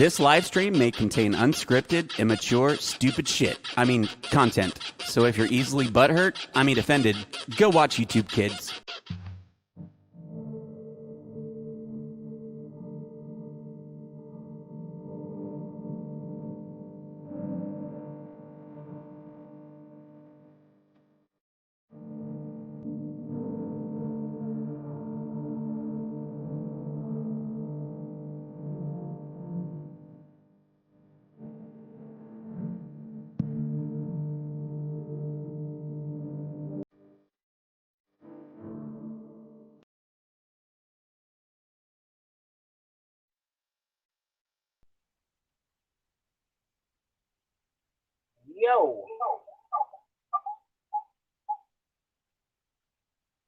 This live stream may contain unscripted, immature, stupid shit. Content. So if you're easily offended, go watch YouTube Kids. Yo!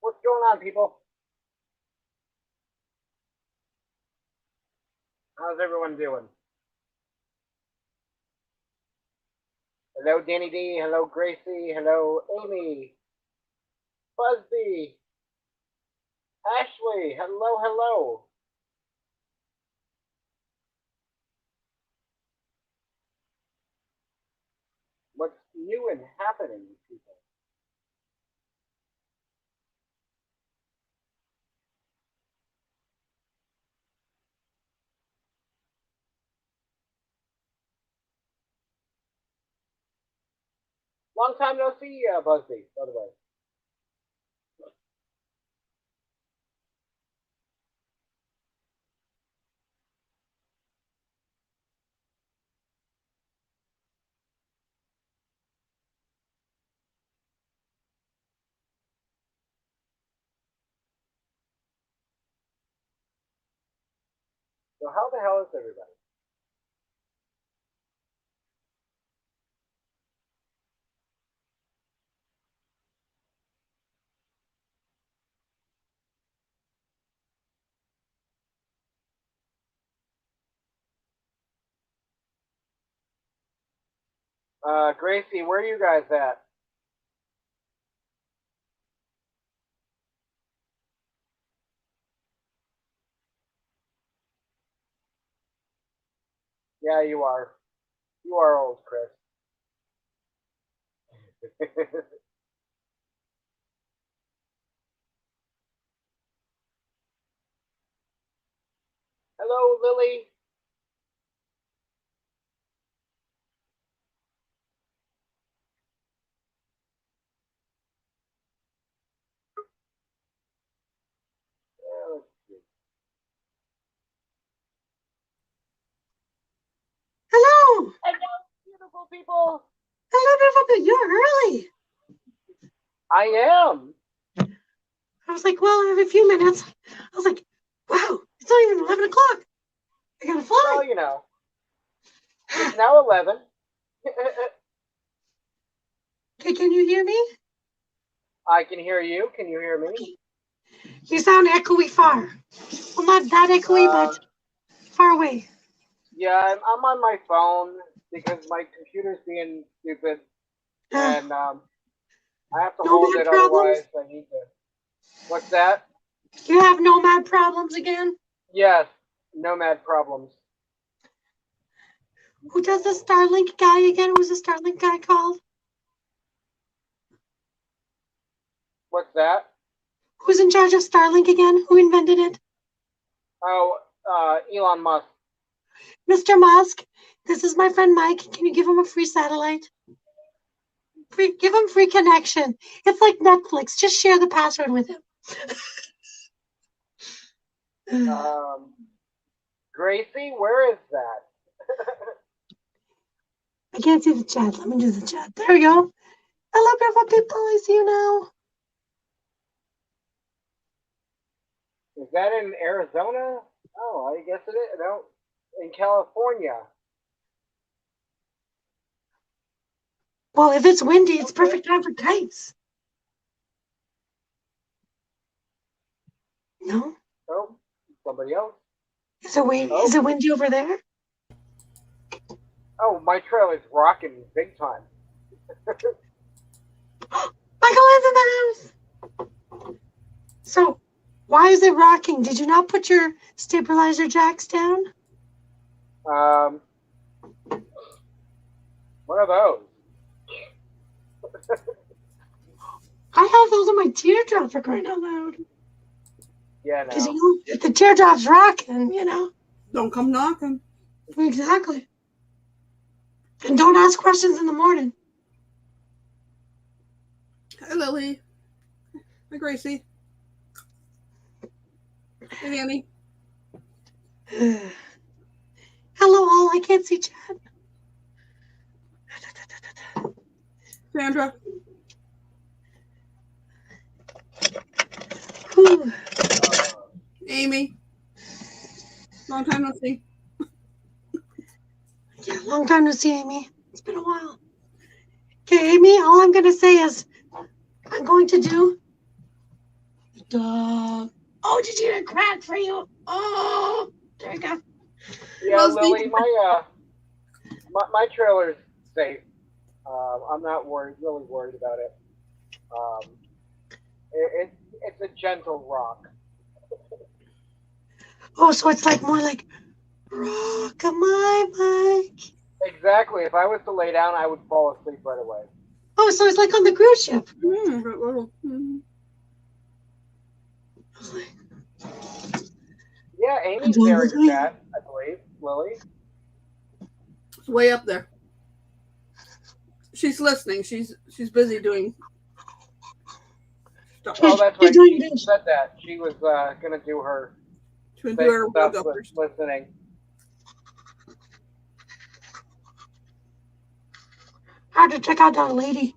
What's going on, people? How's everyone doing? Hello, Danny D. Hello, Gracie. Hello, Amy. Busby. Ashley. Hello, hello. What's new and happening, people? Long time no see, Busby, by the way. So how the hell is everybody? Gracie, where are you guys at? Yeah, you are. You are old, Chris. Hello, Lily. Let's see. Hello. Hello, beautiful people. Hello, beautiful people. You're early. I am. I was like, well, I have a few minutes. I was like, wow, it's not even 11 o'clock. I gotta fly. Well, you know. It's now 11. Okay, can you hear me? I can hear you. Can you hear me? Okay. You sound echoey far. Well, not that echoey, but far away. Yeah, I'm on my phone because my computer's being stupid. And I have to hold it, problems? otherwise I need to. What's that? You have nomad problems again? Yes, nomad problems. Who does the Starlink guy again? Who's the Starlink guy called? What's that? Who's in charge of Starlink again? Who invented it? Oh, Elon Musk. Mr. Musk, this is my friend Mike. Can you give him a free satellite? Give him free connection. It's like Netflix. Just share the password with him. Gracie, where is that? I can't see the chat. Let me do the chat. There we go. Hello, beautiful people. I see you now. Is that in Arizona? Oh, I guess it is. No, in California. Well, if it's windy, it's perfect time for kites. No? Oh, somebody else. Is it windy over there? Oh, my trail is rocking big time. Michael is in the house. So, why is it rocking? Did you not put your stabilizer jacks down? Um, what are those? I have those on my teardrop for crying out loud. Yeah, Because, no. if the teardrop's rocking, Don't come knocking. Exactly. And don't ask questions in the morning. Hi, Lily. Hi, Gracie. Hey, Annie. Hello, all. I can't see chat. Sandra. Whew. Amy. Long time no see. Yeah, long time no see, Amy. It's been a while. Okay, Amy, all I'm going to say is I'm going to do the... Oh, did you get a crack for you? Oh, there you go. Yeah, Well, Lily, my trailer's safe. I'm not really worried about it. It's a gentle rock. Oh, so it's like more like rock my Mike. Exactly. If I was to lay down, I would fall asleep right away. Oh, so it's like on the cruise ship. Yeah, Amy's there in chat, I believe. Lily. It's way up there. She's listening. She's busy doing stuff. Oh, that's right. doing She this. said that. She was going to do her To fake do her stuff yoga with first. listening. I have to check out that lady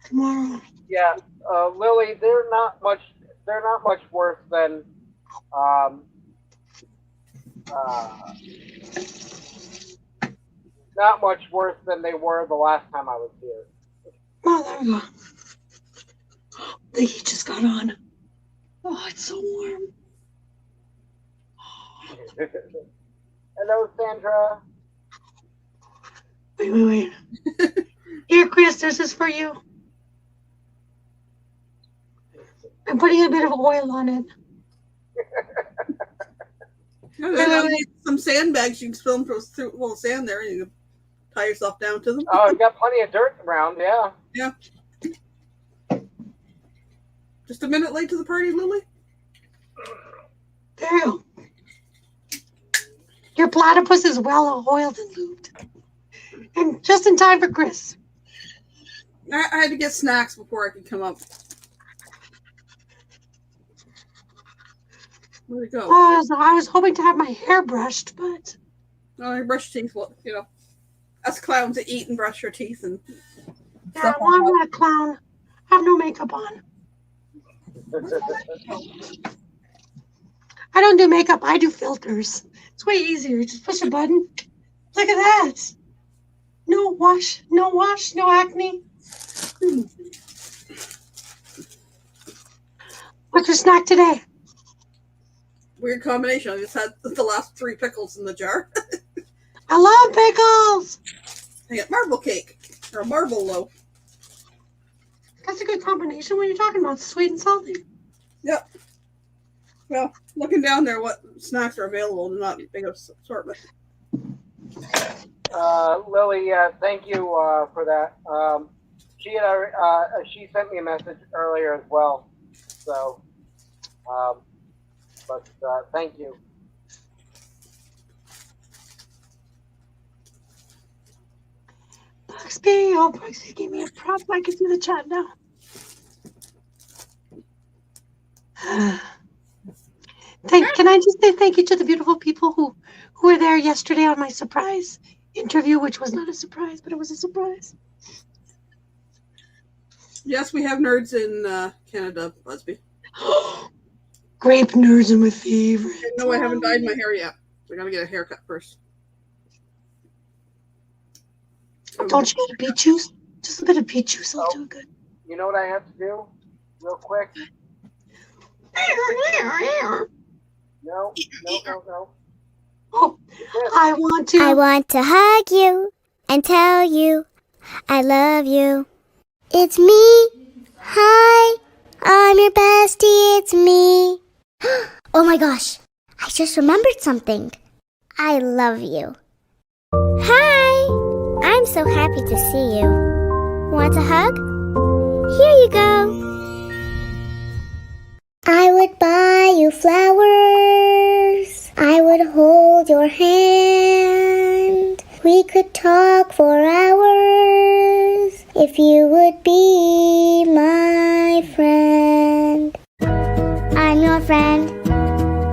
tomorrow. Yeah, Lily, they're not much worse than not much worse than they were the last time I was here. Oh, there we go. The heat just got on. Oh, it's so warm. Hello, Sandra. Wait. Here, Chris, this is for you. I'm putting a bit of oil on it. You need some sandbags. You can spill them through a little sand there, and you can tie yourself down to them. Oh, I've got plenty of dirt around, yeah. Yeah. Just a minute late to the party, Lily? There you go. Your platypus is well oiled and lubed. And just in time for Chris. I had to get snacks before I could come up. Where'd it go? Oh, I was hoping to have my hair brushed, but Oh, I brush teeth. Well, us clowns that eat and brush your teeth and yeah, stuff well, I'm like not a clown. I have no makeup on. I don't do makeup. I do filters. It's way easier. Just push a button. Look at that. No wash, no acne. What's your snack today? weird combination. I just had the last 3 pickles in the jar. I love pickles. I got marble cake or a marble loaf. That's a good combination. What are you talking about? Sweet and salty. Yep. Well, looking down there, what snacks are available? Not big assortment. Lily, thank you for that. She sent me a message earlier as well. So, but thank you. Bugsby, oh, Bugsby gave me a prop. I can see the chat now. Can I just say thank you to the beautiful people who were there yesterday on my surprise interview, which was not a surprise, but it was a surprise. Yes, we have nerds in Canada, Busby. Grape nerds are my favorite. No, I haven't dyed my hair yet. So I gotta get a haircut first. Don't you get beet juice? Just a bit of beet juice will do good. You know what I have to do? Real quick? No. Oh, I want to. I want to hug you and tell you I love you. It's me. Hi, I'm your bestie. It's me. Oh my gosh, I just remembered something. I love you. Hi! I'm so happy to see you. Want a hug? Here you go. I would buy you flowers. I would hold your hand. We could talk for hours if you would be my friend. I'm your friend.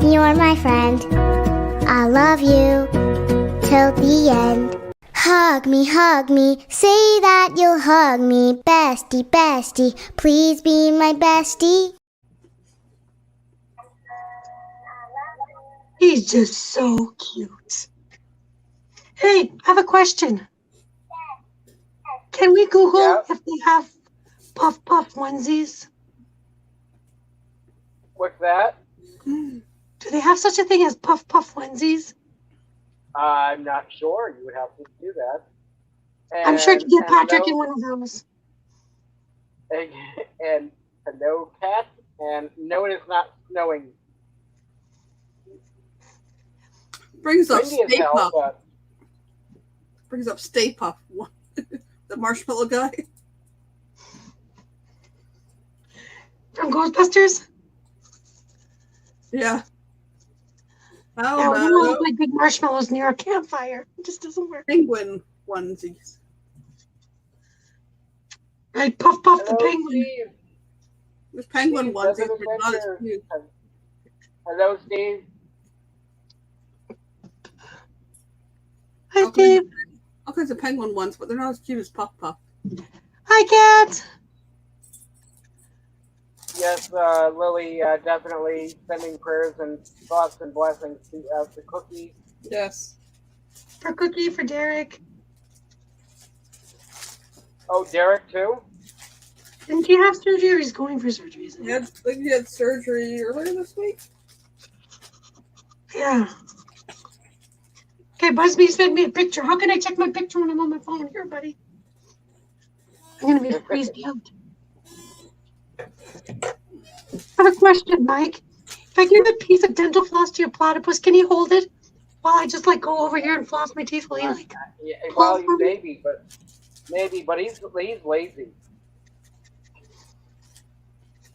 You're my friend. I love you till the end. Hug me, say that you'll hug me. Bestie, bestie, please be my bestie. He's just so cute. Hey, I have a question. Can we Google Yeah. if they have Puff Puff onesies? What's that? Do they have such a thing as Puff Puff onesies? I'm not sure. You would have to do that. And, I'm sure you can get Patrick no, in one of those. and no cat, and no, it is not snowing. Brings up Windy as Stay hell, Puft. but Brings up Stay Puft. The marshmallow guy. From Ghostbusters? Yeah. Yeah, Oh, we don't look like big marshmallows near a campfire. It just doesn't work. penguin onesies. Right, Puff Puff the hello, penguin. Steve. There's penguin Steve, onesies, Desert but not as Adventure. cute. Hello, Steve. Hi, Okay. Steve. All kinds of penguin ones, but they're not as cute as Puff Puff. Hi, Cat. Yes, Lily, definitely sending prayers and thoughts and blessings to Cookie. Yes. For Cookie, for Derek. Oh, Derek too. Didn't he have surgery or he's going for surgery? Isn't He he? had, I think he had surgery earlier this week. Yeah. Okay, Busby sent me a picture. How can I check my picture when I'm on my phone? Here, buddy. I'm gonna be freezed out. I have a question, Mike. If I give a piece of dental floss to your platypus, can you hold it while I just like go over here and floss my teeth? Will you like? Yeah, well, Hold for me? maybe, but he's lazy.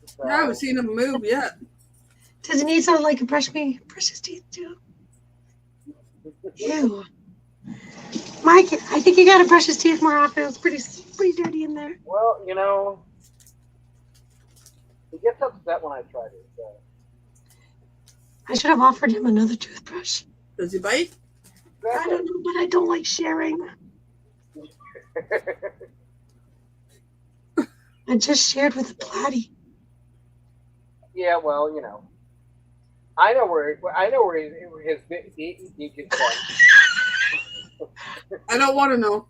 So, I haven't seen him move yet. Does he need someone like to brush his teeth too? Ew. Mike, I think you gotta brush his teeth more often. It's pretty dirty in there. well, he gets upset when I try to. So. I should have offered him another toothbrush. Does he bite? I don't know, but I don't like sharing. I just shared with the platy. Yeah, well, I know where his deacon from. I don't want to know.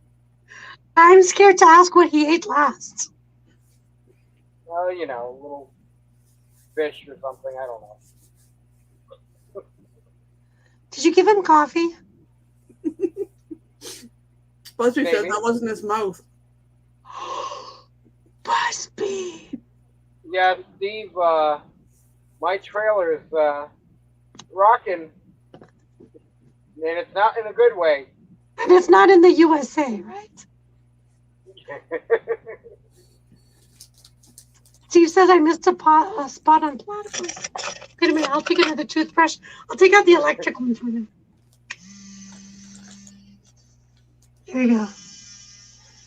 I'm scared to ask what he ate last. Well, a little fish or something. I don't know. Did you give him coffee? Busby says Maybe. that wasn't his mouth. Busby. Yeah, Steve. My trailer is rocking, and it's not in a good way. And it's not in the USA, right? Steve says I missed a spot on platypus. Wait a minute, I'll take another toothbrush. I'll take out the electric one for him. Here you go.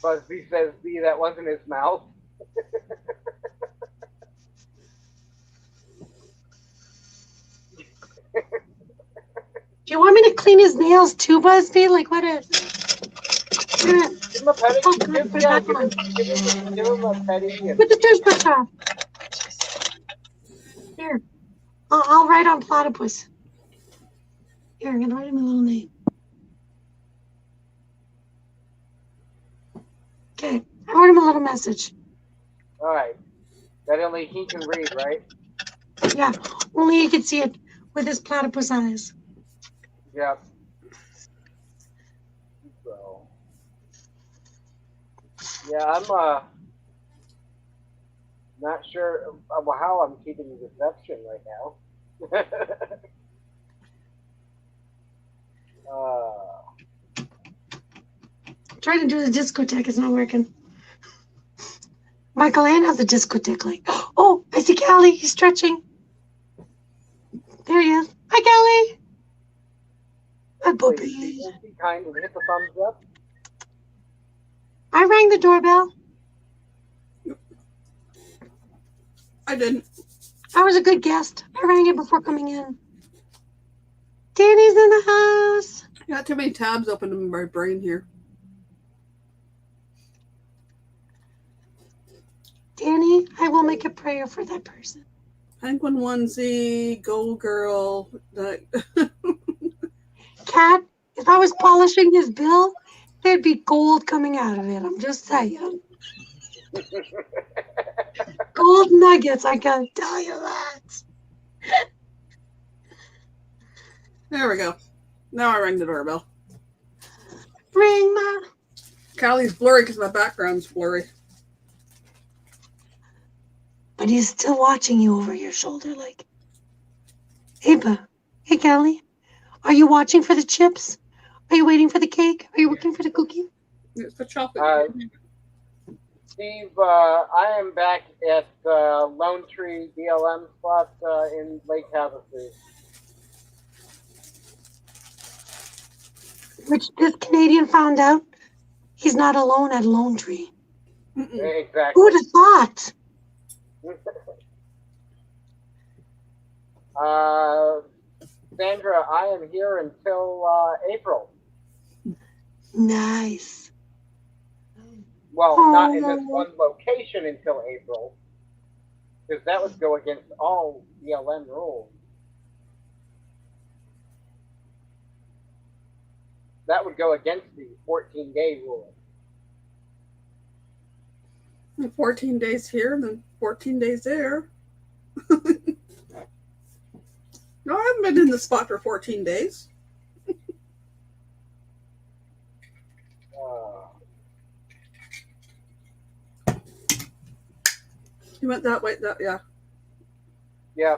Busby says, "B, that wasn't his mouth." Do you want me to clean his nails too, Busby? Like what a... Give him a petty. Oh, good, put it back on. Give him a petty. And, Put the toothbrush off. Here. I'll write on platypus. Here, I'm gonna write him a little name. Okay, I wrote him a little message. all right. That only he can read, right? Yeah, only he can see it with his platypus eyes. Yep. So. Yeah, I'm not sure how I'm keeping the reception right now. Trying to do the discotheque, it's not working. Michael Ann has a discotheque like. Oh, I see Callie. He's stretching. There he is. Hi, Callie. Hi, Please Bobby. be kind and hit the thumbs up. I rang the doorbell. I didn't. I was a good guest. I rang it before coming in. Danny's in the house. I got too many tabs open in my brain here. Danny, I will make a prayer for that person. Penguin onesie, go girl. Cat, if I was polishing his bill, there'd be gold coming out of it. I'm just saying. Gold nuggets, I can tell you that. There we go. Now I rang the doorbell. Ring my. Callie's blurry because my background's blurry. But he's still watching you over your shoulder like, hey, hey, Callie, are you watching for the chips? Are you waiting for the cake? Are you looking for the cookie? It's the chocolate. Steve, I am back at Lone Tree BLM spot in Lake Havasu. Which this Canadian found out he's not alone at Lone Tree. Exactly. Who would have thought? Sandra, I am here until April. Nice. Well, not in this one location until April, because that would go against all BLM rules. That would go against the 14-day rule. 14 days here and then 14 days there. No, I haven't been in the spot for 14 days. You went that way, yeah. Yeah.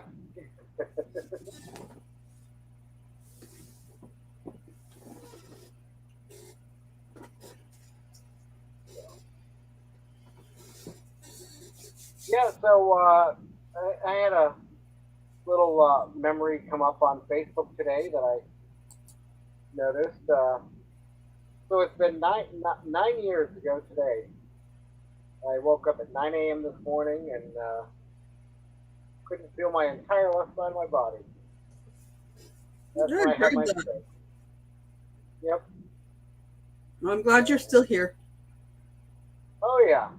Yeah, so I had a little memory come up on Facebook today that I noticed. So it's been 9 years ago today. I woke up at 9 a.m. this morning and couldn't feel my entire left side of my body. That's when I had my stroke. Yep. I'm glad you're still here. Oh yeah.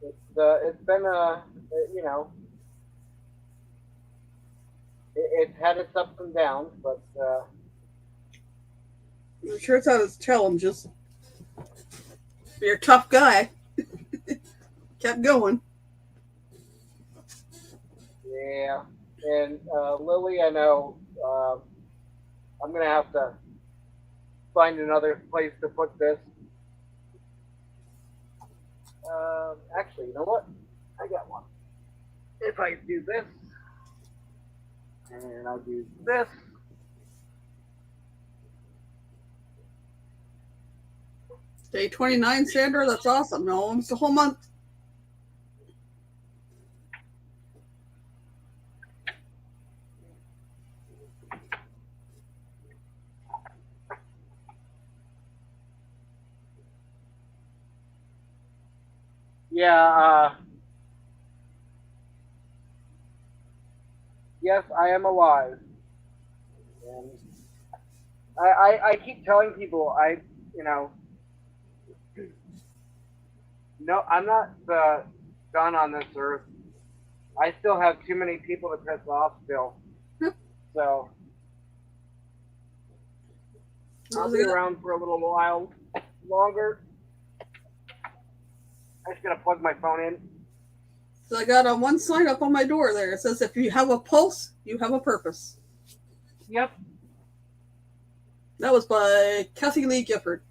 It's been it's had its ups and downs, but I'm sure it's had its challenges. You're a tough guy. Kept going. yeah. And Lily, I know I'm gonna have to find another place to put this. Actually, you know what? I got one. If I do this, and I'll do this. Day 29, Sandra. That's awesome. No, almost a whole month. Yeah. Yes, I am alive. And I keep telling people no, I'm not done on this earth. I still have too many people to piss off still. So I'll be around for a little while longer. I just gotta plug my phone in. So I got one sign up on my door there. It says, if you have a pulse, you have a purpose. Yep. That was by Kathy Lee Gifford.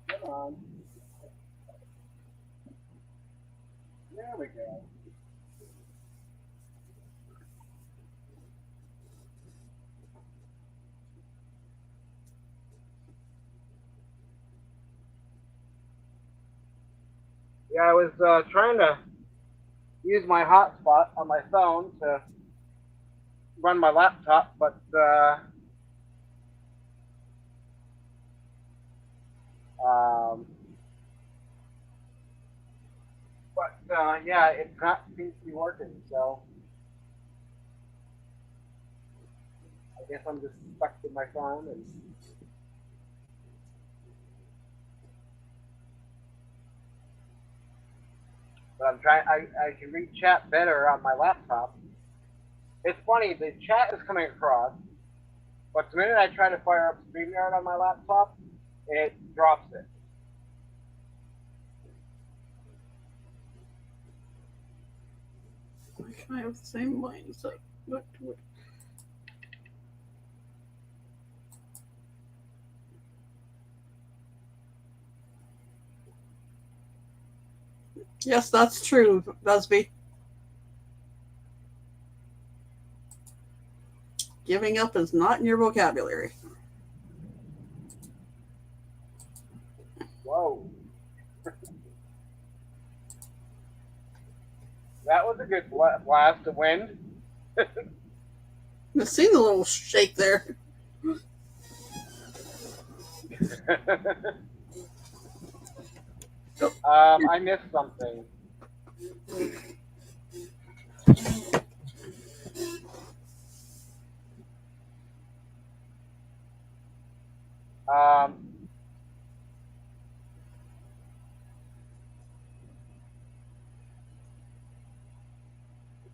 Come on. There we go. Yeah, I was trying to use my hotspot on my phone to run my laptop, but um, yeah, it not seems to be working. So I guess I'm just stuck with my phone and. But I'm trying. I can read chat better on my laptop. It's funny. The chat is coming across, but the minute I try to fire up StreamYard on my laptop, it drops it. I have the same mindset. What? Yes, that's true, Busby. Giving up is not in your vocabulary. Whoa. That was a good blast of wind. I've seen the little shake there. I missed something.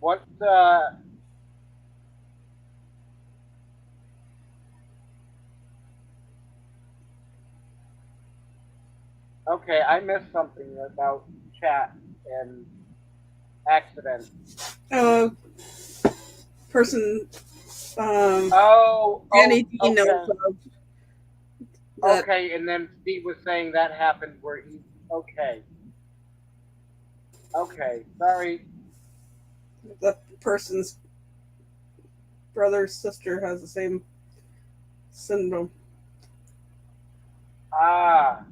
What okay, I missed something about chat and accident. Person, Oh, Danny D okay. knows that. Okay, and then Steve was saying that happened where he. Okay. Okay, sorry. The person's brother, sister has the same syndrome. Ah.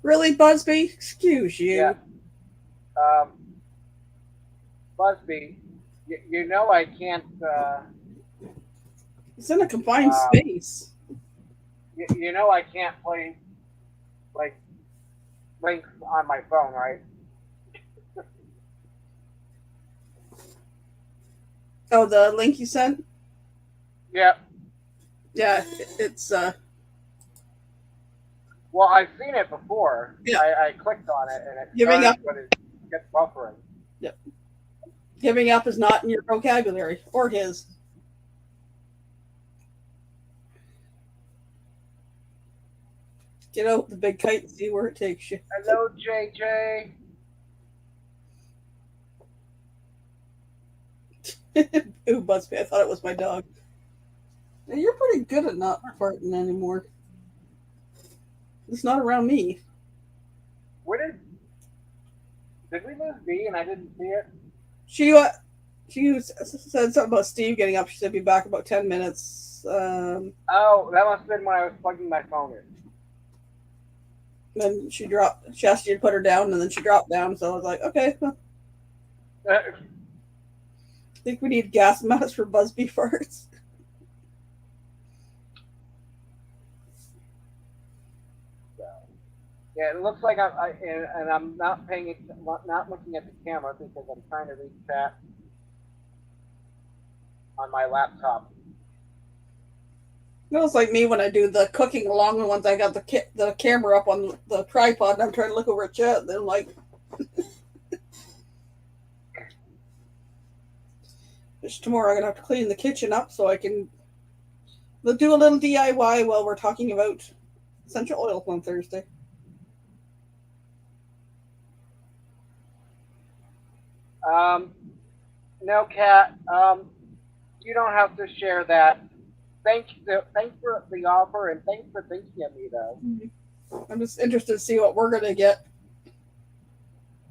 Really, Busby? Excuse you. Yeah. Busby, you know I can't. It's in a confined space. You know I can't play like links on my phone, right? Oh, the link you sent? Yep. Yeah, it's Well, I've seen it before. Yeah. I clicked on it and it Giving started, up. but it gets buffering. Yep. Giving up is not in your vocabulary or his. Get out the big kite and see where it takes you. Hello, JJ. Ooh, Busby, I thought it was my dog. Now, you're pretty good at not farting anymore. It's not around me. Where did we lose B and I didn't see it? She said something about Steve getting up. She said be back about 10 minutes. Oh, that must have been when I was plugging my phone in. Then she dropped. She asked you to put her down, and then she dropped down. So I was like, okay. Well, I think we need gas masks for Busby farts. Yeah, it looks like I'm not not looking at the camera because I'm trying to read chat on my laptop. It was like me when I do the cooking along once I got the camera up on the tripod and I'm trying to look over at chat. And then like, just tomorrow I'm gonna have to clean the kitchen up so I can do a little DIY while we're talking about essential oils on Thursday. No, Kat. You don't have to share that. Thanks for the offer and thanks for thinking of me, though. I'm just interested to see what we're going to get.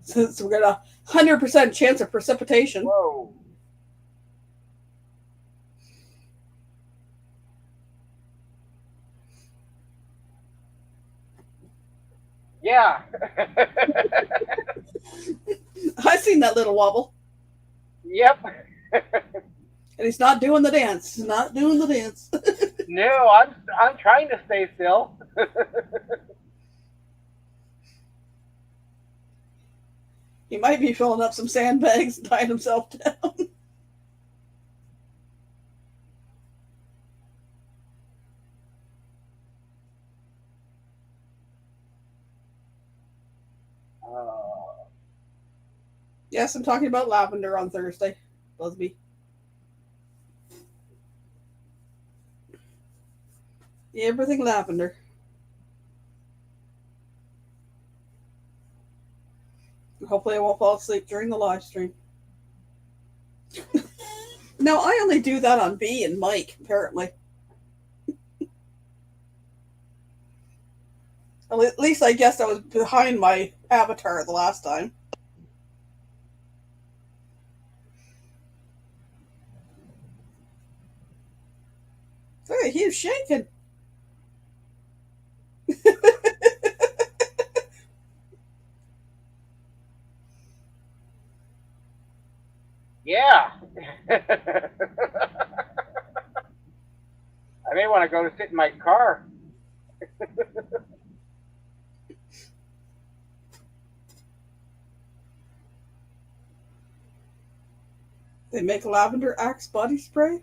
Since we got a 100% chance of precipitation. Whoa. Yeah. I've seen that little wobble. Yep. And he's not doing the dance. He's not doing the dance. No, I'm trying to stay still. He might be filling up some sandbags and tying himself down. Yes, I'm talking about lavender on Thursday, Busby. Everything lavender. Hopefully I won't fall asleep during the live stream. No, I only do that on B and Mike, apparently. At least I guess I was behind my avatar the last time. Hey, he was shaking. Yeah. I may want to go to sit in my car. They make lavender Axe body spray.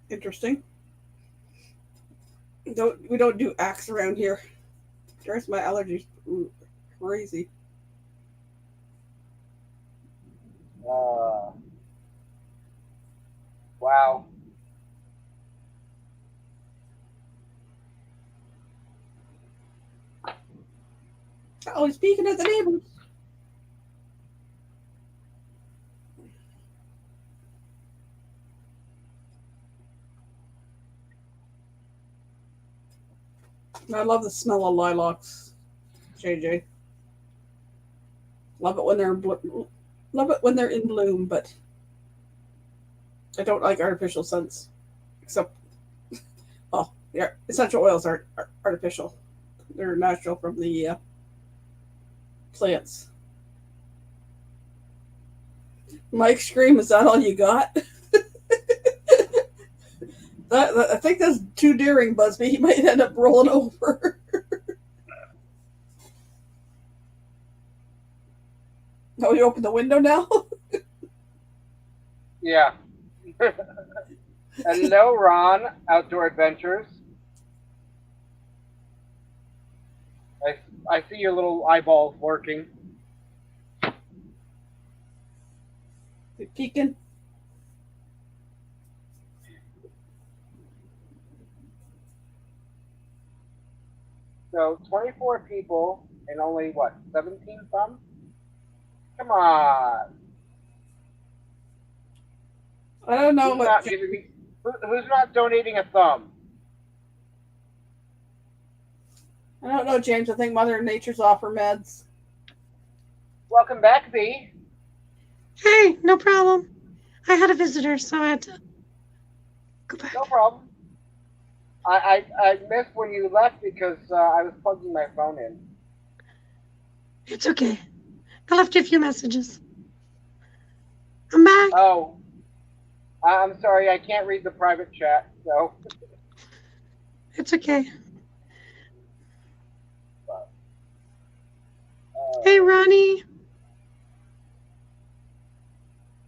Interesting. We don't do Axe around here. Drives my allergies crazy. Wow. Oh, he's peeking at the neighbors. I love the smell of lilacs, JJ. Love it when they're in bloom, but I don't like artificial scents. Except, well, yeah, essential oils aren't artificial; they're natural from the plants. Mike scream, is that all you got? I think that's too daring, Busby. He might end up rolling over. Oh, you open the window now? Yeah. Hello, Ron. Outdoor Adventures. I see your little eyeballs working. They're peeking. So 24 people and only what, 17 thumbs? Come on. I don't know who's not donating a thumb? I don't know, James. I think Mother Nature's off her meds. Welcome back, B. Hey, no problem. I had a visitor, so I had to go back. No problem. I missed when you left because I was plugging my phone in. It's okay. I left you a few messages. I'm back. Oh. I'm sorry, I can't read the private chat, so. It's okay. Hey, Ronnie.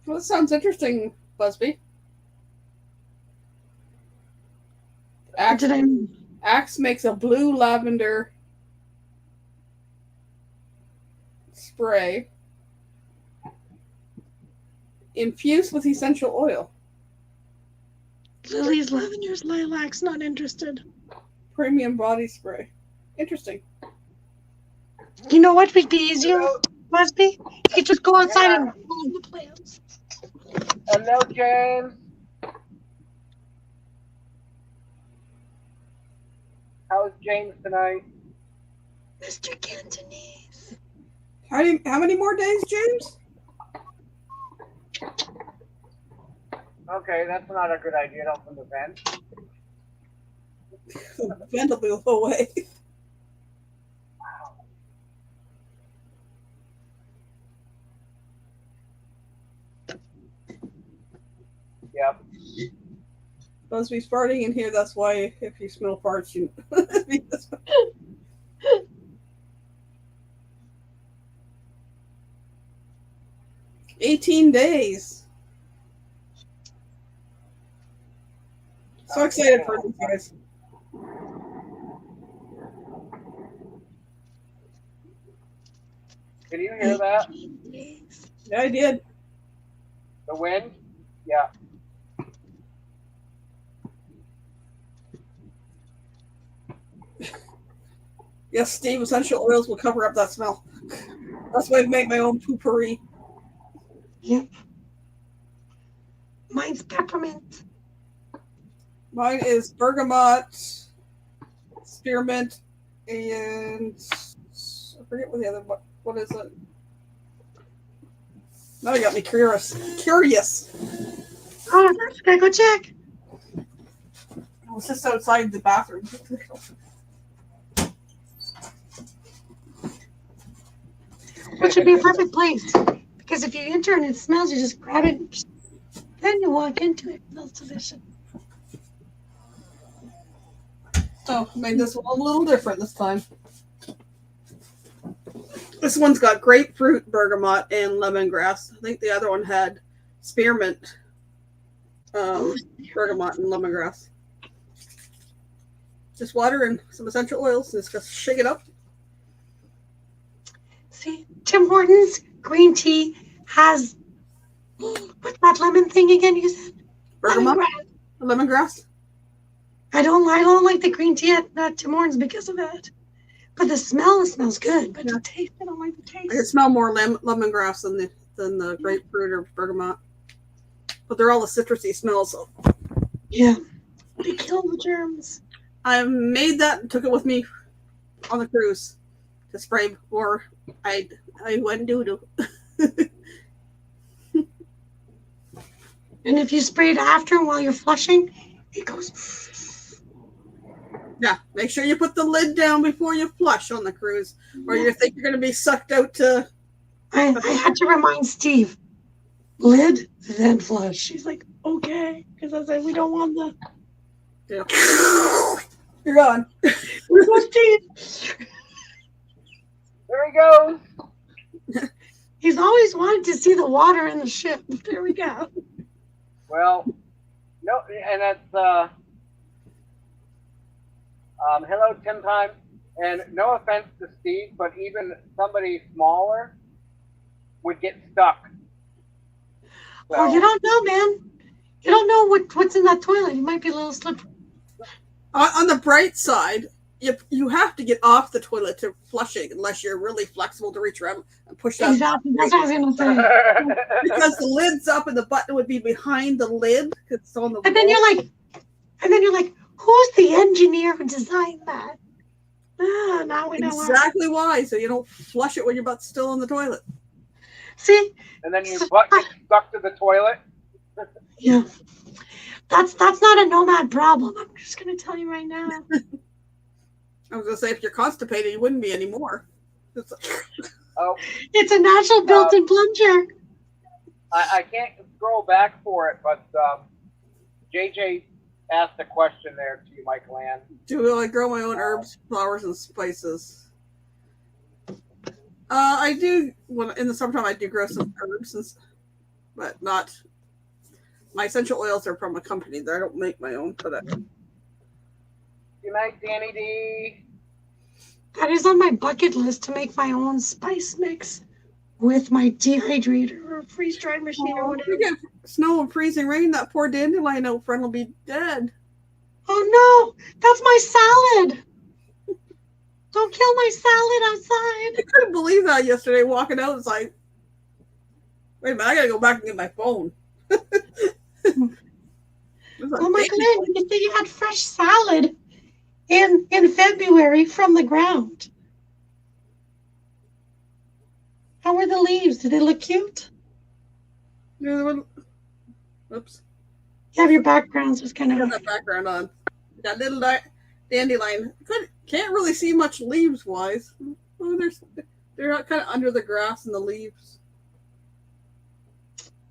Well, that sounds interesting, Busby. Axe makes a blue lavender spray infused with essential oil. Lily's lavenders, lilacs, not interested. Premium body spray. Interesting. You know what would be easier, Busby? You could just go outside and pull the plants. Hello, James. How's James tonight? Mr. Cantonese. How many more days, James? Okay, that's not a good idea to open the vent. The vent will be away. Yep. Supposed to be farting in here. That's why if you smell farts, you. 18 days. So excited for these guys. Can you hear that? Yeah, I did. The wind? Yeah. Yes, Steve, essential oils will cover up that smell. That's why I make my own poopery. Yep. Mine's peppermint. Mine is bergamot, spearmint, and I forget what the other what is it? Now you got me curious. Oh, I gotta go check. I was just outside the bathroom. Which would be a perfect place. Because if you enter and it smells, you just grab it. Then you walk into it. It smells delicious. So I made this one a little different this time. This one's got grapefruit, bergamot, and lemongrass. I think the other one had spearmint, bergamot, and lemongrass. Just water and some essential oils. And just shake it up. See, Tim Hortons green tea has what's that lemon thing again? You said Bergamot, lemongrass. I don't like the green tea at Tim Hortons because of that. But the smell smells good. But the taste, I don't like the taste. I can smell more lemongrass than the grapefruit or bergamot. But they're all a citrusy smell. So yeah, they kill the germs. I made that and took it with me on the cruise to spray before I went doo-doo. And if you spray it after while you're flushing, it goes. Yeah, make sure you put the lid down before you flush on the cruise, or you think you're going to be sucked out to. I had to remind Steve, lid, then flush. She's like, okay, because I said we don't want the. Yeah. You're gone. Where's my Steve? There he goes. He's always wanted to see the water in the ship. There we go. Well, no, and that's hello, Tim Time, and no offense to Steve, but even somebody smaller would get stuck. So, Oh, you don't know, man. You don't know what's in that toilet. You might be a little slippery. On the bright side, you have to get off the toilet to flushing unless you're really flexible to reach around and push that. Exactly. That's what I was gonna say. Because the lid's up and the button would be behind the lid because it's on the. And then you're like, who's the engineer who designed that? Ah, now we know why. Exactly why. So you don't flush it when your butt's still in the toilet. See? and then your butt gets stuck to the toilet. Yeah. That's not a nomad problem. I'm just gonna tell you right now. I was gonna say if you're constipated, you wouldn't be anymore. Oh, It's a natural built-in plunger. I can't scroll back for it, but JJ asked a question there to you, Michael Ann. Do I grow my own herbs, flowers, and spices? I do. When in the summertime, I do grow some herbs, but not. My essential oils are from a company that I don't make my own. But Good night, Danny D. That is on my bucket list to make my own spice mix with my dehydrator or freeze-dried machine or if whatever. you get snow and freezing rain, that poor dandelion out front will be dead. Oh no, that's my salad. Don't kill my salad outside. I couldn't believe that yesterday. Walking out, it's like, wait a minute, I gotta go back and get my phone. Oh my god, you said you had fresh salad in February from the ground. How were the leaves? Did they look cute? Oops. You have your backgrounds was kind Got of that background on. That little dandelion. Can't really see much leaves wise. Oh, they're kind of under the grass and the leaves.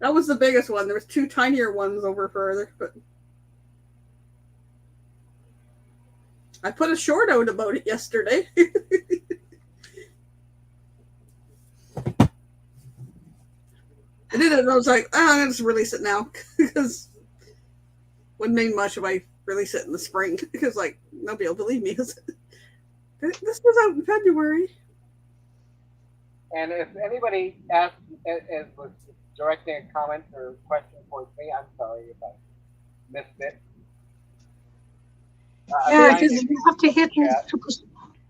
That was the biggest one. There was two tinier ones over further, but I put a short out about it yesterday. I did it and I was like, I'm going to just release it now because wouldn't mean much if I release it in the spring because like nobody will believe me. This was out in February. And if anybody asked, was directing a comment or question towards me, I'm sorry if I missed it. yeah, because you have to hit chat.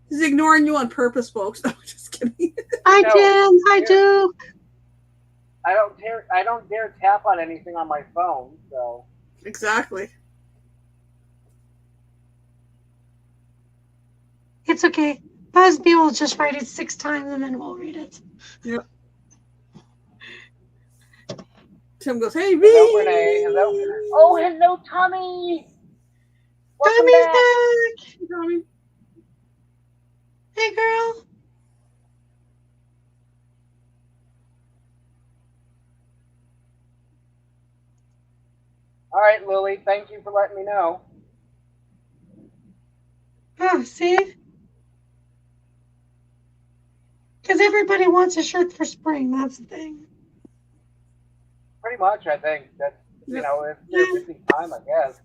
He's ignoring you on purpose, folks. No, just kidding. I do. I don't dare tap on anything on my phone, so Exactly. It's okay. Busby will just write it 6 times and then we'll read it. Yep. Tim goes, hey, V. hello, Renee. Hello. Oh, hello, Tommy. Welcome Tommy's back. back. Tommy. Hey, girl. All right, Lily. Thank you for letting me know. Oh, see? Because everybody wants a shirt for spring. That's the thing. Pretty much, I think that's it's their busy time, I guess.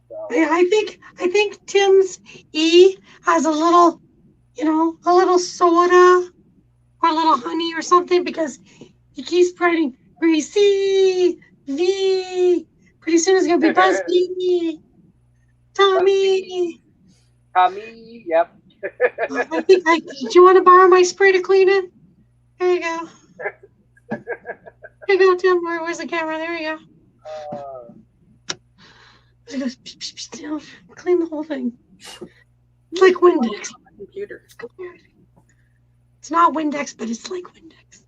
So. I think Tim's E has a little soda or a little honey or something because he keeps writing Greasy V. Pretty soon it's gonna be Busby. Tommy. Tommy, yep. Do you want to borrow my spray to clean it? There you go. Here you go, Tim. Where's the camera? There you go. It goes, clean the whole thing. It's like Windex. Computer. It's not Windex, but it's like Windex.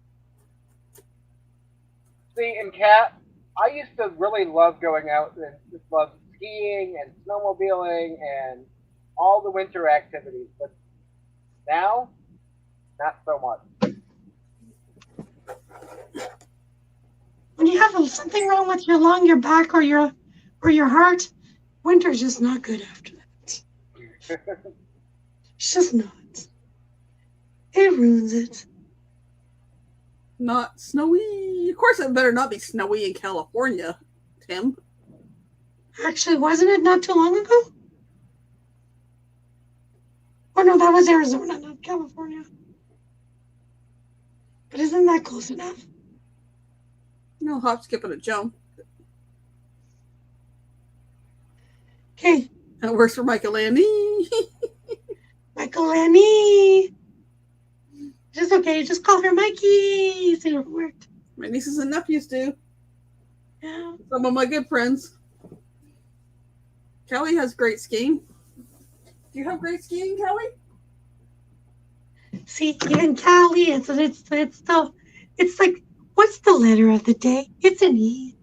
See, in Cat, I used to really love going out and just love skiing and snowmobiling and all the winter activities, but now, not so much. When you have something wrong with your lung, your back, or your heart, winter's just not good after that. It's just not. It ruins it. Not snowy. Of course, it better not be snowy in California, Tim. Actually, wasn't it not too long ago? Oh no, that was Arizona, not California. But isn't that close enough? No, hop, skip, and a jump. Okay. That works for Michael Andy. Michael Annie. Just okay, just call her Mikey. See if it worked. My nieces and nephews do. Yeah. Some of my good friends. Kelly has great skiing. Do you have great skiing, Kelly? See, in Cali, it's like, what's the letter of the day? It's an E.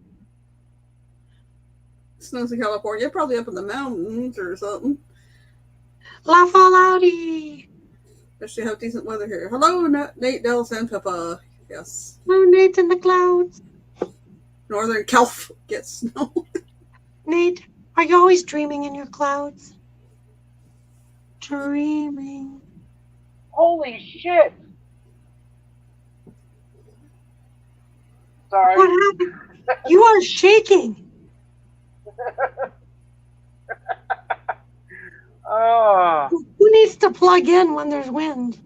It snows in California, probably up in the mountains or something. La Fallout-y. Especially have decent weather here. Hello, Nate, Dells, and Peppa. Yes. Oh, Nate's in the clouds. Northern Calf gets snow. Nate, are you always dreaming in your clouds? Dreaming. Holy shit! Sorry. What happened? You are shaking. Oh. Who needs to plug in when there's wind?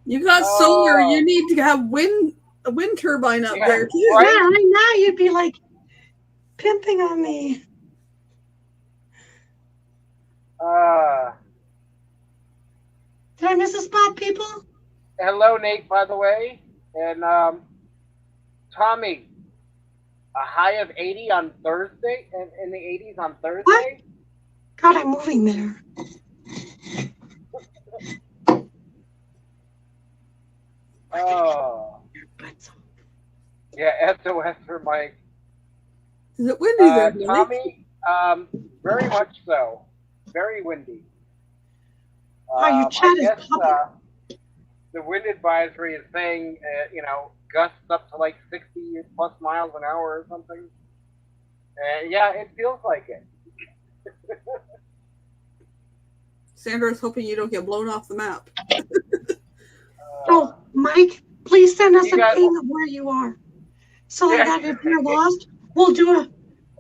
You got solar. You need to have a wind turbine up there too. Right? Yeah, right now you'd be like pimping on me. Did I miss a spot, people? Hello, Nate, by the way. And Tommy, high of 80 on Thursday, in the 80s on Thursday. God, I'm moving there. Oh. Yeah, SOS for Mike. Is it windy there, Mike? Tommy, very much so. Very windy. Wow, your chat is popping. The wind advisory is saying, gusts up to like 60 plus miles an hour or something. Yeah, it feels like it. Sandra's hoping you don't get blown off the map. Oh, Mike, please send us You a got- ping of where you are. So Yeah. that if you're lost, we'll do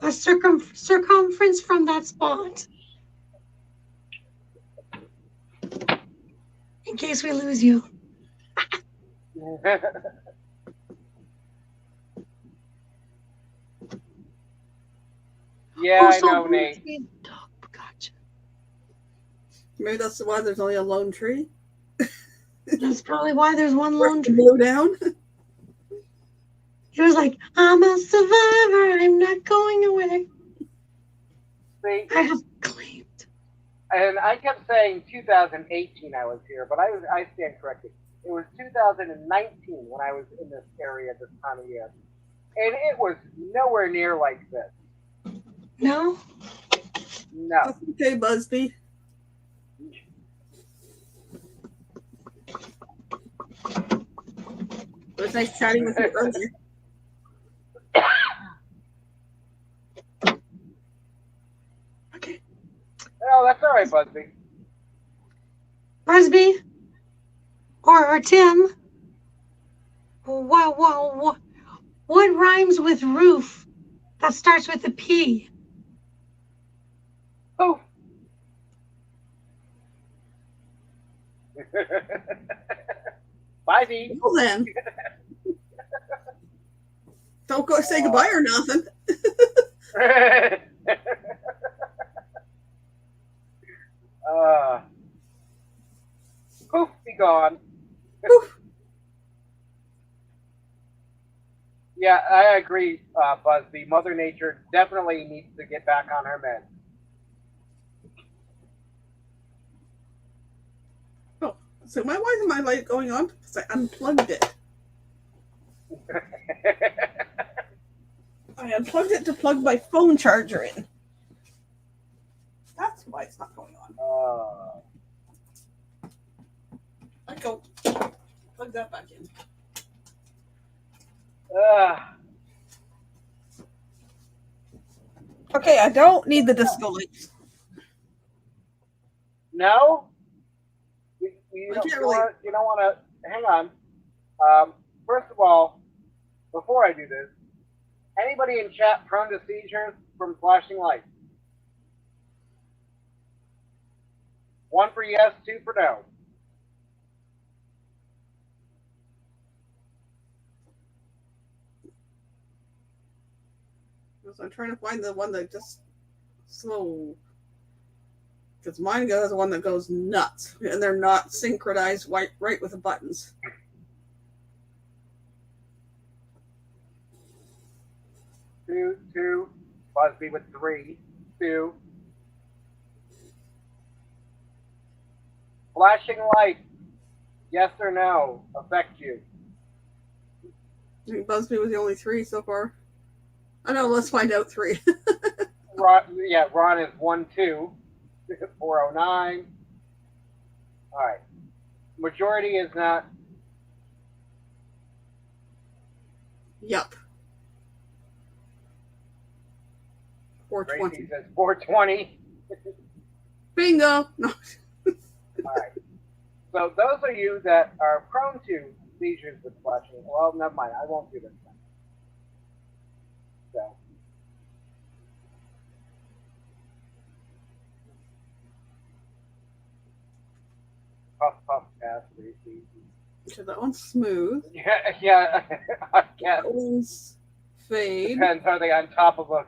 a circumference from that spot. In case we lose you. Yeah, I know, Nate. Gotcha. Maybe that's why there's only a lone tree. That's probably why there's one lone tree. Blow down. He was like, I'm a survivor. I'm not going away. See, I have claimed. and I kept saying 2018 I was here, but I stand corrected. It was 2019 when I was in this area this time of year. And it was nowhere near like this. No? No. That's okay, Busby. It was nice chatting with you earlier. Okay. Oh, that's all right, Busby. Busby? Or Tim? What rhymes with roof that starts with a P? Oh. Bye, Dee. Well then. Don't go say goodbye or nothing. Poof, be gone. Poof. Yeah, I agree, Busby. Mother Nature definitely needs to get back on her meds. Oh, so why isn't my light going on? Because I unplugged it. I unplugged it to plug my phone charger in. That's why it's not going on. I go plug that back in. Okay, I don't need the disco lights. No? You I don't, can't you, really- want, you don't want to... Hang on. First of all, before I do this, anybody in chat prone to seizures from flashing lights? 1 for yes, 2 for no. So I'm trying to find the one that just slow. Because mine goes the one that goes nuts, and they're not synchronized right with the buttons. Two. Busby with 3. 2. Flashing lights, yes or no, affect you? I think Busby was the only 3 so far. I know, let's find out 3. Ron is 1, 2. 409. All right. Majority is not. Yup. 420. Gracie says 420. Bingo! No. All right. So those of you that are prone to seizures with flashing, well, never mind. I won't do this then. So. Puff, pass, Gracie. So that one's smooth. Yeah. I That guess. one's fade. Depends. Are they on top of a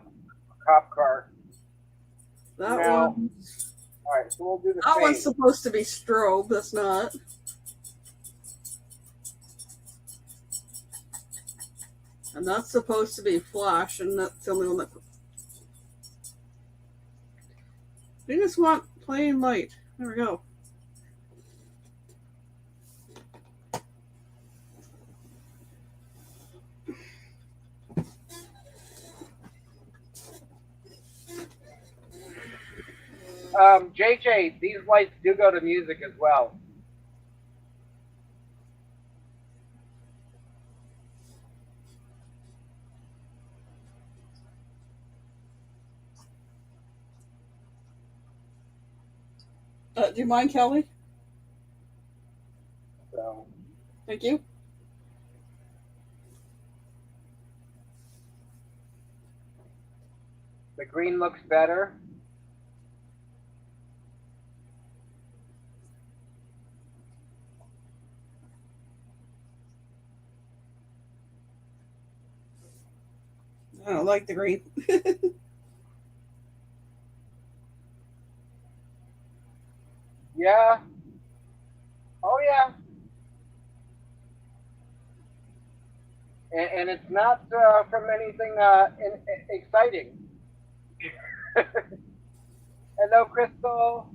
cop car? That No. one. All right. So we'll do the That same. one's supposed to be strobe. That's not. And that's supposed to be flash, and that's the only one that. We just want plain light. There we go. JJ, these lights do go to music as well. Do you mind, Kelly? So, Thank you. the green looks better. I don't like the green. Yeah. Oh, yeah. And it's not from anything exciting. Hello, Crystal.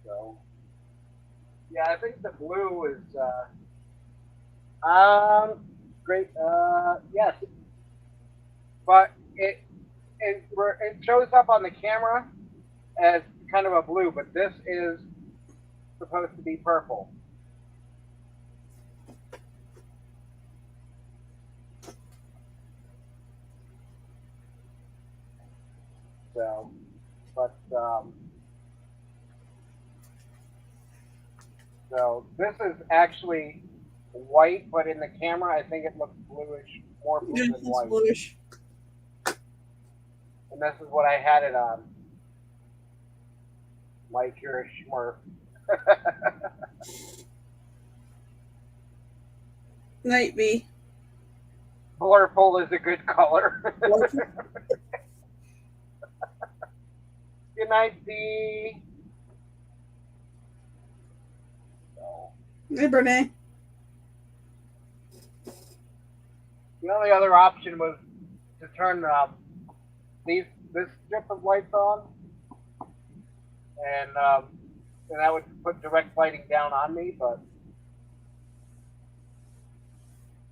So, yeah, I think the blue is great. Yes, but it shows up on the camera as kind of a blue, but this is supposed to be purple. So, but so this is actually white, but in the camera, I think it looks bluish, more blue than It's white. bluish. And this is what I had it on. Mike, you're a Smurf. Night B. Blurple is a good color. Good night, B. So, Hey, Brene. the only other option was to turn this strip of lights on, and that would put direct lighting down on me. But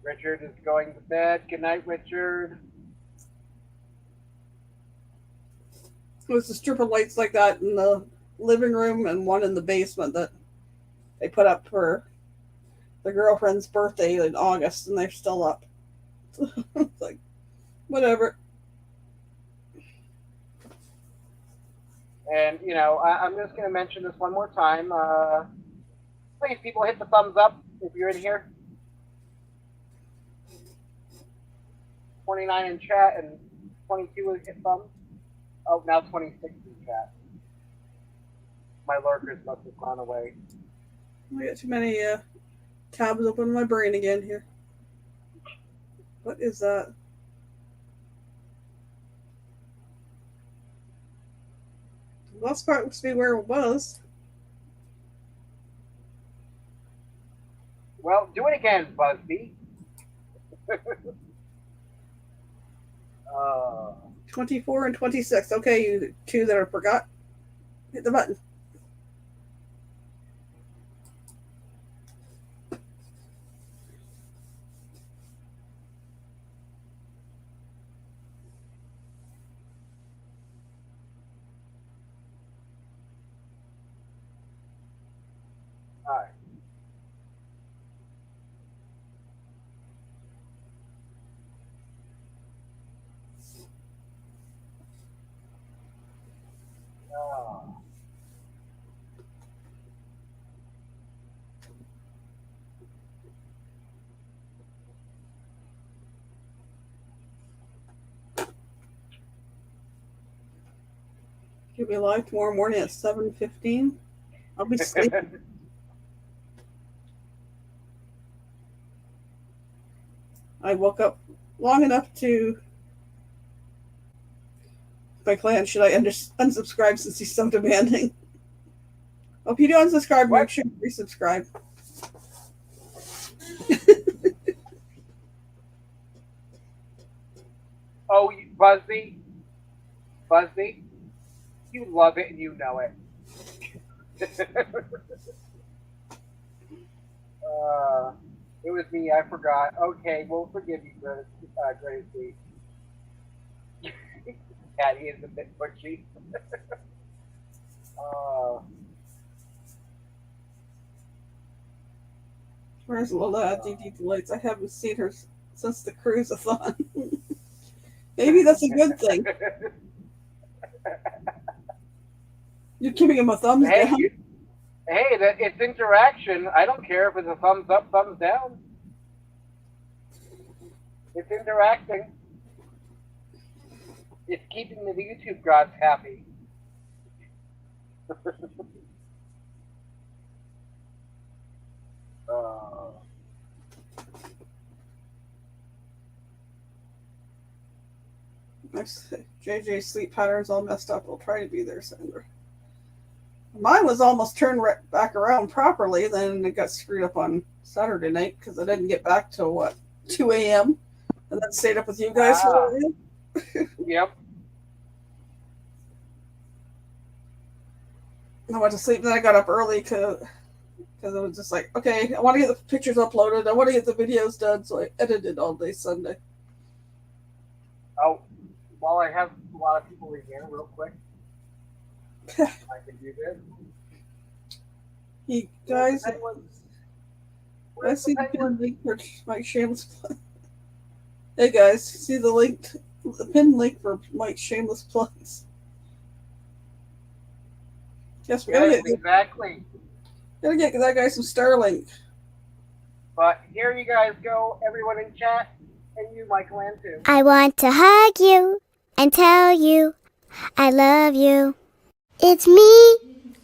Richard is going to bed. Good night, Richard. It was a strip of lights like that in the living room and one in the basement that they put up for the girlfriend's birthday in August, and they're still up. It's like, whatever. And, you know, I'm just going to mention this one more time. Please, people, hit the thumbs up if you're in here. 29 in chat and 22 hit thumbs. Oh, now 26 in chat. My lurkers must have gone away. I got too many tabs open in my brain again here. What is that? The last part looks to be where it was. Well, do it again, Busby. 24 and 26. Okay, you two that I forgot. Hit the button. All right. You'll be live tomorrow morning at 7:15. I'll be sleeping. I woke up long enough to my clan, should I unsubscribe since he's so demanding? Well, if you do unsubscribe, What? make sure you resubscribe. Oh, Buzzy, you love it and you know it. It was me. I forgot. Okay, we'll forgive you, Gracie. Caddy is a bit pushy. Where's Lola DD Delights? I haven't seen her since the cruise-a-thon. Maybe that's a good thing. You're giving him a thumbs Hey, down. it's interaction. I don't care if it's a thumbs up, thumbs down. It's interacting. It's keeping the YouTube gods happy. JJ's sleep pattern's all messed up. We'll try to be there, Sandra. Mine was almost turned back around properly, then it got screwed up on Saturday night because I didn't get back till 2 a.m. and then stayed up with you guys for a while. Yep. I went to sleep, then I got up early because I was just like, okay, I want to get the pictures uploaded. I want to get the videos done, so I edited all day Sunday. Oh, while I have a lot of people in here, real quick, I can do this. Hey guys, I Where's see the the penguin? pinned link for Mike Shameless Plug. Hey guys, see the pinned link for Mike's Shameless Plugs. Yes, we gotta Yes, get exactly. that guy some Starlink. But here you guys go, everyone in chat, and you, Michael, and too. I want to hug you and tell you I love you. It's me.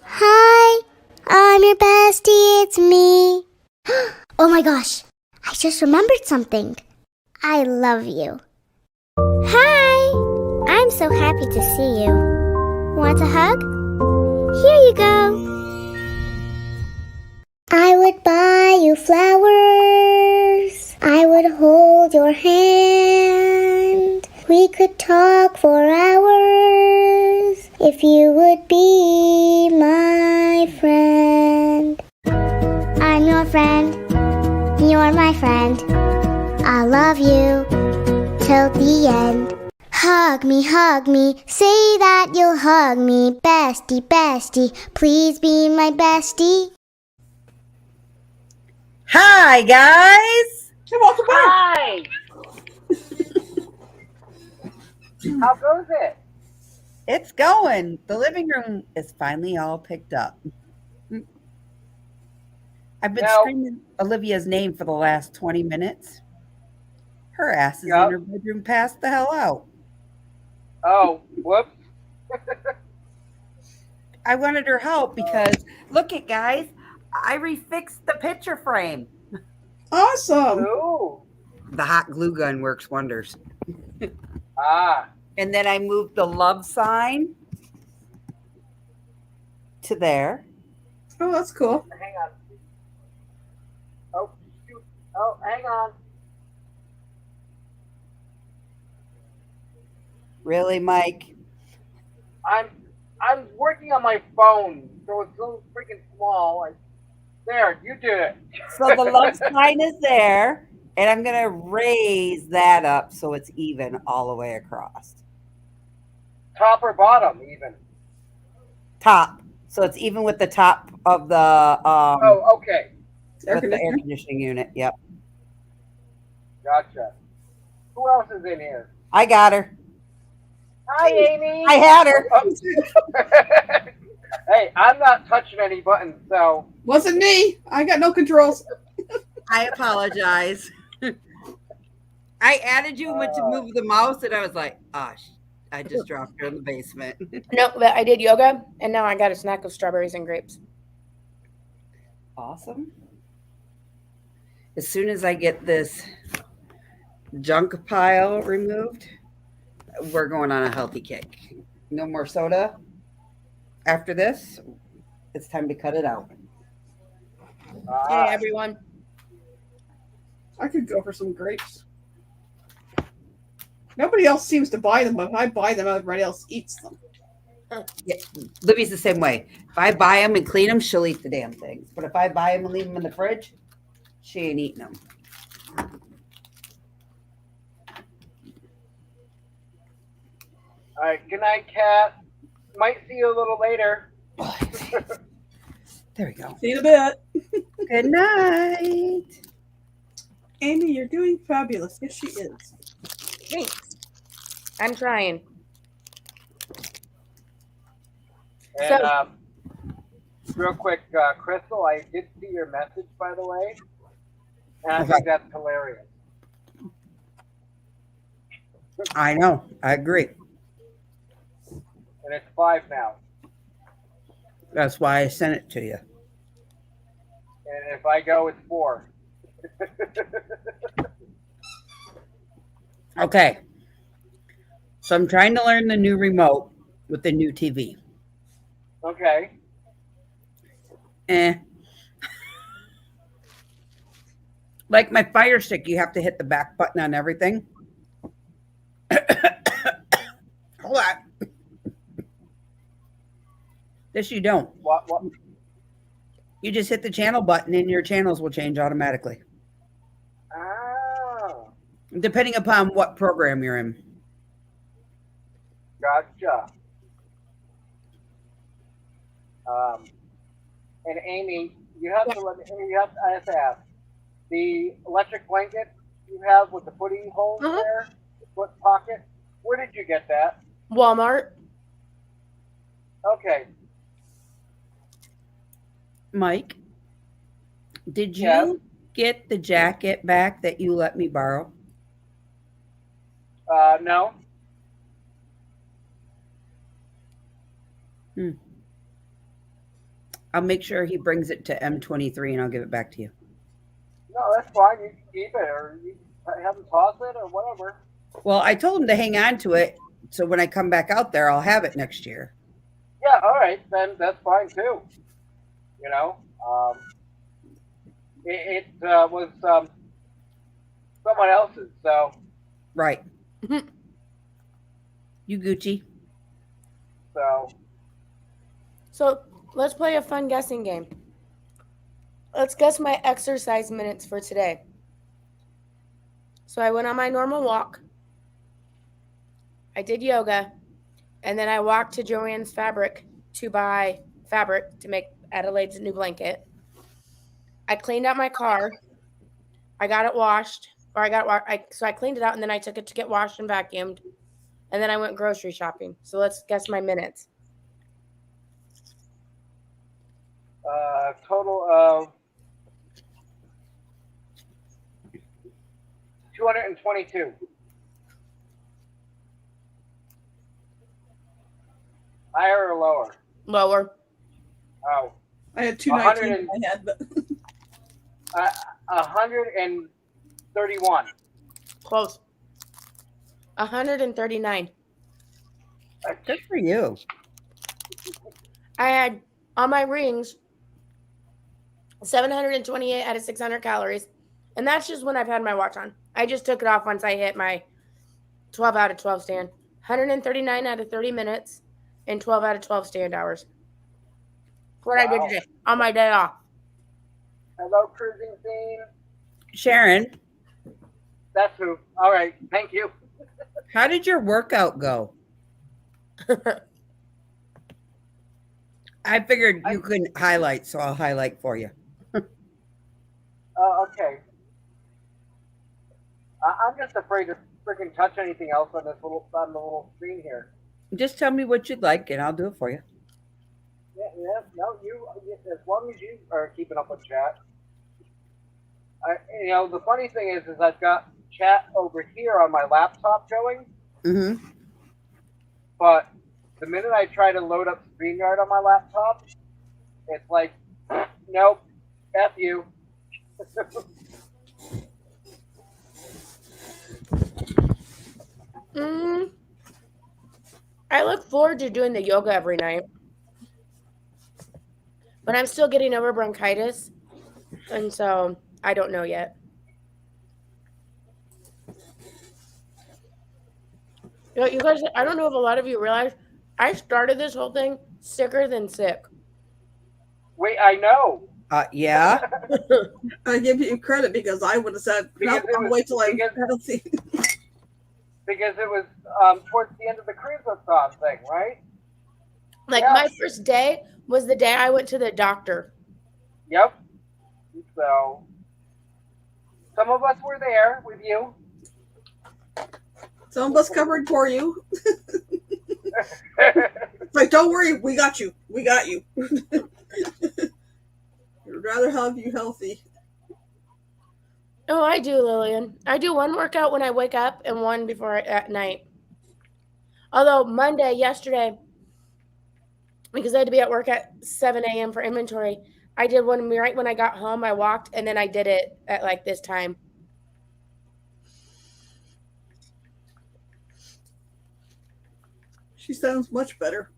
Hi, I'm your bestie. It's me. Oh my gosh, I just remembered something. I love you. Hi, I'm so happy to see you. Want a hug? Here you go. I would buy you flowers. I would hold your hand. We could talk for hours if you would be my friend. I'm your friend. You're my friend. I love you till the end. Hug me, say that you'll hug me. Bestie, bestie, please be my bestie. Hi, guys. Hey, welcome back. Hi! How goes it? It's going. The living room is finally all picked up. I've been Now- screaming Olivia's name for the last 20 minutes. Her ass is Yep. in her bedroom passed the hell out. Oh, whoops. I wanted her help because, look it, guys, I refixed the picture frame. Awesome. Ooh. The hot glue gun works wonders. Ah. And then I moved the love sign to there. Oh, that's cool. Hang on. Oh, shoot. Oh, hang on. Really, Mike? I'm working on my phone, so it's so freaking small. There, you did it. So the love sign is there, and I'm going to raise that up so it's even all the way across. Top or bottom, even. Top. So it's even with the top of the Oh, okay. with the air conditioning unit. Yep. Gotcha. Who else is in here? I got her. Hi, Amy. I had her. Oh. Hey, I'm not touching any buttons, so. Wasn't me. I got no controls. I apologize. I added you and went to move the mouse, and I was like, oh, I just dropped her in the basement. No, but I did yoga, and now I got a snack of strawberries and grapes. Awesome. As soon as I get this junk pile removed, we're going on a healthy kick. No more soda. After this, it's time to cut it out. Hey, everyone. I could go for some grapes. Nobody else seems to buy them, but if I buy them, everybody else eats them. Yeah, Libby's the same way. If I buy them and clean them, she'll eat the damn things. But if I buy them and leave them in the fridge, she ain't eating them. All right, good night, Kat. Might see you a little later. There we go. See you in a bit. Good night. Amy, you're doing fabulous. Yes, she is. Thanks. I'm trying. And So- real quick, Crystal, I did see your message, by the way, and I think that's hilarious. I know. I agree. And it's 5 now. That's why I sent it to you. And if I go, it's 4. Okay. So I'm trying to learn the new remote with the new TV. Okay. Like my Fire Stick, you have to hit the back button on everything. Hold on. This you don't. What? You just hit the channel button and your channels will change automatically, Oh, depending upon what program you're in. gotcha. And Amy, you have to let me. I have to ask. The electric blanket you have with the footy holes Uh-huh. there, the foot pocket. Where did you get that? Walmart. Okay. Mike, did you Yes. get the jacket back that you let me borrow? No. I'll make sure he brings it to M23 and I'll give it back to you. No, that's fine. You can keep it, or you have them toss it, or whatever. Well, I told him to hang on to it so when I come back out there, I'll have it next year. Yeah, all right, then that's fine too. You know, it was someone else's, so Right. You Gucci. So let's play a fun guessing game. Let's guess my exercise minutes for today. So I went on my normal walk. I did yoga. And then I walked to Joann's Fabric to buy fabric to make Adelaide's new blanket. I cleaned out my car. I got it washed. So I cleaned it out and then I took it to get washed and vacuumed. And then I went grocery shopping. So let's guess my minutes. total of 222. Higher or lower? Lower. Oh, I had 219 in my head, but 131. Close. 139. Good for you. I had on my rings 728 out of 600 calories. And that's just when I've had my watch on. I just took it off once I hit my 12 out of 12 stand. 139 out of 30 minutes and 12 out of 12 stand hours. What I did today on my day off. Hello, cruising scene. Sharon, That's who. All right. Thank you. how did your workout go? I figured you couldn't highlight, so I'll highlight for you. Okay. I'm just afraid to freaking touch anything else on the little screen here. Just tell me what you'd like, and I'll do it for you. Yeah, no, as long as you are keeping up with chat. The funny thing is I've got chat over here on my laptop going, Mm-hmm. but the minute I try to load up StreamYard on my laptop, it's like, nope, F you. I look forward to doing the yoga every night. But I'm still getting over bronchitis. And so I don't know yet. You know, you guys, I don't know if a lot of you realize I started this whole thing sicker than sick. Wait, I know. Yeah. I give you credit because I would have said, Because nope, it I'll was- wait till I'm because- healthy. Because it was towards the end of the cruise-a-thon thing, right? Like Yeah. my first day was the day I went to the doctor. Yep. So, some of us were there with you. Some of us covered for you. It's like, don't worry, we got you. We got you. We'd rather have you healthy. Oh, I do, Lillian. I do one workout when I wake up and one before at night. Although Monday, yesterday, because I had to be at work at 7 a.m. for inventory, I did one right when I got home. I walked and then I did it at like this time. She sounds much better.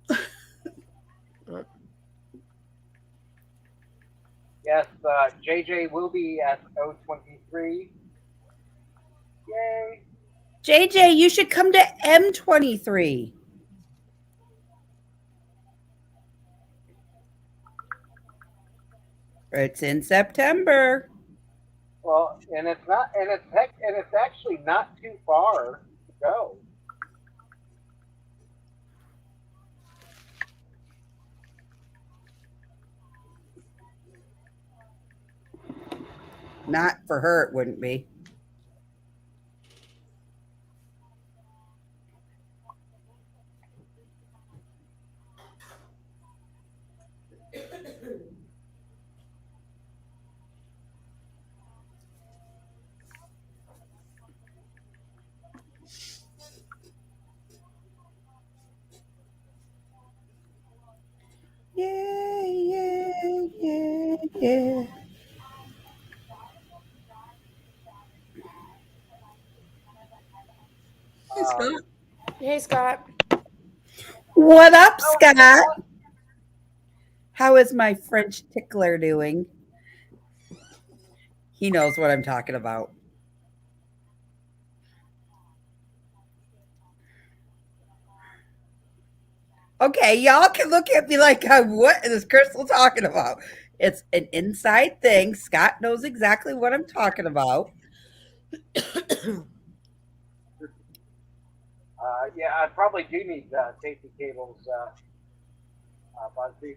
Yes, JJ will be at O23. Yay. JJ, you should come to M23. It's in September. Well, and it's actually not too far to go. Not for her, it wouldn't be. Yeah, yeah, yeah, yeah. Hey, Scott. Hey, Scott. What up, Scott? How is my French tickler doing? He knows what I'm talking about. Okay, y'all can look at me like, what is Crystal talking about? It's an inside thing. Scott knows exactly what I'm talking about. Yeah, I probably do need safety cables, Bugsy.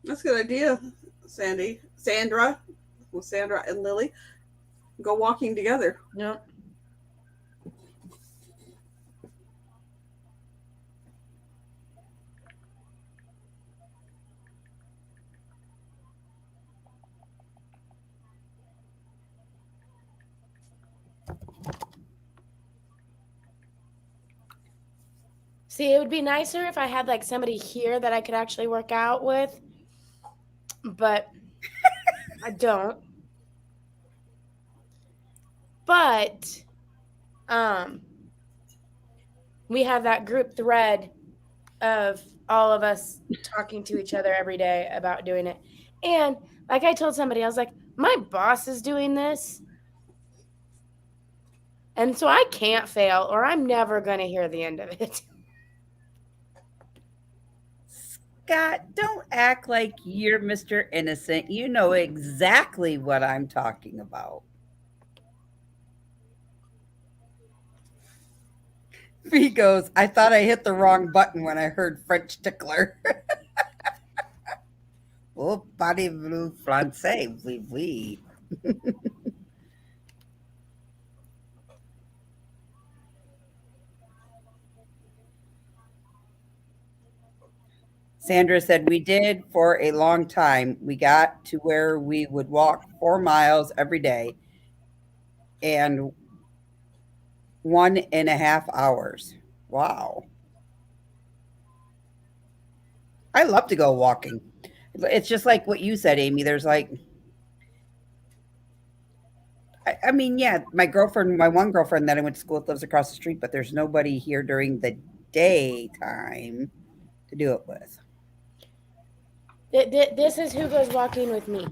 That's a good idea, Sandra, with Sandra and Lily. Go walking together. Yep. See, it would be nicer if I had like somebody here that I could actually work out with, but I don't. But we have that group thread of all of us talking to each other every day about doing it. And like I told somebody, I was like, my boss is doing this. And so I can't fail or I'm never going to hear the end of it. Scott, don't act like you're Mr. Innocent. You know exactly what I'm talking about. He goes, I thought I hit the wrong button when I heard French tickler. Oh, parlez-vous français? Oui, oui. Sandra said, we did for a long time. We got to where we would walk 4 miles every day and 1.5 hours. Wow. I love to go walking. It's just like what you said, Amy. There's like, I mean, yeah, my one girlfriend that I went to school with lives across the street, but there's nobody here during the daytime to do it with. This is who goes walking with me.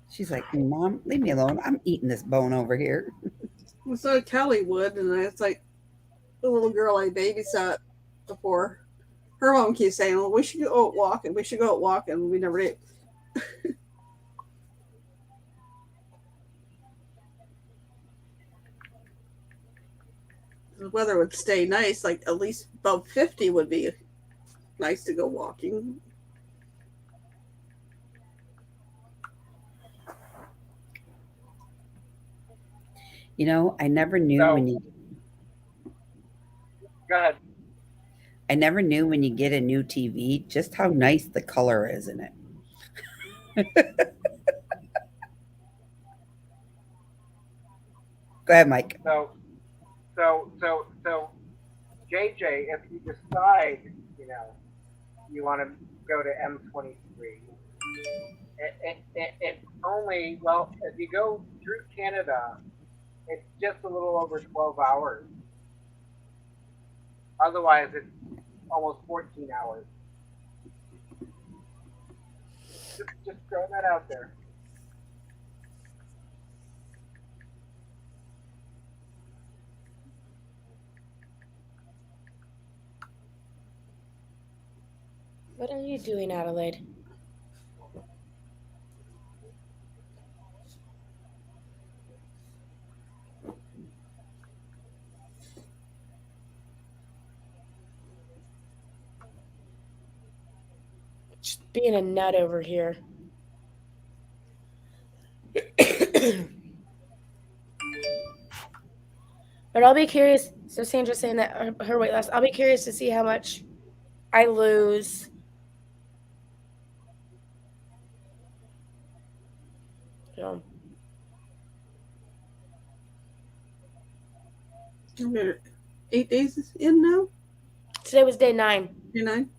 She's like, Mom, leave me alone. I'm eating this bone over here. Well, so Kelly would, and it's like the little girl I babysat before. Her mom keeps saying, "Well, we should go out walking. We should go out walking." And we never did. The weather would stay nice, like at least above 50 would be nice to go walking. You know, I never knew So- when you Go ahead. I never knew when you get a new TV just how nice the color is in it. Go ahead, Mike. So, JJ, if you decide, you want to go to M23, it's only, well, if you go through Canada, it's just a little over 12 hours. Otherwise, it's almost 14 hours. Just throw that out there. What are you doing, Adelaide? Just being a nut over here. But I'll be curious. So Sandra's saying that her weight loss. I'll be curious to see how much I lose. So, We're 8 days in now. today was day 9. Day 9.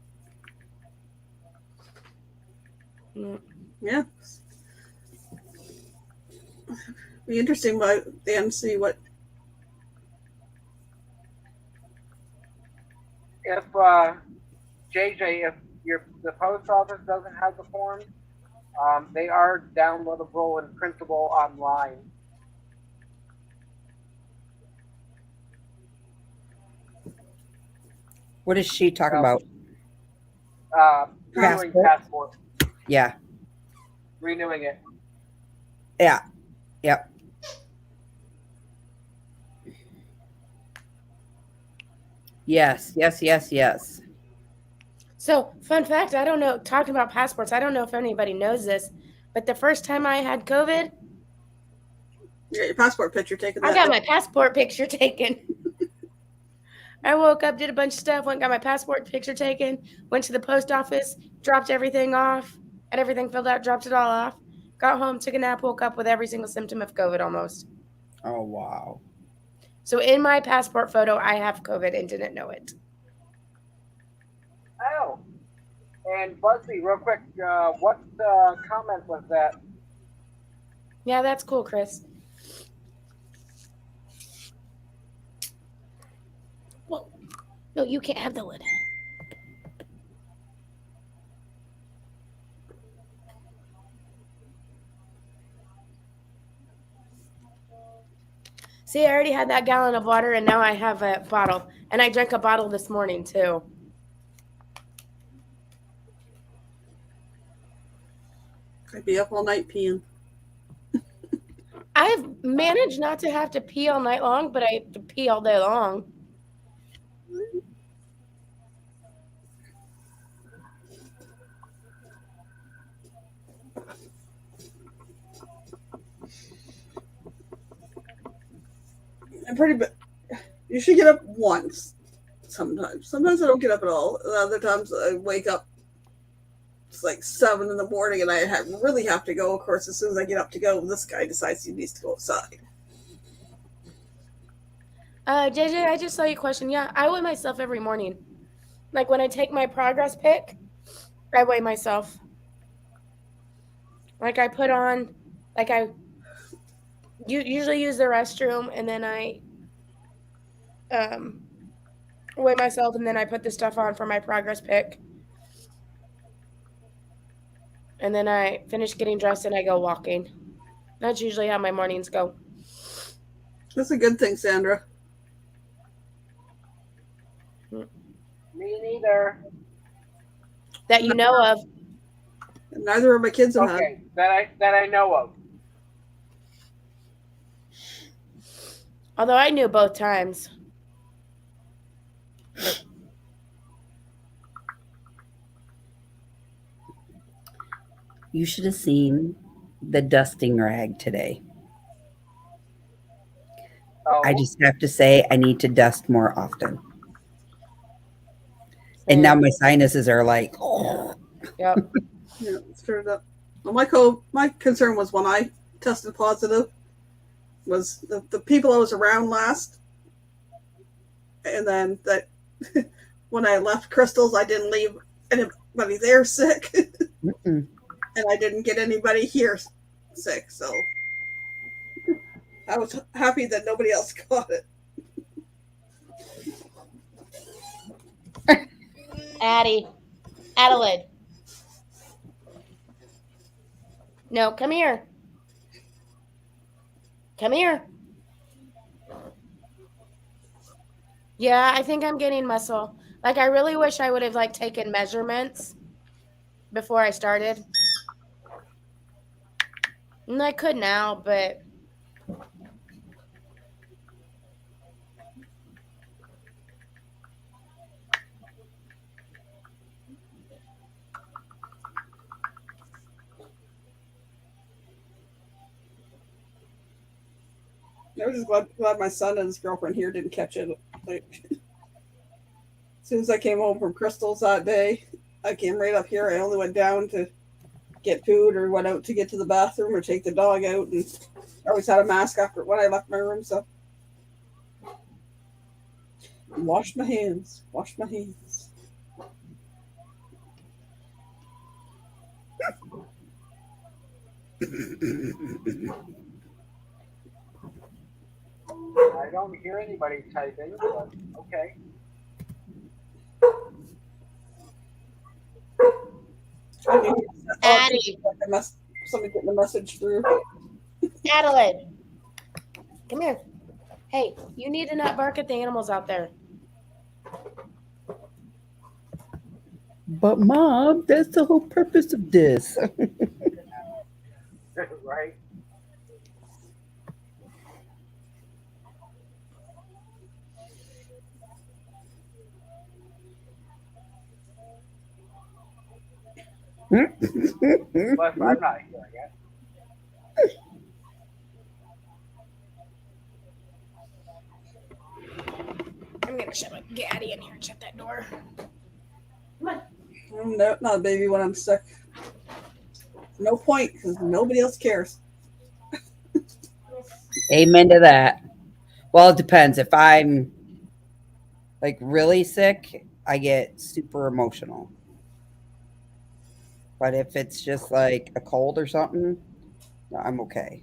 Mm. Yeah. Be interesting by the end to see what. If JJ, if the post office doesn't have the forms, they are downloadable and printable online. What is she talking about? Renewing Passport? passport, Yeah. renewing it. Yeah. Yep. Yes. So, fun fact, I don't know, talking about passports, I don't know if anybody knows this, but the first time I had COVID, You got your passport picture taken. I got my passport picture taken. I woke up, did a bunch of stuff, went and got my passport picture taken, went to the post office, dropped everything off, had everything filled out, dropped it all off, got home, took a nap, woke up with every single symptom of COVID almost. Oh, wow. So in my passport photo, I have COVID and didn't know it. Oh, and Buzzy, real quick, what comment was that? Yeah, that's cool, Chris. Whoa. No, you can't have the lid. See, I already had that gallon of water, and now I have a bottle. And I drank a bottle this morning, too. I'd be up all night peeing. I've managed not to have to pee all night long, but I have to pee all day long. I'm pretty. You should get up once. Sometimes. Sometimes I don't get up at all. And other times I wake up. It's like 7 in the morning, and I really have to go. Of course, as soon as I get up to go, this guy decides he needs to go outside. JJ, I just saw your question. Yeah, I weigh myself every morning. Like when I take my progress pic, I weigh myself. Like I put on, like I usually use the restroom, and then I weigh myself, and then I put the stuff on for my progress pick, and then I finish getting dressed and I go walking. That's usually how my mornings go. That's a good thing, Sandra. Me neither. That you know of. Neither of my kids have had. Okay, that I know of. Although I knew both times. You should have seen the dusting rag today. Oh, I just have to say, I need to dust more often. And now my sinuses are like, oh. Yep. Yeah, stirred up. Well, my concern was when I tested positive was the people I was around last, and then that when I left Crystal's, I didn't leave anybody there sick, and I didn't get anybody here sick. So I was happy that nobody else got it. Adelaide. No, come here. Come here. Yeah, I think I'm getting muscle. Like, I really wish I would have, like, taken measurements before I started. And I could now, but... I was just glad my son and his girlfriend here didn't catch it. Like, as soon as I came home from Crystal's that day, I came right up here. I only went down to get food or went out to get to the bathroom or take the dog out, and I always had a mask after when I left my room. So washed my hands. I don't hear anybody typing, but okay. Addie. Somebody getting a message through. Adelaide. Come here. Hey, you need to not bark at the animals out there. But Mom, that's the whole purpose of this. Right? Plus, I'm not hearing it. I'm going to shut my Gaddy in here and shut that door. No, not a baby when I'm sick. No point because nobody else cares. Amen to that. Well, it depends. If I'm like really sick, I get super emotional. But if it's just like a cold or something, I'm okay.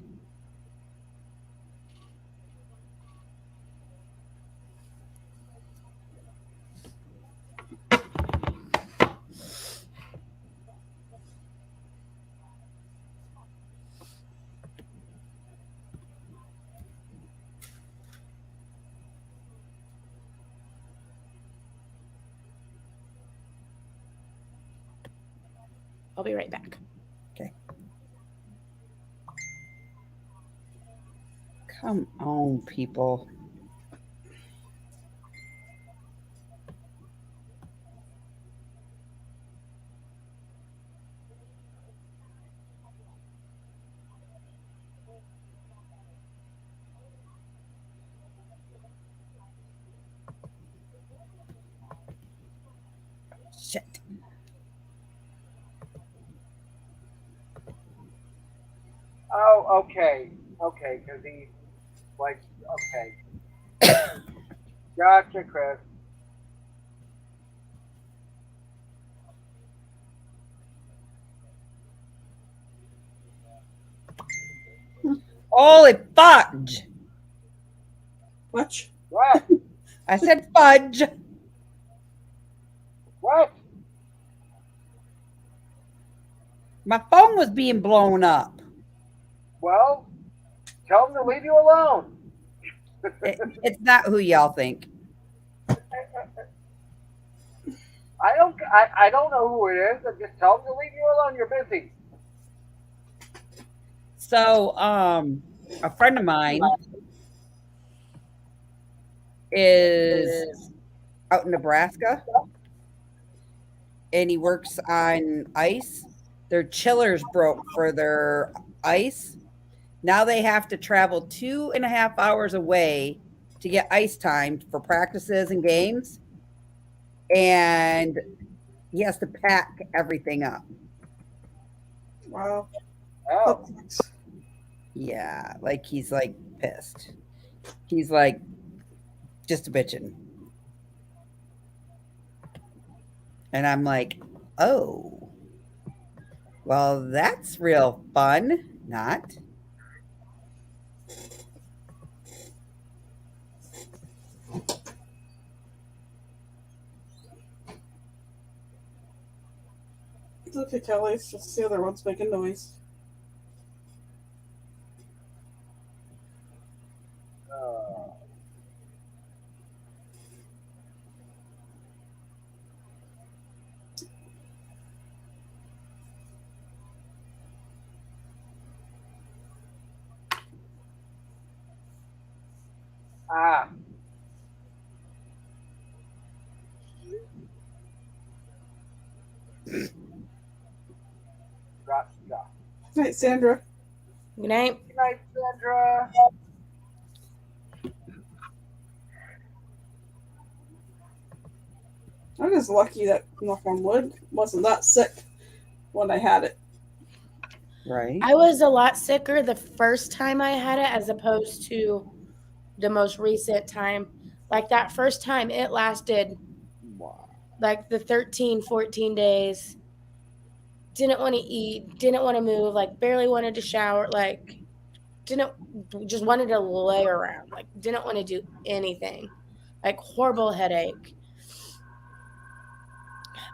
I'll be right back. Okay. Come on, people. Shit. Oh, okay. Okay, because he's like, okay. Gotcha, Chris. Holy fudge! Much. What? I said fudge. What? My phone was being blown up. Well, tell them to leave you alone. It's not who y'all think. I don't know who it is. And just tell them to leave you alone. You're busy. So, a friend of mine is out in Nebraska, and he works on ice. Their chillers broke for their ice. Now they have to travel 2.5 hours away to get ice time for practices and games. And he has to pack everything up. Wow. Oh, Yeah, like he's like pissed. He's like just a bitching. And I'm like, oh, well, that's real fun. Not. Look at Kelly. It's just the other one's making noise. ah. Gotcha. Good night, Sandra. Good night. Good night, Sandra. I'm just lucky that, knock on wood, wasn't that sick when I had it. Right. I was a lot sicker the first time I had it as opposed to the most recent time. Like that first time, it lasted like the 13, 14 days. Didn't want to eat, didn't want to move, like barely wanted to shower, like just wanted to lay around, like didn't want to do anything, like horrible headache.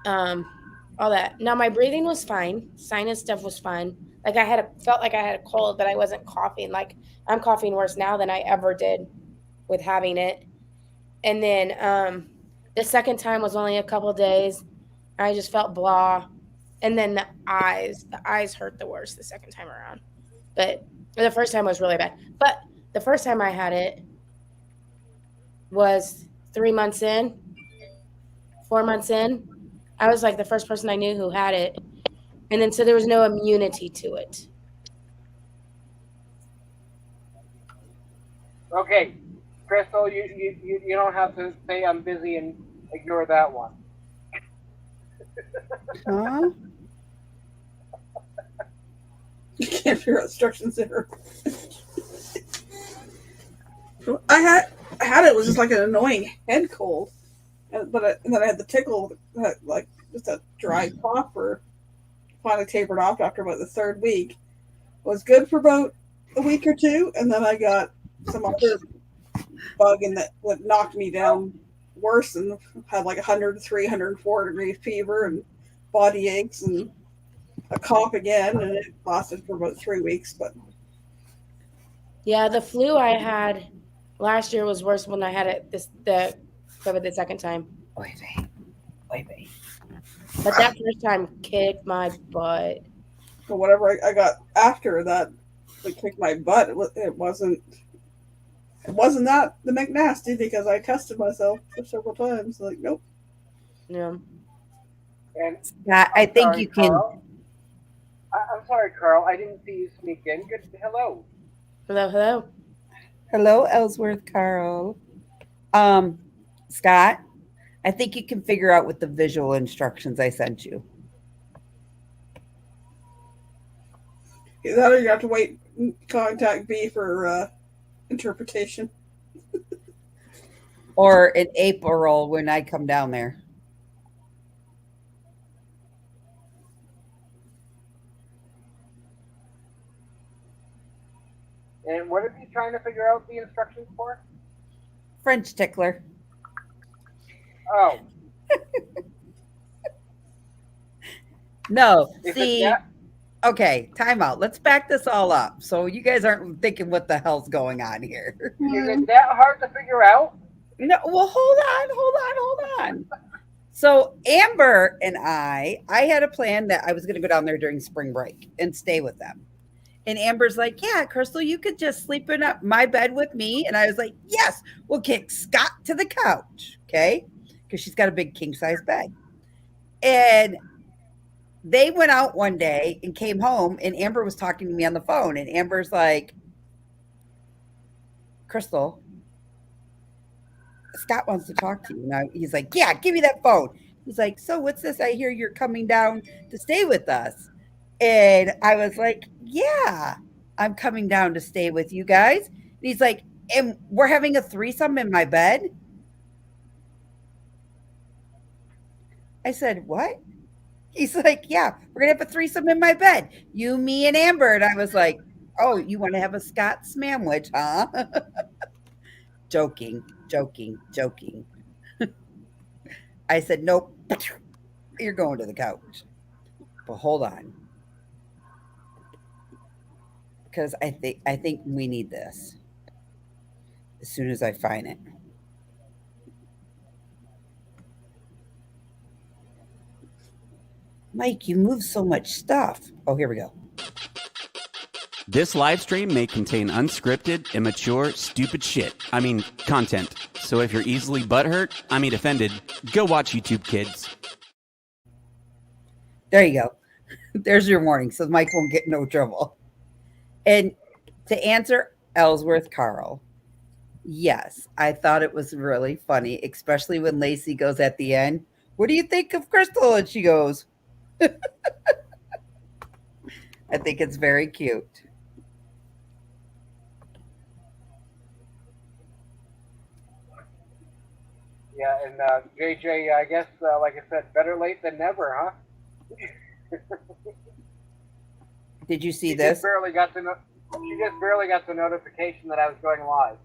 All that. Now my breathing was fine, sinus stuff was fine. Like felt like I had a cold, but I wasn't coughing. Like I'm coughing worse now than I ever did with having it. And then the second time was only a couple days. I just felt blah. And then the eyes hurt the worst the second time around. But the first time was really bad. But the first time I had it was 3 months in, 4 months in. I was like the first person I knew who had it. And then so there was no immunity to it. Okay, Crystal, you don't have to say I'm busy and ignore that one. Huh? You can't figure out instructions there. I had it was just like an annoying head cold, and then I had the tickle, like just a dry cough, or finally tapered off after about the third week. It was good for about a week or two, and then I got some other bug in that knocked me down worse, and had like 103, 104 degree fever and body aches and a cough again, and it lasted for about 3 weeks. But Yeah, the flu I had last year was worse when I had it the COVID the second time. Wait. But that first time kicked my butt. but whatever I got after that, that kicked my butt. It wasn't that the McNasty, because I tested myself for several times. Like, nope. Yeah. And Yeah, I think you can. Carl. I'm sorry, Carl. I didn't see you sneak in. Good. Hello. Hello. Hello, Ellsworth Carl. Scott, I think you can figure out with the visual instructions I sent you. Either you have to wait, contact B for interpretation. Or in April when I come down there. And what are you trying to figure out the instructions for? French tickler. Oh, No, if see, it's that, okay, time out. Let's back this all up. So you guys aren't thinking what the hell's going on here. is it that hard to figure out? No, well, hold on. So Amber and I had a plan that I was going to go down there during spring break and stay with them. And Amber's like, yeah, Crystal, you could just sleep in my bed with me. And I was like, yes, we'll kick Scott to the couch. Okay. Because she's got a big king size bed. And they went out one day and came home, and Amber was talking to me on the phone. And Amber's like, Crystal, Scott wants to talk to you. And he's like, yeah, give me that phone. He's like, so what's this? I hear you're coming down to stay with us. And I was like, yeah, I'm coming down to stay with you guys. And he's like, and we're having a threesome in my bed. I said, what? He's like, yeah, we're going to have a threesome in my bed. You, me, and Amber. And I was like, oh, you want to have a Scott sandwich, huh? Joking. I said, nope, you're going to the couch. But hold on. Because I think we need this as soon as I find it. Mike, you move so much stuff. Oh, here we go. This live stream may contain unscripted, immature, stupid shit. I mean, content. So if you're easily offended, go watch YouTube Kids. There you go. There's your warning, so Mike won't get in no trouble. And to answer Ellsworth Carl, yes, I thought it was really funny, especially when Lacey goes at the end, what do you think of Crystal? And she goes, I think it's very cute. Yeah, and JJ, I guess, like I said, better late than never, huh? Did you see She this? just barely got the notification that I was going live.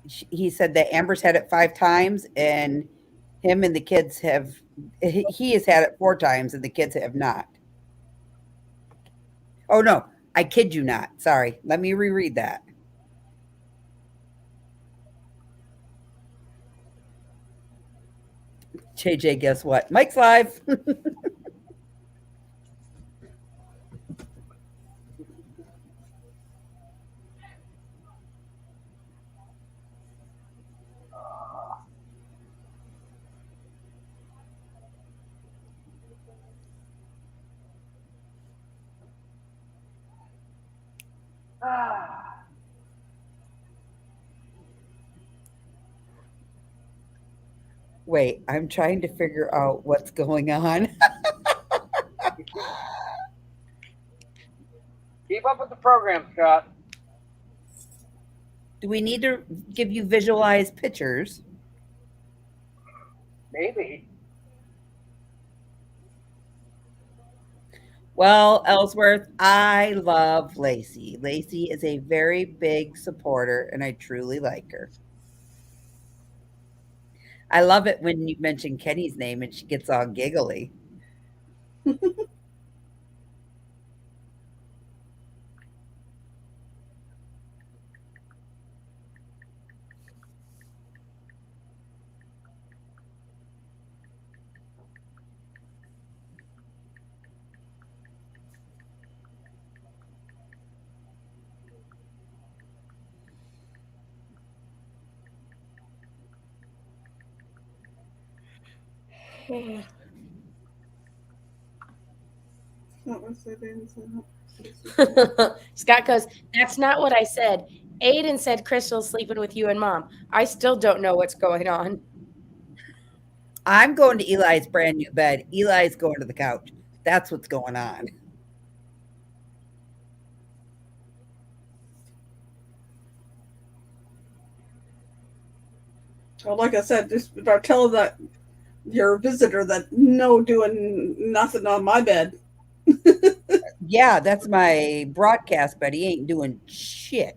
He said that Amber's had it 5 times, and him and the kids have. He has had it 4 times, and the kids have not. Oh no, I kid you not. Sorry, let me reread that. JJ, guess what? Mike's live. Wait, I'm trying to figure out what's going on. Keep up with the program, Scott. Do we need to give you visualized pictures? Maybe. Well, Ellsworth, I love Lacey. Lacey is a very big supporter, and I truly like her. I love it when you mention Kenny's name and she gets all giggly. Scott goes, that's not what I said. Aiden said Crystal's sleeping with you and Mom. I still don't know what's going on. I'm going to Eli's brand new bed. Eli's going to the couch. That's what's going on. Well, like I said, just tell that your visitor that no doing nothing on my bed. Yeah, that's my broadcast, but he ain't doing shit.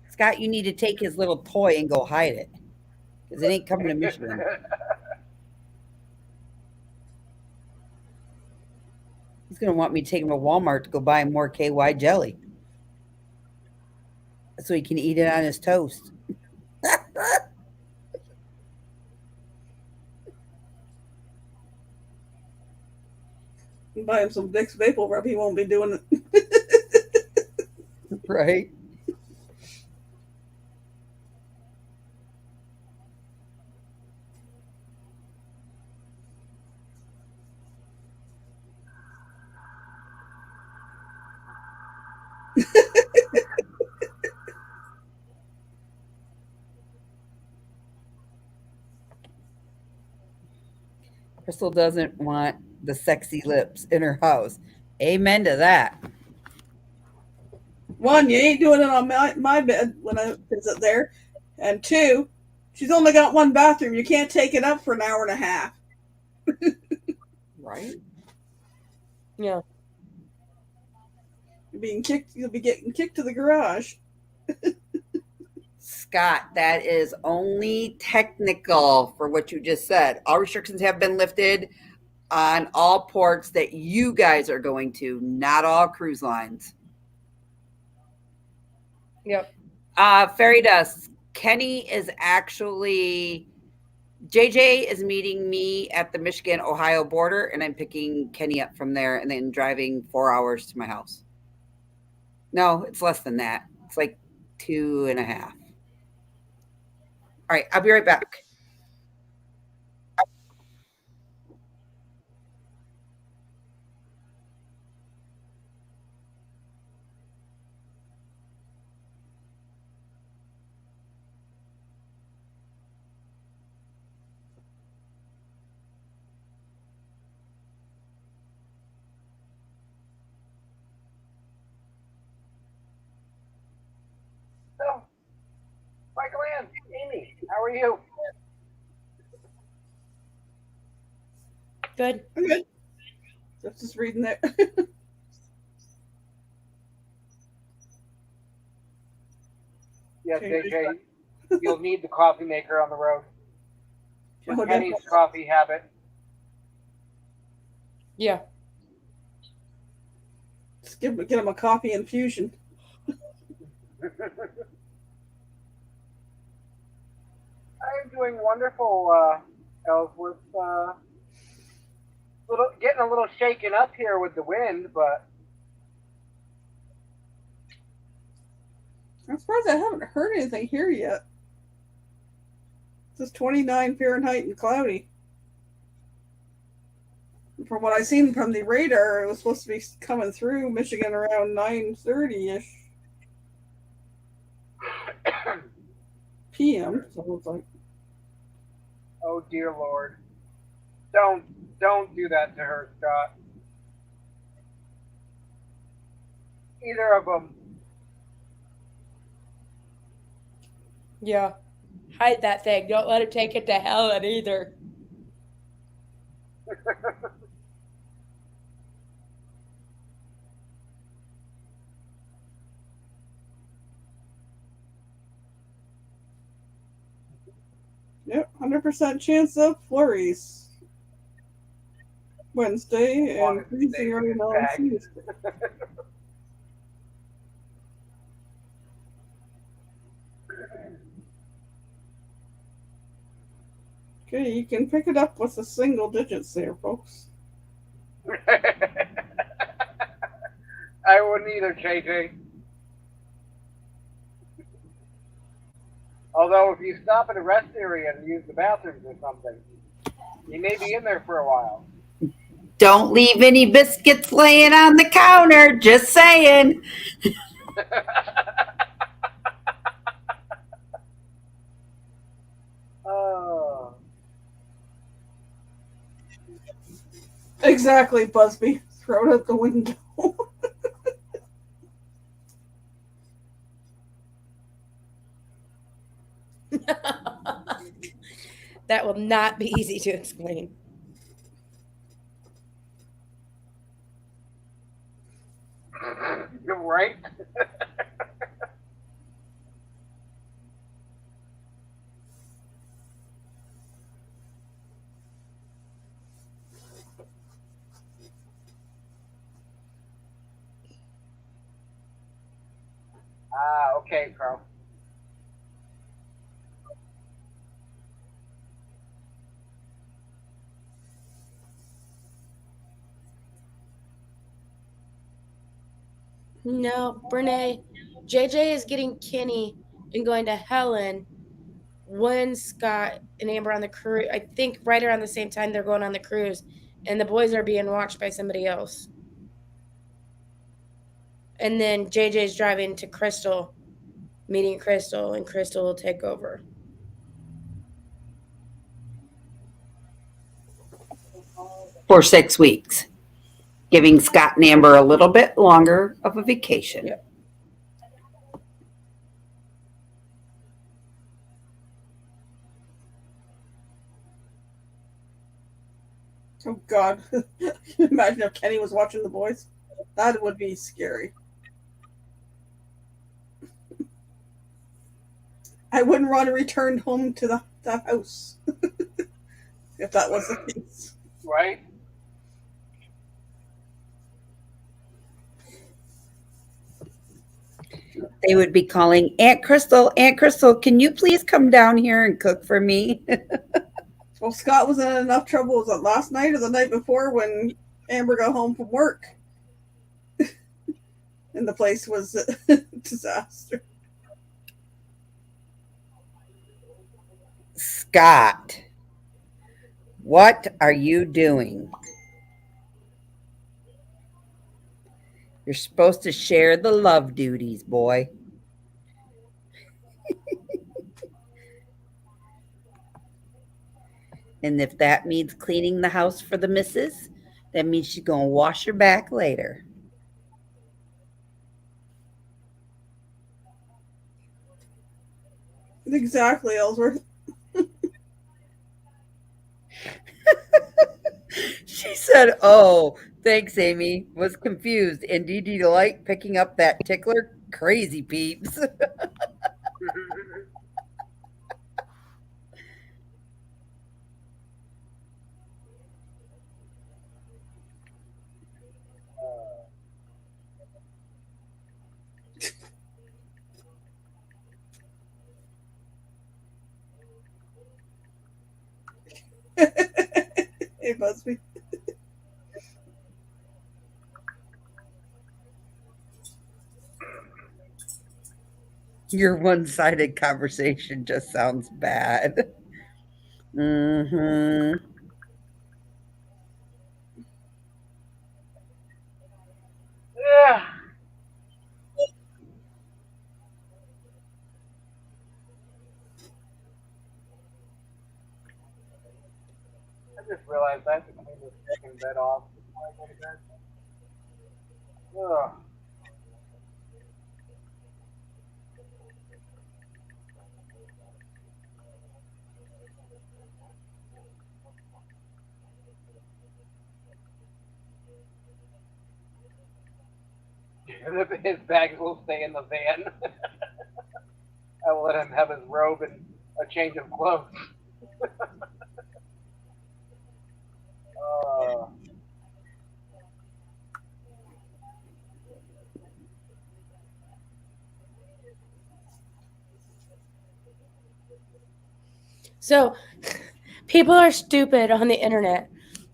Scott, you need to take his little toy and go hide it. Because it ain't coming to Michigan. He's going to want me to take him to Walmart to go buy more KY jelly. So he can eat it on his toast. Buy him some Vicks Vapor Rub. He won't be doing it. Right? Crystal doesn't want the sexy lips in her house. Amen to that. One, you ain't doing it on my bed when I visit there. And two, she's only got one bathroom. You can't take it up for an hour and a half. Right? Yeah. You'll be getting kicked to the garage. Scott, that is only technical for what you just said. All restrictions have been lifted on all ports that you guys are going to, not all cruise lines. Yep. Fairy Dust, Kenny is actually, JJ is meeting me at the Michigan-Ohio border, and I'm picking Kenny up from there and then driving 4 hours to my house. No, it's less than that. It's like 2.5. All right, I'll be right back. So, Michael Ann, Amy, how are you? Good. I'm good. Just reading it. Yeah, JJ, you'll need the coffee maker on the road. Oh, Kenny's coffee habit. Yeah. Just get him a coffee infusion. I'm doing wonderful, Ellsworth. Getting a little shaken up here with the wind, but I'm surprised I haven't heard anything here yet. It's 29 Fahrenheit and cloudy. From what I seen from the radar, it was supposed to be coming through Michigan around 9:30ish p.m. So it's like, oh dear Lord, don't do that to her, Scott. Either of them. Yeah. Hide that thing. Don't let it take it to hell either. yep, 100% chance of flurries Wednesday and freezing rain on Tuesday. Okay, you can pick it up with the single digits there, folks. I wouldn't either, JJ. Although if you stop at a rest area and use the bathrooms or something, you may be in there for a while. Don't leave any biscuits laying on the counter. Just saying. Oh. Exactly, Busby. Throw it out the window. That will not be easy to explain. You're right. Okay, Carl. No, Brene. JJ is getting Kenny and going to Helen when Scott and Amber on the cruise. I think right around the same time they're going on the cruise, and the boys are being watched by somebody else. And then JJ's driving to Crystal, meeting Crystal, and Crystal will take over. For 6 weeks, giving Scott and Amber a little bit longer of a vacation. Yep. Oh God! Imagine if Kenny was watching the boys. That would be scary. I wouldn't want to return home to the house if that was the case. Right? They would be calling Aunt Crystal, can you please come down here and cook for me? Well, Scott was in enough trouble. Was it last night or the night before when Amber got home from work? And the place was a disaster. Scott, what are you doing? You're supposed to share the love duties, boy. And if that means cleaning the house for the missus, that means she's going to wash her back later. Exactly, Ellsworth. She said, oh, thanks, Amy. Was confused. And Dee Dee Delight picking up that tickler? Crazy peeps. It must be. Your one-sided conversation just sounds bad. Mm-hmm. Yeah. I just realized I have to clean this second bed off before I go to bed. Ugh. His bags will stay in the van. I will let him have his robe and a change of clothes. So, people are stupid on the internet.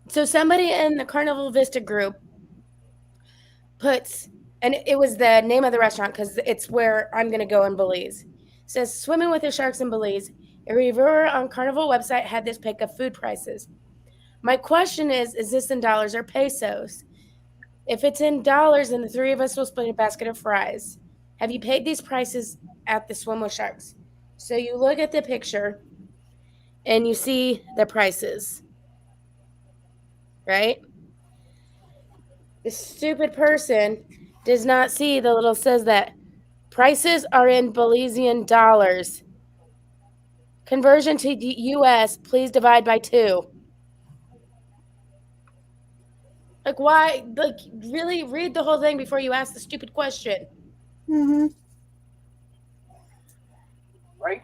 So, somebody in the Carnival Vista group puts, and it was the name of the restaurant because it's where I'm going to go in Belize. It says, swimming with the sharks in Belize. A reviewer on Carnival website had this pick of food prices. My question is this in dollars or pesos? If it's in dollars, then the three of us will split a basket of fries. Have you paid these prices at the Swim with Sharks? So you look at the picture and you see the prices, right? The stupid person does not see the little says that prices are in Belizean dollars. Conversion to US, please divide by 2. Like, why? Like, really read the whole thing before you ask the stupid question. Mm-hmm. Right?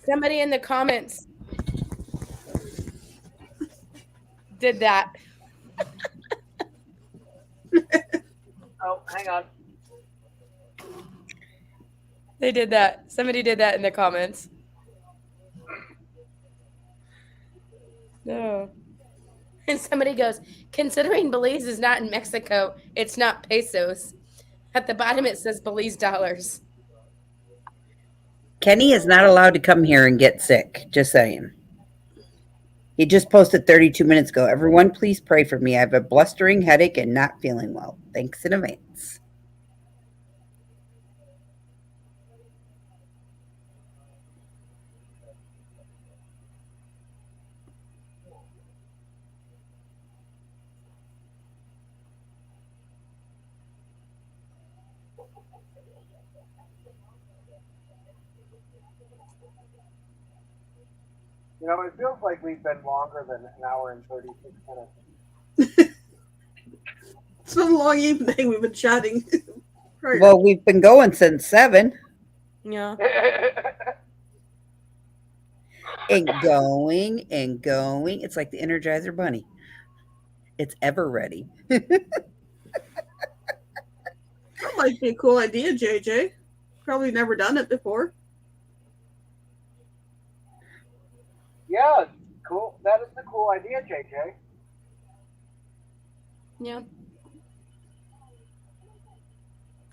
Somebody in the comments did that. Oh, hang on. They did that. Somebody did that in the comments. No. And somebody goes, considering Belize is not in Mexico, it's not pesos. At the bottom it says Belize dollars. Kenny is not allowed to come here and get sick. Just saying. He just posted 32 minutes ago. Everyone, please pray for me. I have a blustering headache and not feeling well. Thanks in advance. You know, it feels like we've been longer than an hour and 36 minutes. It's been a long evening. We've been chatting. Right. Well, we've been going since 7 Yeah. and going and going. It's like the Energizer Bunny. It's ever ready. That might be a cool idea, JJ. Probably never done it before. Yeah, cool. That is a cool idea, JJ. Yeah.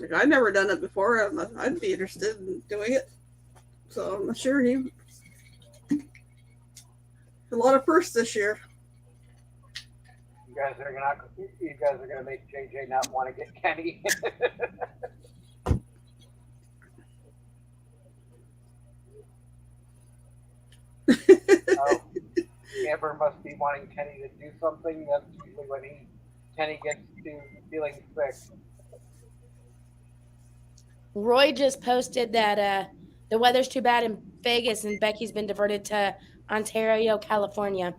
Like, I've never done it before. I'd be interested in doing it. So I'm sure he. A lot of firsts this year. You guys are gonna make JJ not want to get Kenny. Oh, Amber must be wanting Kenny to do something. That's usually when Kenny gets to feeling sick. Roy just posted that the weather's too bad in Vegas and Becky's been diverted to Ontario, California.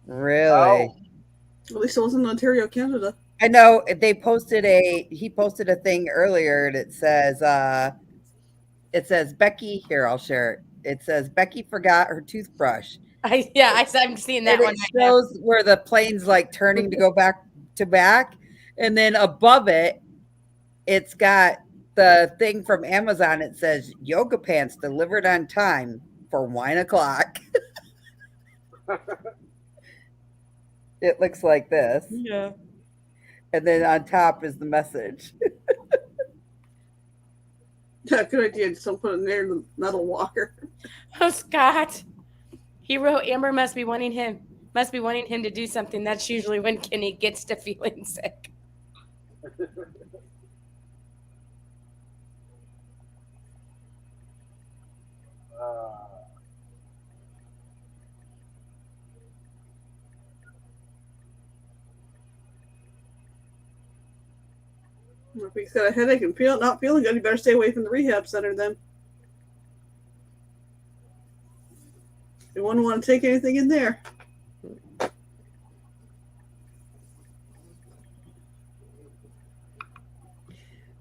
Really? Oh. At least it wasn't Ontario, Canada. I know he posted a thing earlier that says Becky, here, I'll share it. It says Becky forgot her toothbrush. I'm seeing that And one. it shows where the plane's like turning to go back to back. And then above it, it's got the thing from Amazon. It says yoga pants delivered on time for 1 o'clock. It looks like this. Yeah. And then on top is the message. Yeah, good idea. Just don't put it near the metal walker. Oh, Scott. He wrote Amber must be wanting him to do something. That's usually when Kenny gets to feeling sick. If he's got a headache and not feeling good, you better stay away from the rehab center then. You wouldn't want to take anything in there.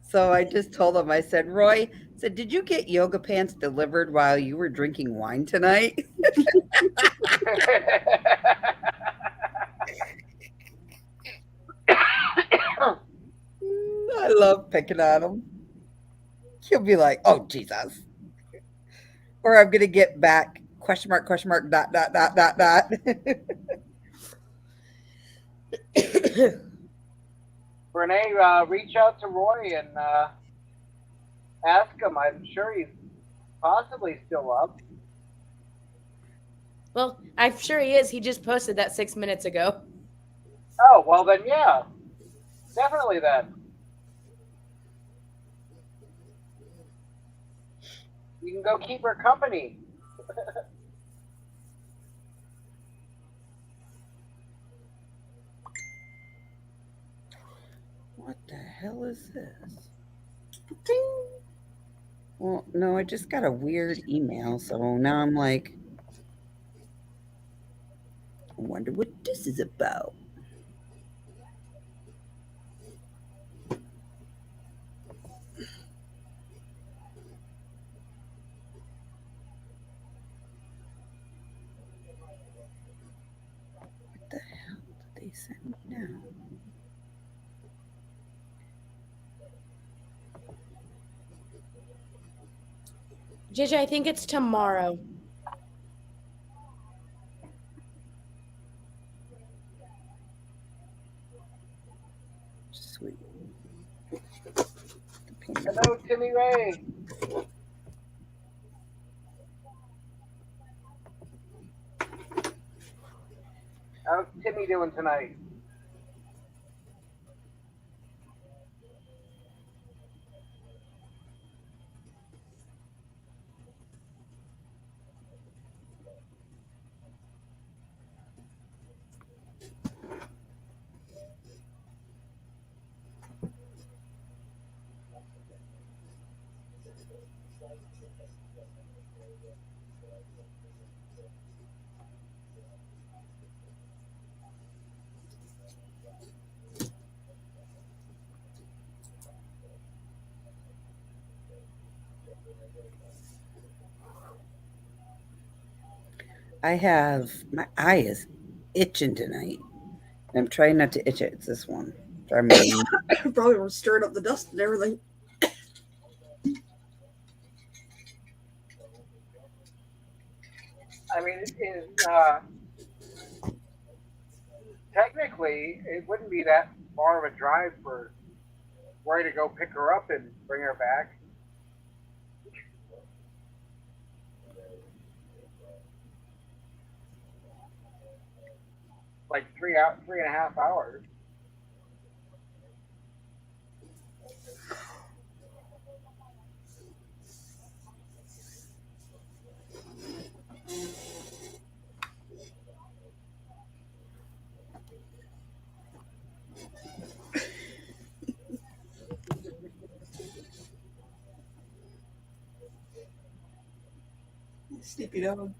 So I just told him, I said, Roy, did you get yoga pants delivered while you were drinking wine tonight? I love picking on him. He'll be like, oh, Jesus. Or I'm going to get back, question mark, dot. Renee, reach out to Roy and ask him. I'm sure he's possibly still up. Well, I'm sure he is. He just posted that 6 minutes ago. Oh, well then, yeah. Definitely then. You can go keep her company. What the hell is this? Well, no, I just got a weird email, so now I'm like, wonder what this is about. What the hell did they send me now? JJ, I think it's tomorrow. Sweet. Hello, Timmy Ray. How's Timmy doing tonight? I have my eye is itching tonight. I'm trying not to itch it. It's this one. Probably were stirring up the dust and everything. I mean, technically, it wouldn't be that far of a drive for Roy to go pick her up and bring her back. Like 3.5 hours. Sleepy dog.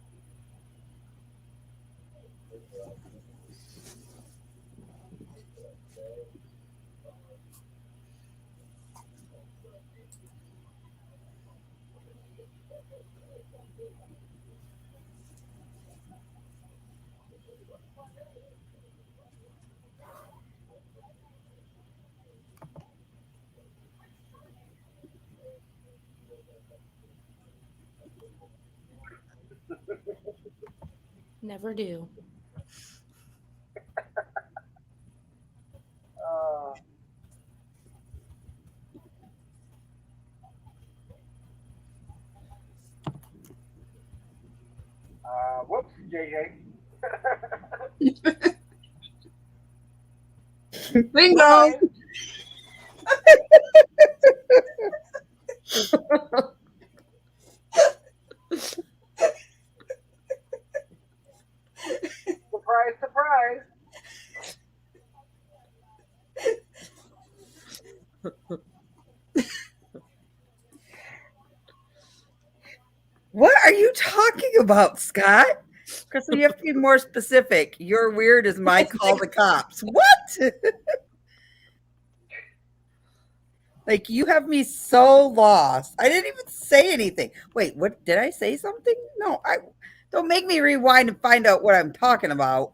Never do. Whoops, JJ. Bingo! Surprise, surprise. What are you talking about, Scott? Crystal, you have to be more specific. You're weird as my call the cops. What? Like, you have me so lost. I didn't even say anything. Wait, what? Did I say something? No, don't make me rewind and find out what I'm talking about.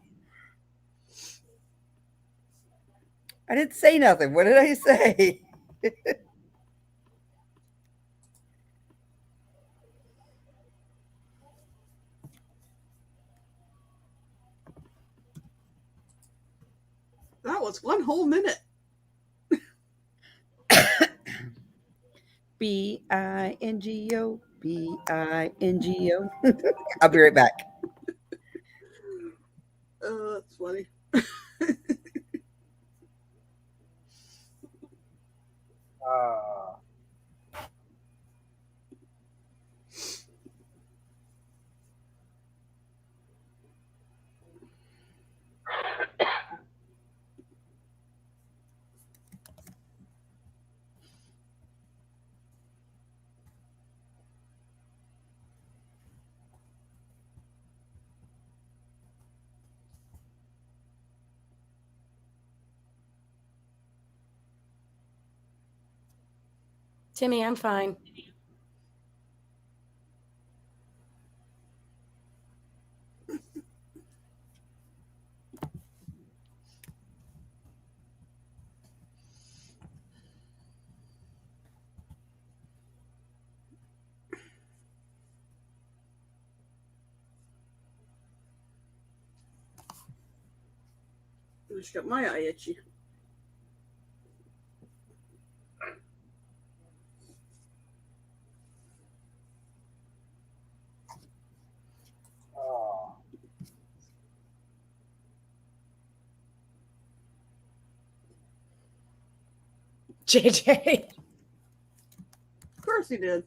I didn't say nothing. What did I say? That was one whole minute. B-I-N-G-O, B-I-N-G-O. I'll be right back. That's funny. Timmy, I'm fine. I just got my eye itchy. Oh. JJ. Of course he did.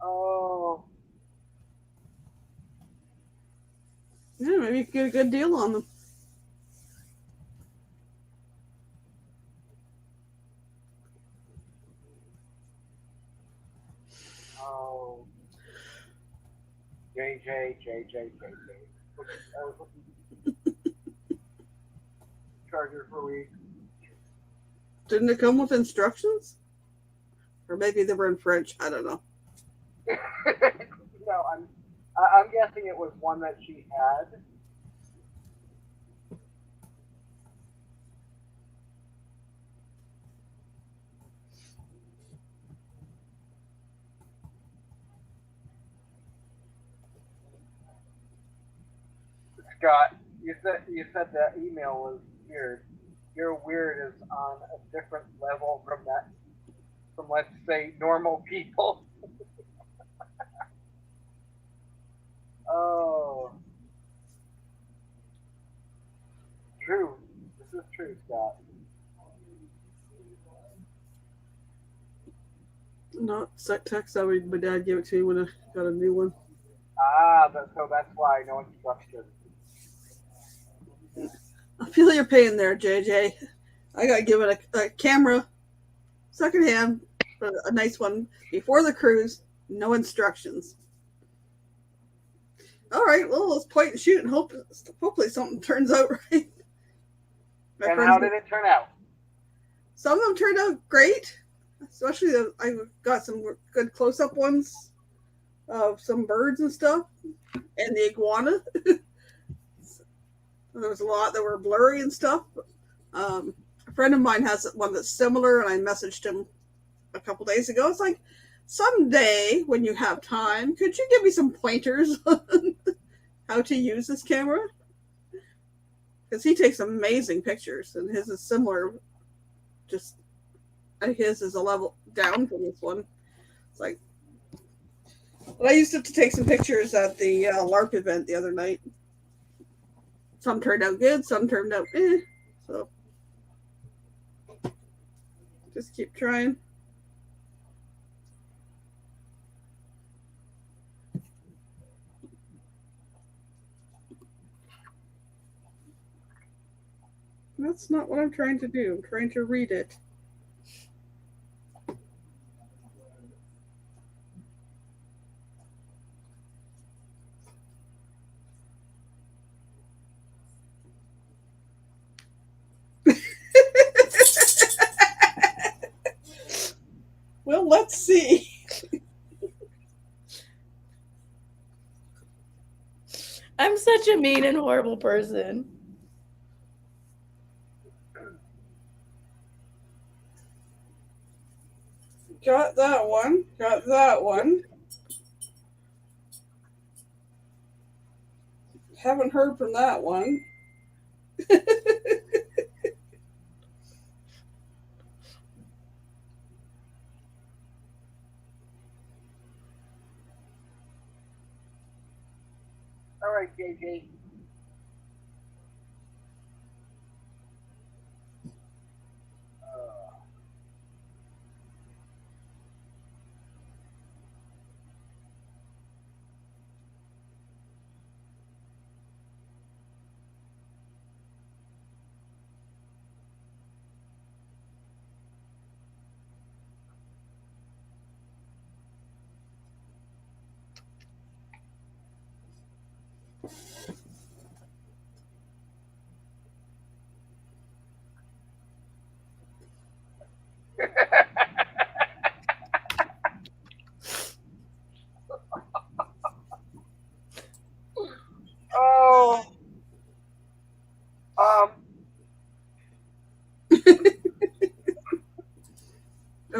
Oh. Yeah, maybe you could get a good deal on them. Oh. JJ. Charger for weeks. Didn't it come with instructions? Or maybe they were in French. I don't know. No, I'm guessing it was one that she had. Scott, you said that email was weird. Your weird is on a different level from let's say normal people. Oh, true. This is true, Scott. No, text. My dad gave it to me when I got a new one. So that's why no instructions. I feel your pain there, JJ. I got given a camera, secondhand, a nice one before the cruise. No instructions. All right, well, let's point and shoot, and hopefully something turns out right. And how did it turn out? Some of them turned out great, especially I got some good close-up ones of some birds and stuff, and the iguana. There was a lot that were blurry and stuff. A friend of mine has one that's similar, and I messaged him a couple days ago. It's like, someday when you have time, could you give me some pointers on how to use this camera? Because he takes amazing pictures, and his is similar. Just his is a level down from this one. It's like, well, I used it to take some pictures at the LARP event the other night. Some turned out good, some turned out so just keep trying. That's not what I'm trying to do. I'm trying to read it. Well, let's see. I'm such a mean and horrible person. Got that one. Got that one. Haven't heard from that one. All right, JJ.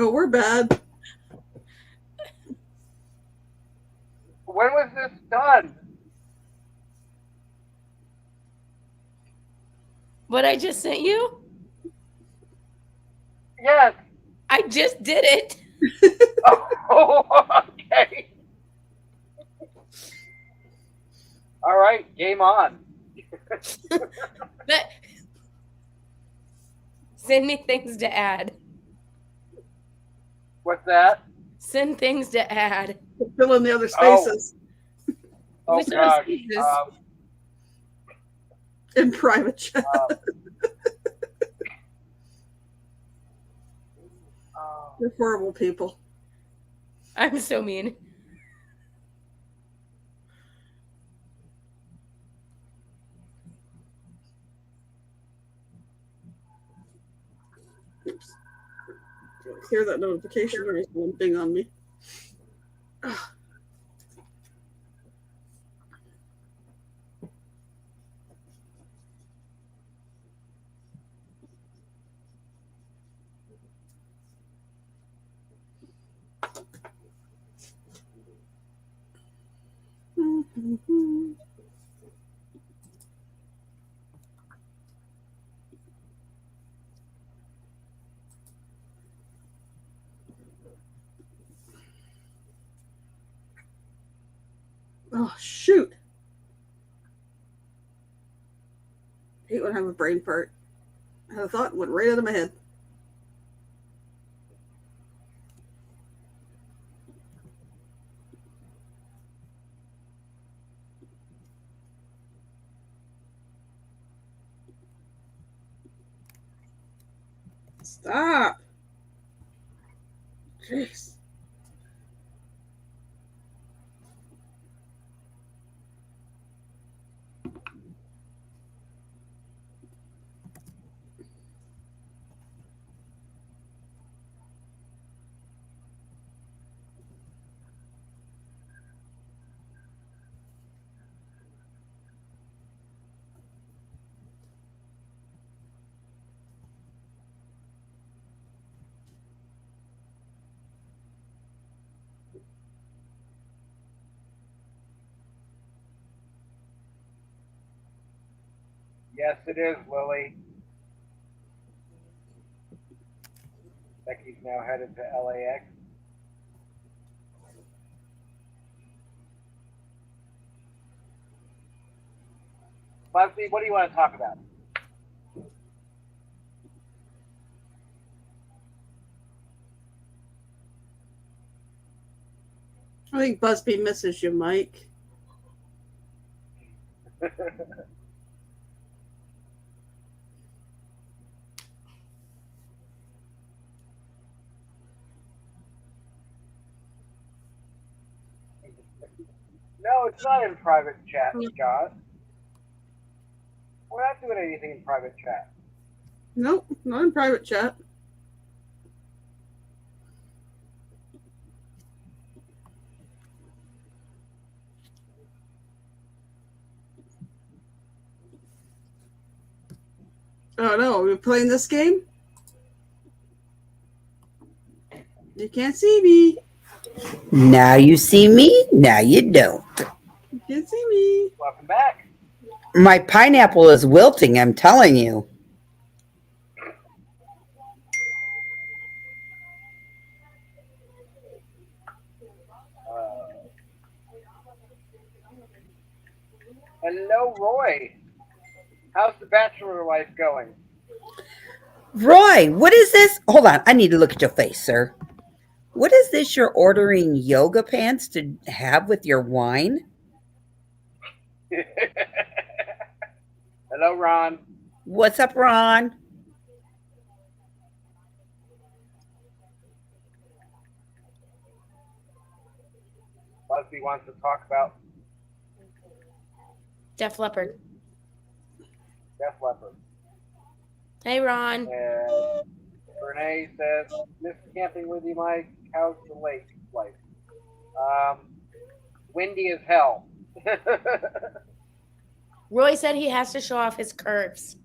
Oh, we're bad. When was this done? What I just sent you? Yes. I just did it. Oh, okay. All right, game on. That- Send me things to add. What's that? Send things to add. Fill in the other spaces Oh Which gosh. spaces? in private chat. You're horrible people. I'm so mean. Oops. Hear that notification or is one thing on me? Oh, shoot. I hate when I have a brain fart. I had a thought and went right out of my head. Stop. Jeez. Yes, it is, Lily. Becky's now headed to LAX. Leslie, what do you want to talk about? I think Busby misses you, Mike. No, it's not in private chat, Scott. We're not doing anything in private chat. Nope, not in private chat. Oh no, we're playing this game? You can't see me. Now you see me, now you don't. You can't see me. Welcome back. My pineapple is wilting, I'm telling you. Hello, Roy. How's the bachelor life going? Roy, what is this? Hold on, I need to look at your face, sir. What is this you're ordering yoga pants to have with your wine? Hello, Ron. What's up, Ron? Busby wants to talk about Def Leppard. Def Leppard. Hey, Ron. And Renee says, miss camping with you, Mike. How's the lake life? Windy as hell. Roy said he has to show off his curves.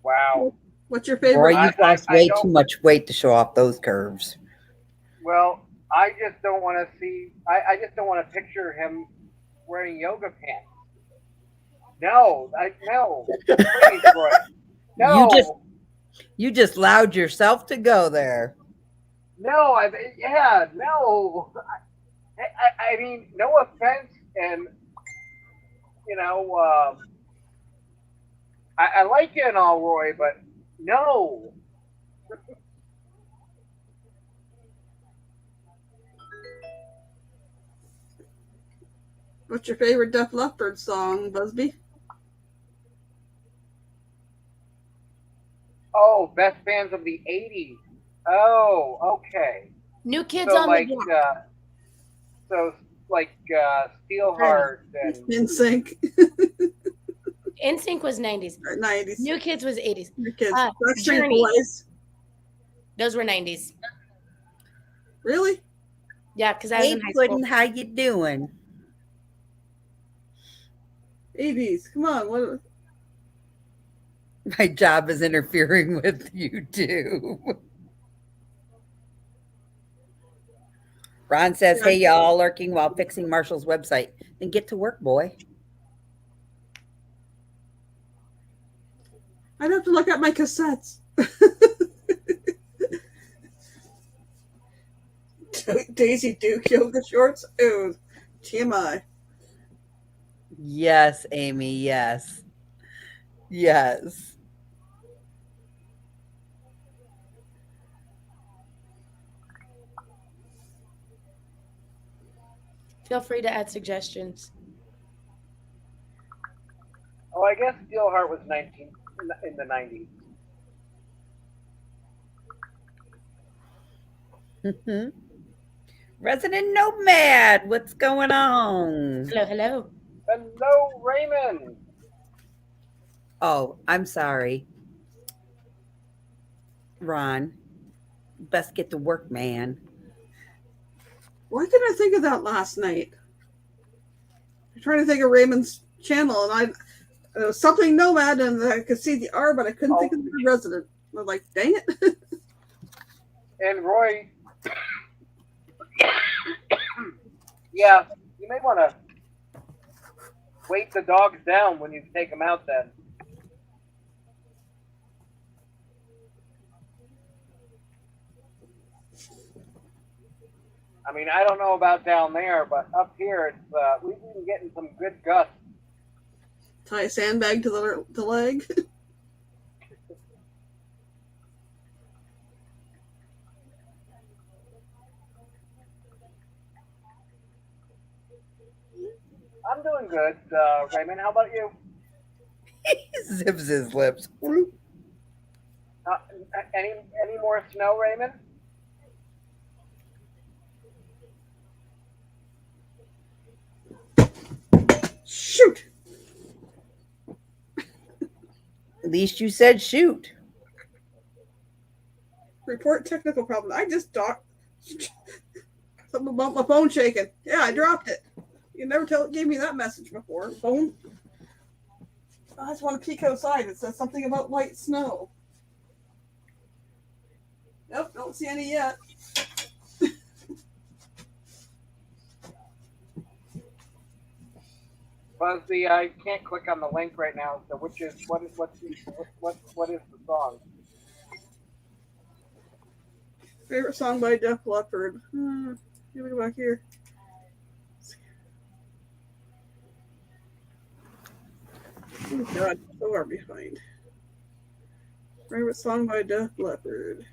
Wow. What's your Roy, favorite? you've lost way too much weight to show off those curves. Well, I just don't want to see. I just don't want to picture him wearing yoga pants. No, no. Please, Roy. No. You just allowed yourself to go there. No, no. I mean, no offense, and you know, I like you and all, Roy, but no. What's your favorite Def Leppard song, Busby? Oh, best bands of the '80s. Oh, okay. New Kids So on like, the Block. Steelheart and NSYNC. NSYNC was 90s. 90s. New Kids was 80s. New Kids. Uh, Backstreet Journey. Boys. Those were 90s. Really? Yeah, because I was Hey, in high school. Puddin', how you doing? 80s. Come on. What? My job is interfering with YouTube. Ron says, hey, y'all, lurking while fixing Marshall's website. Then get to work, boy. I'd have to look at my cassettes. Daisy Duke yoga shorts. Ooh, TMI. Yes, Amy, yes. Yes. Feel free to add suggestions. oh, I guess Steelheart was in the '90s. Resident Nomad, what's going on? Hello, hello. Hello, Raymond. Oh, I'm sorry. Ron, best get to work, man. Why couldn't I think of that last night? I'm trying to think of Raymond's channel, and it was something Nomad, and I could see the R, but I couldn't think of the resident. I was like, dang it. And Roy, yeah, you may want to weight the dogs down when you take them out then. I mean, I don't know about down there, but up here, it's we've been getting some good gusts. Tie a sandbag to the leg. I'm doing good, Raymond. How about you? He zips his lips. Any more snow, Raymond? Shoot! At least you said shoot. Report technical problem. I just docked. Something about my phone shaking. Yeah, I dropped it. You never gave me that message before. Phone. I just want to peek outside. It says something about light snow. Nope, don't see any yet. Buzzy, I can't click on the link right now. So what is the song? Favorite song by Def Leppard. Let me go back here. Oh God, so far behind. Favorite song by Def Leppard.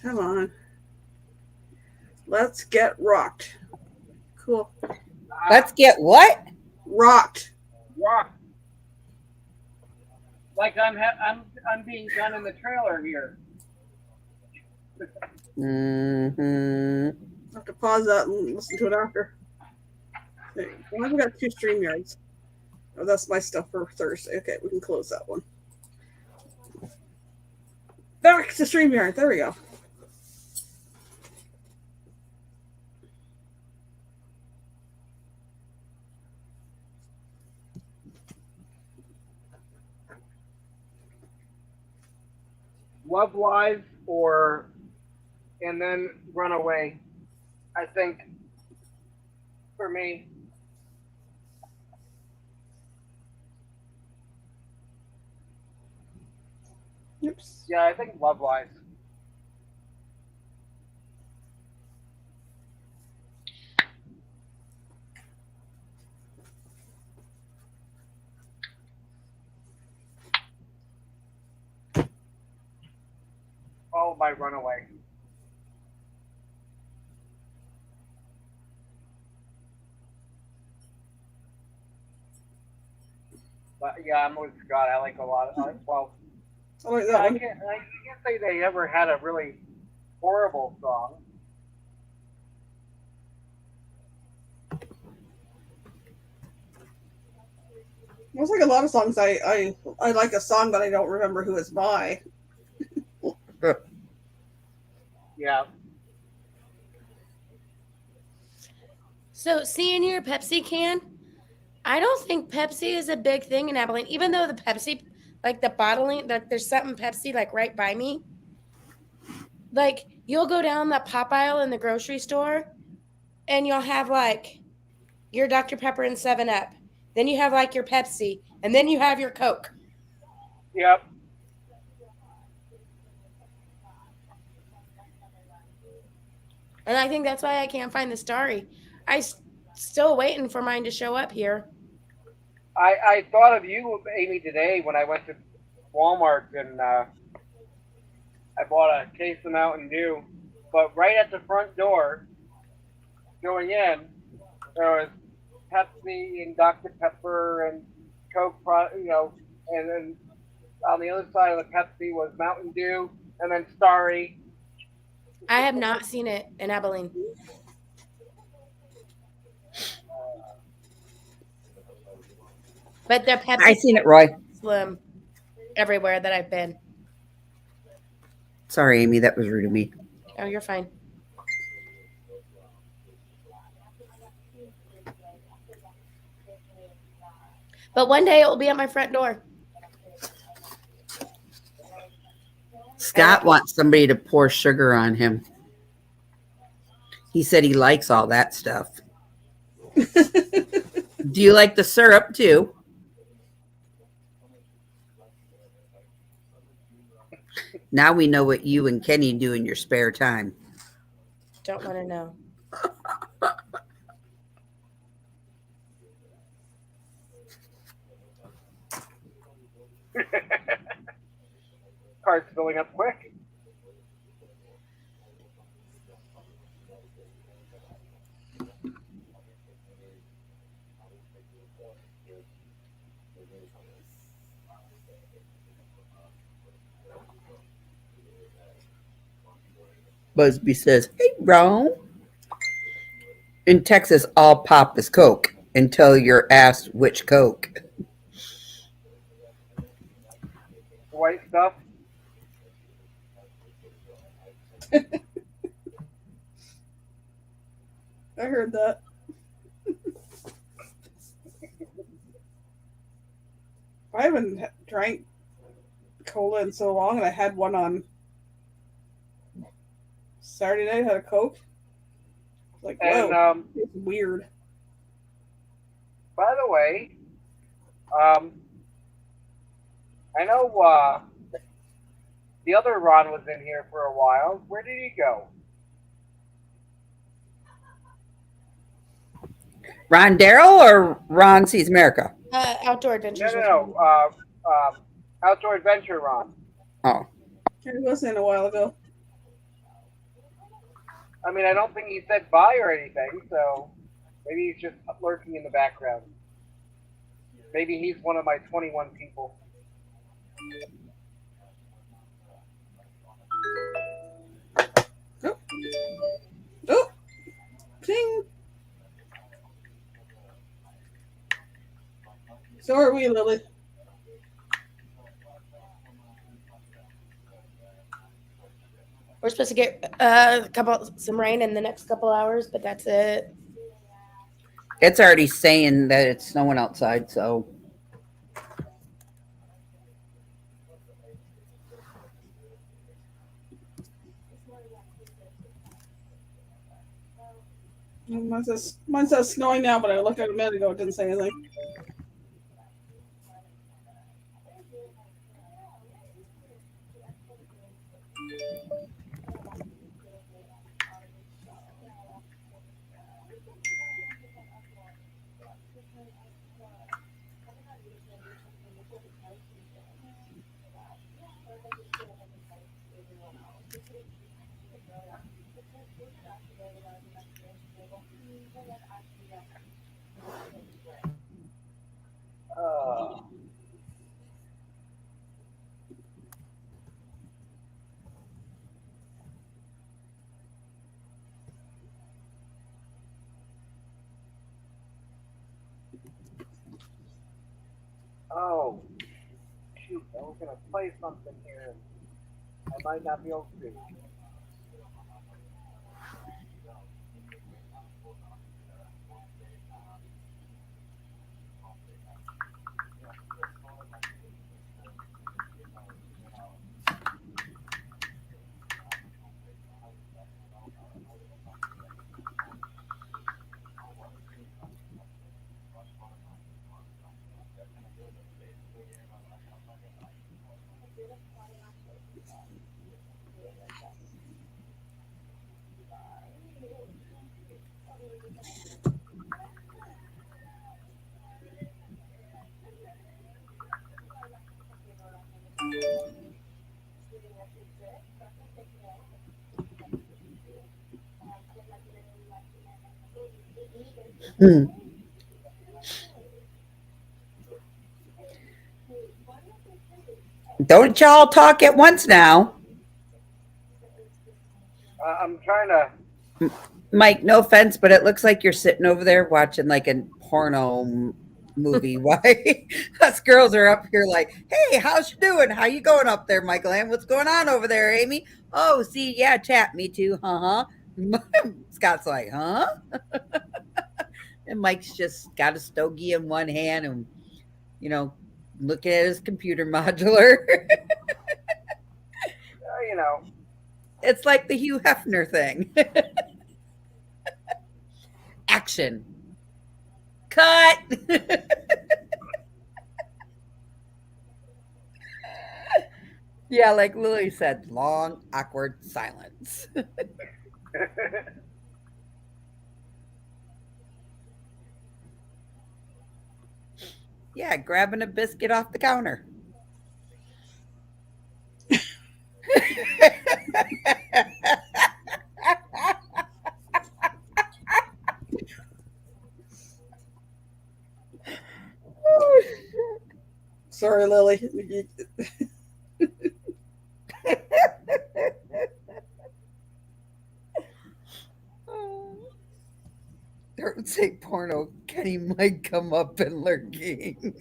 Come on. Let's get rocked. Cool. Let's get what? Rocked. Rock. Like I'm being done in the trailer here. Mm-hmm. I'll have to pause that and listen to it after. Okay. Well, I've got 2 StreamYards. Oh, that's my stuff for Thursday. Okay, we can close that one. Back to StreamYard. There we go. Love Live or and then Runaway. I think for me. Oops. Yeah, I think Love Live. Followed by Runaway. But yeah, I'm with Scott. I like a lot of. Well, I like I that one. can't say they ever had a really horrible song. There's like a lot of songs I like a song, but I don't remember who it's by. Yeah. So seeing your Pepsi can, I don't think Pepsi is a big thing in Abilene, even though the Pepsi, like the bottling, like there's something Pepsi like right by me. Like you'll go down the pop aisle in the grocery store and you'll have like your Dr. Pepper and 7-Up. Then you have like your Pepsi, and then you have your Coke. Yep. And I think that's why I can't find the Starry. Still waiting for mine to show up here. I thought of you, Amy, today when I went to Walmart and I bought a case of Mountain Dew. But right at the front door, going in, there was Pepsi and Dr. Pepper and Coke, and then on the other side of the Pepsi was Mountain Dew, and then Starry. I have not seen it in Abilene. But the Pepsi I seen it, Roy. Slim everywhere that I've been. Sorry, Amy, that was rude of me. Oh, you're fine. But one day it will be at my front door. Scott wants somebody to pour sugar on him. He said he likes all that stuff. Do you like the syrup too? Now we know what you and Kenny do in your spare time. Don't want to know. Cart's filling up quick. Busby says, "Hey, Ron." In Texas, all pop is Coke until you're asked which Coke. The white stuff. I heard that. I haven't drank cola in so long, and I had one on Saturday night. I had a Coke. Like, And whoa, it's weird. by the way, I know the other Ron was in here for a while. Where did he go? Ron Darrell or Ron Sees America? Outdoor adventures. No. Outdoor Adventure Ron. Oh, He was in a while ago. I mean, I don't think he said bye or anything, so maybe he's just lurking in the background. Maybe he's one of my 21 people. Oh, ping. So are we, Lily. We're supposed to get some rain in the next couple hours, but that's it. it's already saying that it's snowing outside, so Mine says snowing now, but I looked at it a minute ago. It didn't say anything. Uh, oh, shoot! I was gonna play something here. I might not be able to. Hmm. Don't y'all talk at once now. I'm trying to. Mike, no offense, but it looks like you're sitting over there watching like a porno movie. Why? Us girls are up here like, hey, how's you doing? How you going up there, Michael? And what's going on over there, Amy? Oh, see, yeah, chat, me too. Scott's like, huh? And Mike's just got a stogie in one hand and, looking at his computer modular. You know. It's like the Hugh Hefner thing. Action. Cut. Yeah, like Lily said, long, awkward silence. Yeah, grabbing a biscuit off the counter. Sorry, Lily. Don't say porno. Kenny might come up and lurking.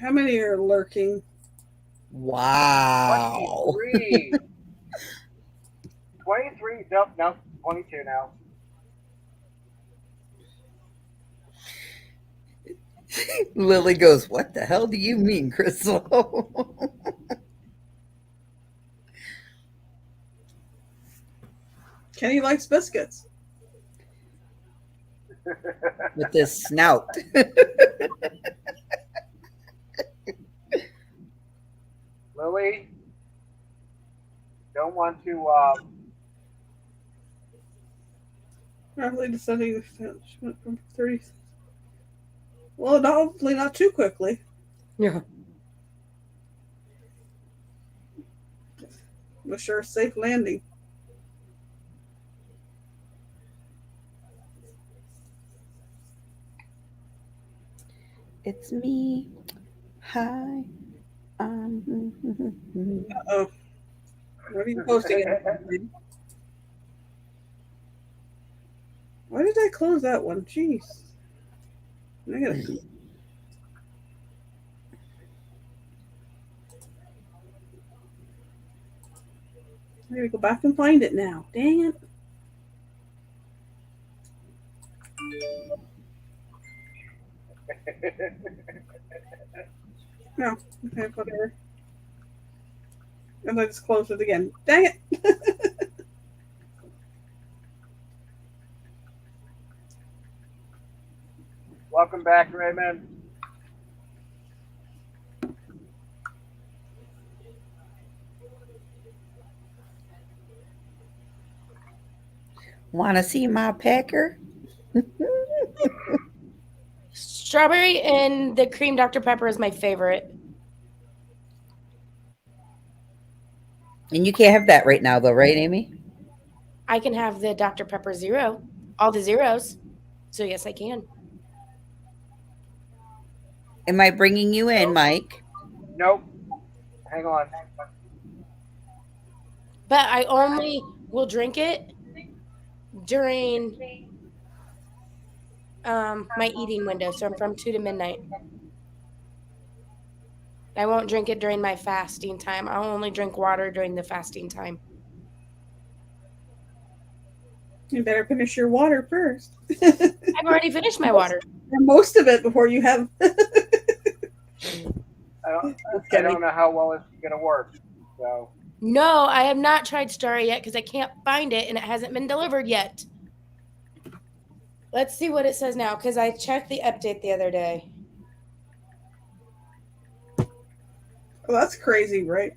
How many are lurking? Wow. 23. 23. Nope, no, 22 now. Lily goes, what the hell do you mean, Crystal? Kenny likes biscuits. With this snout. Lily, don't want to. Roughly descending from 30. Well, hopefully not too quickly. Yeah. I'm sure safe landing. It's me. Hi. Uh-oh. What are you posting? Why did I close that one? Jeez. I gotta... I gotta go back and find it now. Dang it. No. Okay, whatever. And I just closed it again. Dang it. Welcome back, Raymond. Want to see my pecker? Strawberry and the cream Dr. Pepper is my favorite. And you can't have that right now, though, right, Amy? I can have the Dr. Pepper Zero, all the zeros. So yes, I can. Am I bringing you in, Mike? Nope. Hang on. But I only will drink it during my eating window. So from 2 to midnight. I won't drink it during my fasting time. I'll only drink water during the fasting time. You better finish your water first. I've already finished my water. Or most of it before you have. I don't know how well it's gonna work. So No, I have not tried Starry yet because I can't find it and it hasn't been delivered yet. Let's see what it says now because I checked the update the other day. Well, that's crazy, right?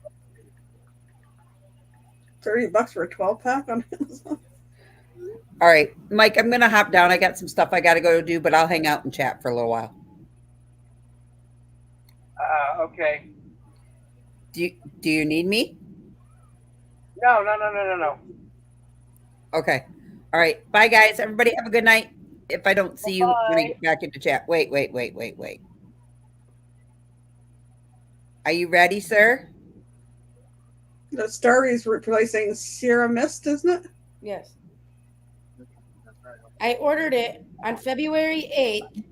$30 for a 12-pack on Amazon. All right, Mike, I'm going to hop down. I got some stuff I got to go do, but I'll hang out and chat for a little while. okay. Do you need me? No. Okay. All right. Bye, guys. Everybody have a good night. If I don't see you when I get back into chat. Wait. Are you ready, sir? The Starry is replacing Sierra Mist, isn't it? Yes. I ordered it on February 8th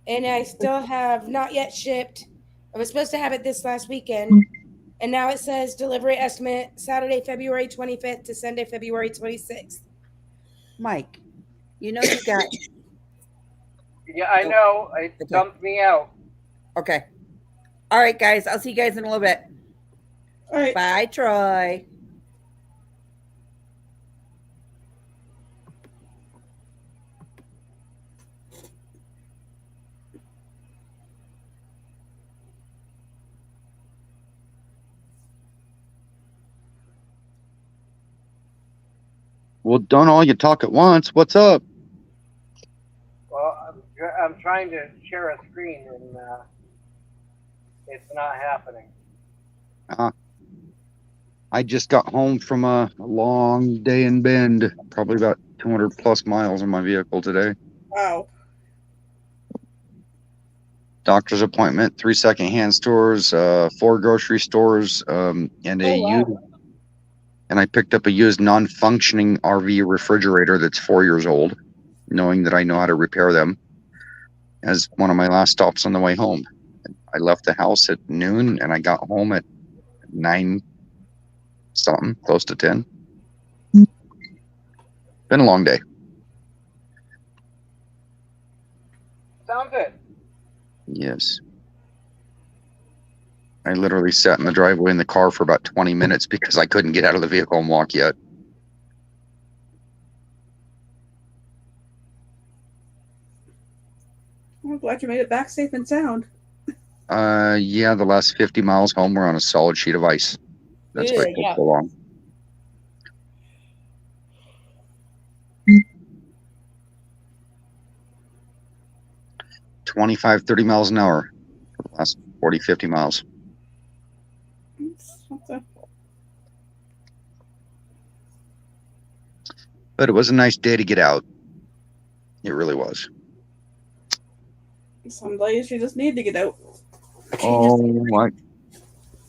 and I still have not yet shipped. I was supposed to have it this last weekend. And now it says delivery estimate Saturday, February 25th to Sunday, February 26th. Mike, you know you got... Yeah, I know. It dumped me out. Okay. All right, guys. I'll see you guys in a little bit. All right. Bye, Troy. Well, don't all you talk at once. What's up? Well, I'm trying to share a screen and it's not happening. I just got home from a long day in Bend, probably about 200 plus miles in my vehicle today. Wow. Doctor's appointment, 3 secondhand stores, 4 grocery stores, and used. And I picked up a used non-functioning RV refrigerator that's 4 years old, knowing that I know how to repair them, as one of my last stops on the way home. I left the house at noon and I got home at 9 something, close to 10. Been a long day. Sounds good. Yes. I literally sat in the driveway in the car for about 20 minutes because I couldn't get out of the vehicle and walk yet. I'm glad you made it back safe and sound. Yeah, the last 50 miles home we're on a solid sheet of ice. That's why it took so long. $25-30 miles an hour for the last 40-50 miles. But it was a nice day to get out. It really was. Some days you just need to get out. Oh,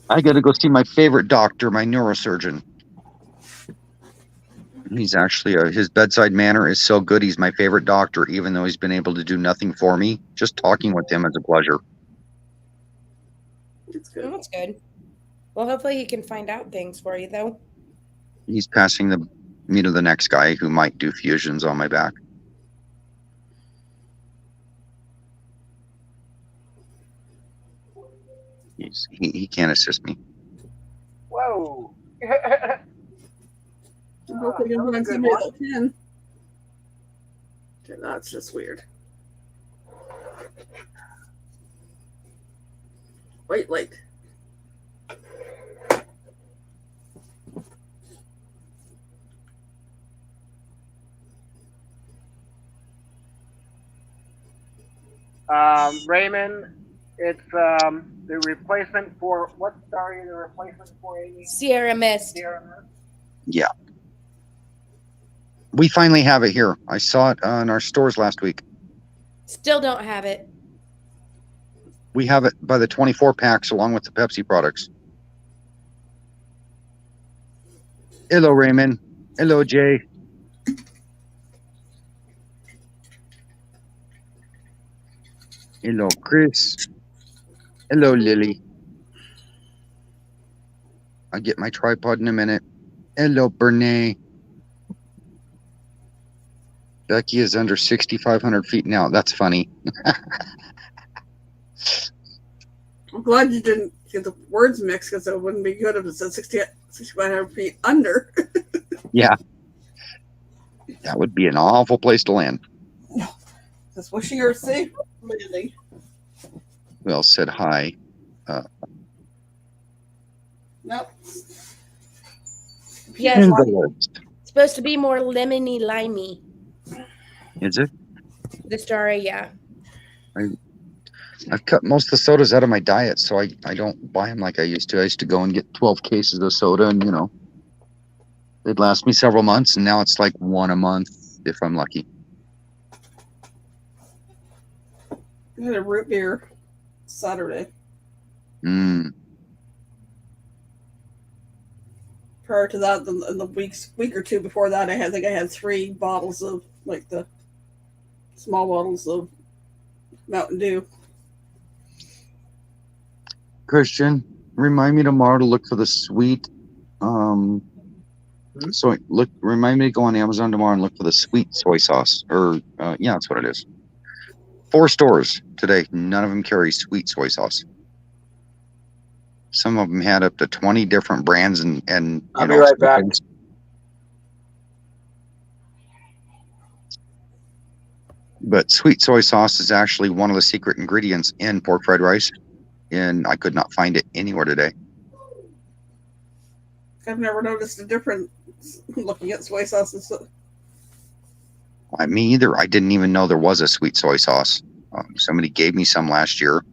I got to go see my favorite doctor, my neurosurgeon. He's actually, his bedside manner is so good. He's my favorite doctor, even though he's been able to do nothing for me. Just talking with him is a pleasure. That's good. That's good. Well, hopefully he can find out things for you, though. He's passing me to the next guy who might do fusions on my back. He can't assist me. Whoa. I hope we that can was a find good somebody one. that can. Okay, that's just weird. Wait, like. Raymond, it's the replacement for what star are you the replacement for, Amy? Sierra Mist. Sierra Mist? Yeah. We finally have it here. I saw it in our stores last week. Still don't have it. We have it by the 24 packs along with the Pepsi products. Hello, Raymond. Hello, Jay. Hello, Chris. Hello, Lily. I'll get my tripod in a minute. Hello, Bernay. Becky is under 6,500 feet now. That's funny. I'm glad you didn't get the words mixed because it wouldn't be good if it said 6,500 feet under. Yeah. That would be an awful place to land. Just wishing her a safe landing. Well said, hi. Nope. Yeah, In the woods. it's supposed to be more lemony limey. Is it? The star, yeah. I've cut most of the sodas out of my diet, so I don't buy them like I used to. I used to go and get 12 cases of soda, and, they'd last me several months, and now it's like one a month if I'm lucky. I had a root beer Saturday. Mm. Prior to that, in the week or two before that, I think I had 3 bottles of like the small bottles of Mountain Dew. Christian, remind me tomorrow to look for the sweet. So remind me to go on Amazon tomorrow and look for the sweet soy sauce. Yeah, that's what it is. 4 stores today. None of them carry sweet soy sauce. Some of them had up to 20 different brands and I'll be right back. But sweet soy sauce is actually one of the secret ingredients in pork fried rice, and I could not find it anywhere today. I've never noticed a difference looking at soy sauce and stuff. Me either. I didn't even know there was a sweet soy sauce. Somebody gave me some last year,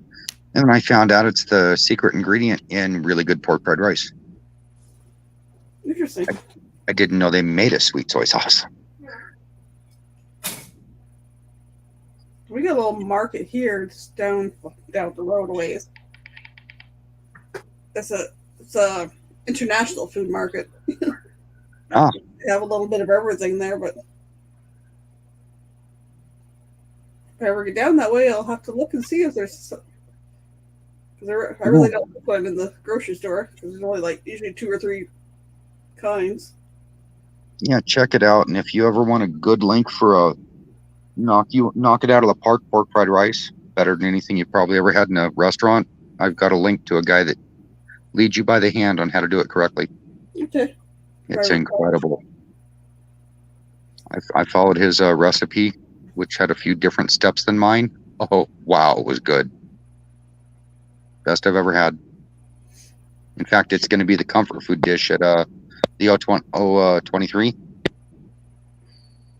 and I found out it's the secret ingredient in really good pork fried rice. Interesting. I didn't know they made a sweet soy sauce. We got a little market here, just down the road a ways. It's a international food market. Ah. They have a little bit of everything there, but if I ever get down that way, I'll have to look and see if there's some. Because I really don't look one in the grocery store. Because there's only like usually 2 or 3 kinds. Yeah, check it out. And if you ever want a good link for a knock it out of the park pork fried rice, better than anything you've probably ever had in a restaurant, I've got a link to a guy that leads you by the hand on how to do it correctly. Okay. It's Right. incredible. I followed his recipe, which had a few different steps than mine. Oh, wow, it was good. Best I've ever had. In fact, it's going to be the comfort food dish at the 23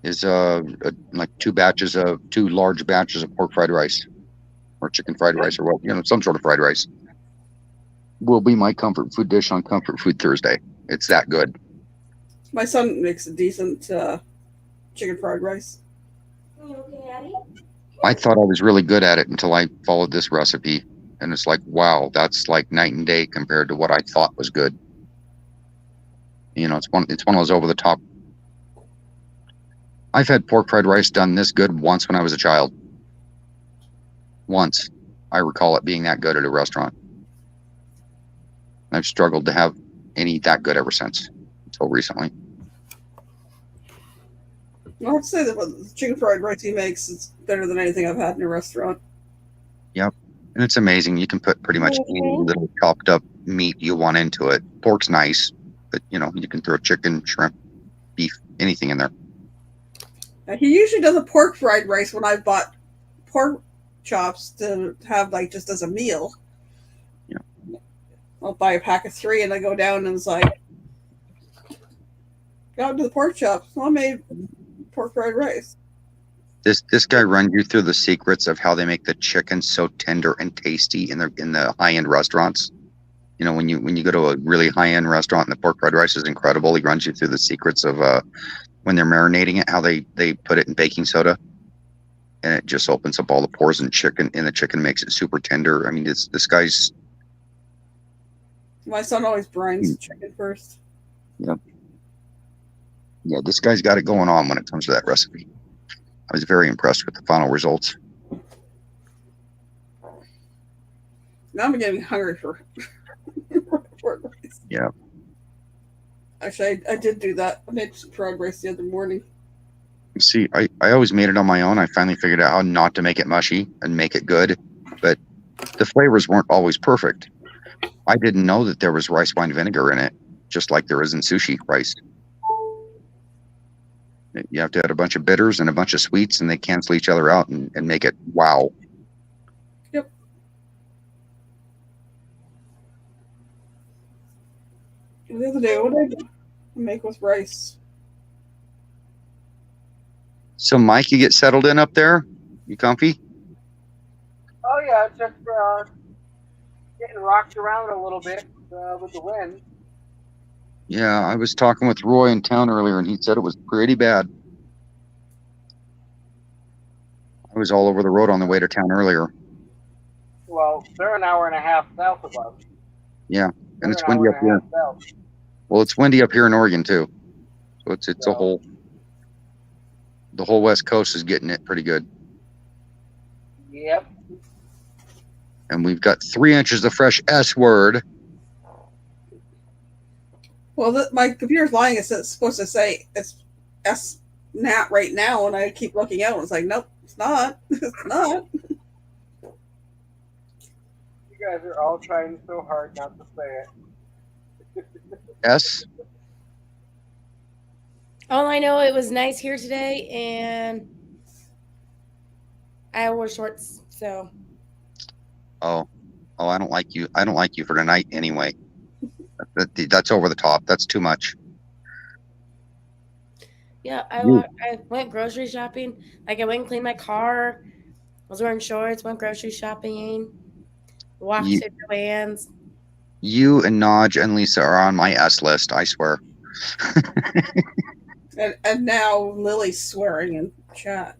is like 2 large batches of pork fried rice or chicken fried rice or what, some sort of fried rice will be my comfort food dish on Comfort Food Thursday. It's that good. My son makes a decent chicken fried rice. I thought I was really good at it until I followed this recipe, and it's like, wow, that's like night and day compared to what I thought was good. It's one of those over the top. I've had pork fried rice done this good once when I was a child. Once. I recall it being that good at a restaurant. I've struggled to have any that good ever since, until recently. I have to say that the chicken fried rice he makes is better than anything I've had in a restaurant. Yep. And it's amazing. You can put pretty much any little chopped up meat you want into it. Pork's nice, but you can throw chicken, shrimp, beef, anything in there. Now, he usually does a pork fried rice when I've bought pork chops to have like just as a meal. Yeah. I'll buy a pack of 3 and I go down and it's like, got to the pork chops. So I made pork fried rice. This guy runs you through the secrets of how they make the chicken so tender and tasty in the high end restaurants. When you go to a really high end restaurant and the pork fried rice is incredible, he runs you through the secrets of when they're marinating it, how they put it in baking soda, and it just opens up all the pores in chicken, and the chicken makes it super tender. I mean, this guy's. My son always brines chicken first. Yeah, this guy's got it going on when it comes to that recipe. I was very impressed with the final results. Now I'm getting hungry for pork rice. Yeah. Actually, I did do that. I made some fried rice the other morning. See, I always made it on my own. I finally figured out how not to make it mushy and make it good, but the flavors weren't always perfect. I didn't know that there was rice wine vinegar in it, just like there is in sushi rice. You have to add a bunch of bitters and a bunch of sweets, and they cancel each other out and make it wow. Yep. The other day, what did I make with rice? So, Mike, you get settled in up there? You comfy? Oh yeah, just getting rocked around a little bit with the wind. Yeah, I was talking with Roy in town earlier, and he said it was pretty bad. I was all over the road on the way to town earlier. Well, they're an hour and a half south of us. Yeah, and it's They're an windy hour up and a here. half south. Well, it's windy up here in Oregon too, so it's a whole. The whole West Coast is getting it pretty good, Yep. and we've got 3 inches of fresh S word. Well, my computer's lying. It's supposed to say it's S nat right now, and I keep looking out, and it's like, nope, it's not. It's not. You guys are all trying so hard not to say it. S. All I know, it was nice here today, and I wore shorts, so. Oh, I don't like you. I don't like you for tonight anyway. That's over the top. That's too much. Yeah, I went grocery shopping. Like, I went and cleaned my car. I was wearing shorts, went grocery shopping, walked to Joann's. You and Naj and Lisa are on my S list, I swear. And now Lily's swearing in chat.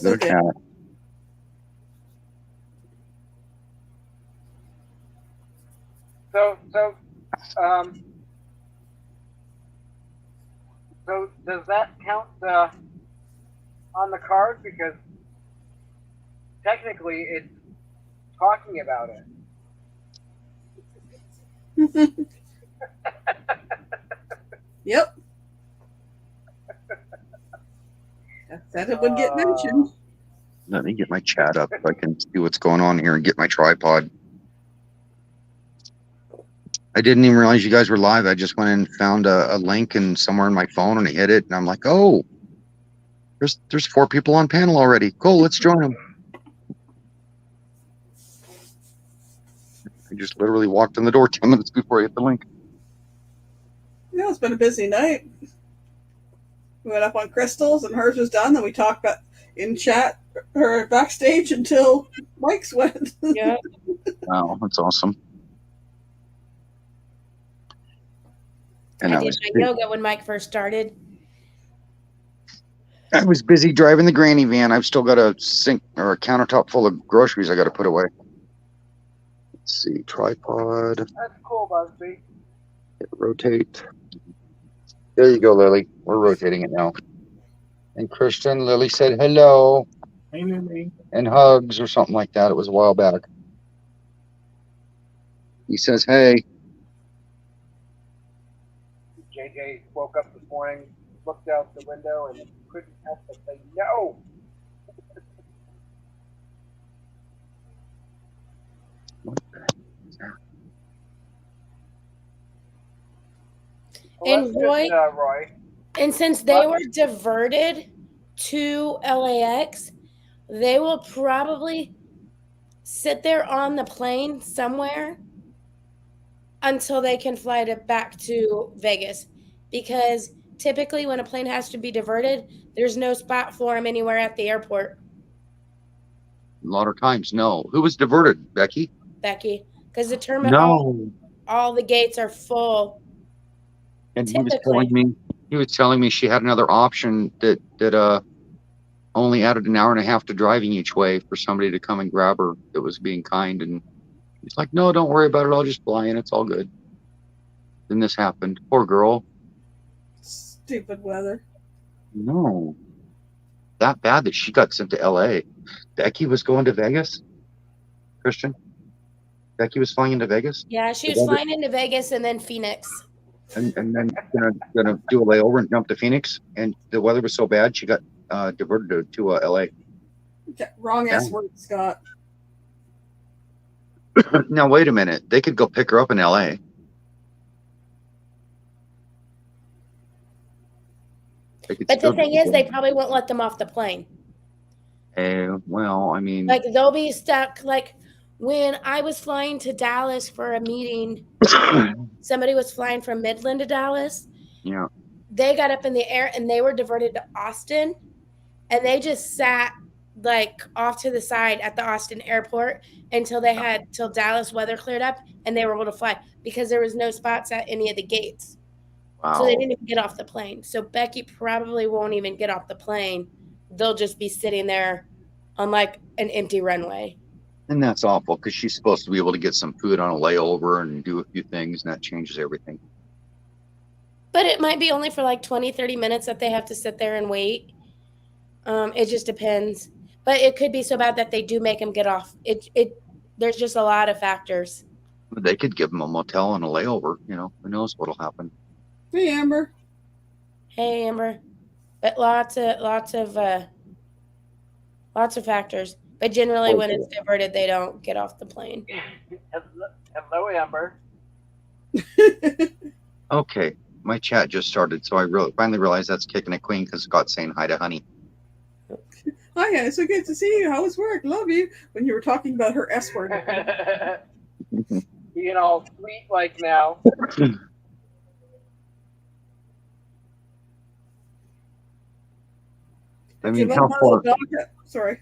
Go to chat. So does that count on the card? Because technically it's talking about it. Yep. I said it would get mentioned. Let me get my chat up so I can see what's going on here and get my tripod. I didn't even realize you guys were live. I just went and found a link and somewhere in my phone, and I hit it, and I'm like, oh, there's 4 people on panel already. Cool, let's join them. I just literally walked in the door 10 minutes before I hit the link. Yeah, it's been a busy night. We went up on Crystal's, and hers was done. Then we talked about in chat or backstage until Mike's went. Yeah. Wow, that's awesome. And I did my yoga when Mike first started. I was busy driving the granny van. I've still got a sink or a countertop full of groceries I got to put away. Let's see, tripod. That's cool, Busby. Rotate. There you go, Lily. We're rotating it now. And Christian, Lily said hello. Hey, Lily. And hugs or something like that. It was a while back. He says, hey. JJ woke up this morning, looked out the window, and couldn't help but say no. Well, And that's Roy, good, Roy. and since they were diverted to LAX, they will probably sit there on the plane somewhere until they can fly back to Vegas. Because typically, when a plane has to be diverted, there's no spot for them anywhere at the airport, A lot of times, no. Who was diverted, Becky? Becky. Because the terminal, No. all the gates are full. And he Typically. was telling me she had another option that only added an hour and a half to driving each way for somebody to come and grab her that was being kind. And he's like, no, don't worry about it. I'll just fly in. It's all good. Then this happened. Poor girl. Stupid weather. No. That bad that she got sent to LA. Becky was going to Vegas? Christian? Becky was flying into Vegas? Yeah, she was flying into Vegas and then Phoenix. And then gonna do a layover and jump to Phoenix. And the weather was so bad she got diverted to LA. Okay, wrong S word, Scott. Now wait a minute. They could go pick her up in LA. But the thing is, they probably won't let them off the plane. Well, I mean, Like, they'll be stuck. Like, when I was flying to Dallas for a meeting, somebody was flying from Midland to Dallas. yeah. They got up in the air and they were diverted to Austin. And they just sat, like, off to the side at the Austin airport until Dallas weather cleared up and they were able to fly because there was no spots at any of the gates. Wow. So they didn't even get off the plane. So Becky probably won't even get off the plane. They'll just be sitting there on like an empty runway. And that's awful because she's supposed to be able to get some food on a layover and do a few things, and that changes everything. But it might be only for like 20, 30 minutes that they have to sit there and wait. It just depends. But it could be so bad that they do make them get off. There's just a lot of factors. They could give them a motel and a layover. You know, who knows what'll happen. Hey, Amber. Hey, Amber. But lots of factors. But generally, when it's diverted, they don't get off the plane. Hello, Amber. Okay, my chat just started, so I finally realized that's Kicking a Queen because Scott's saying hi to Honey. Hi, guys. So good to see you. How was work? Love you. When you were talking about her S word. Being all sweet like now. I mean, how far? Sorry.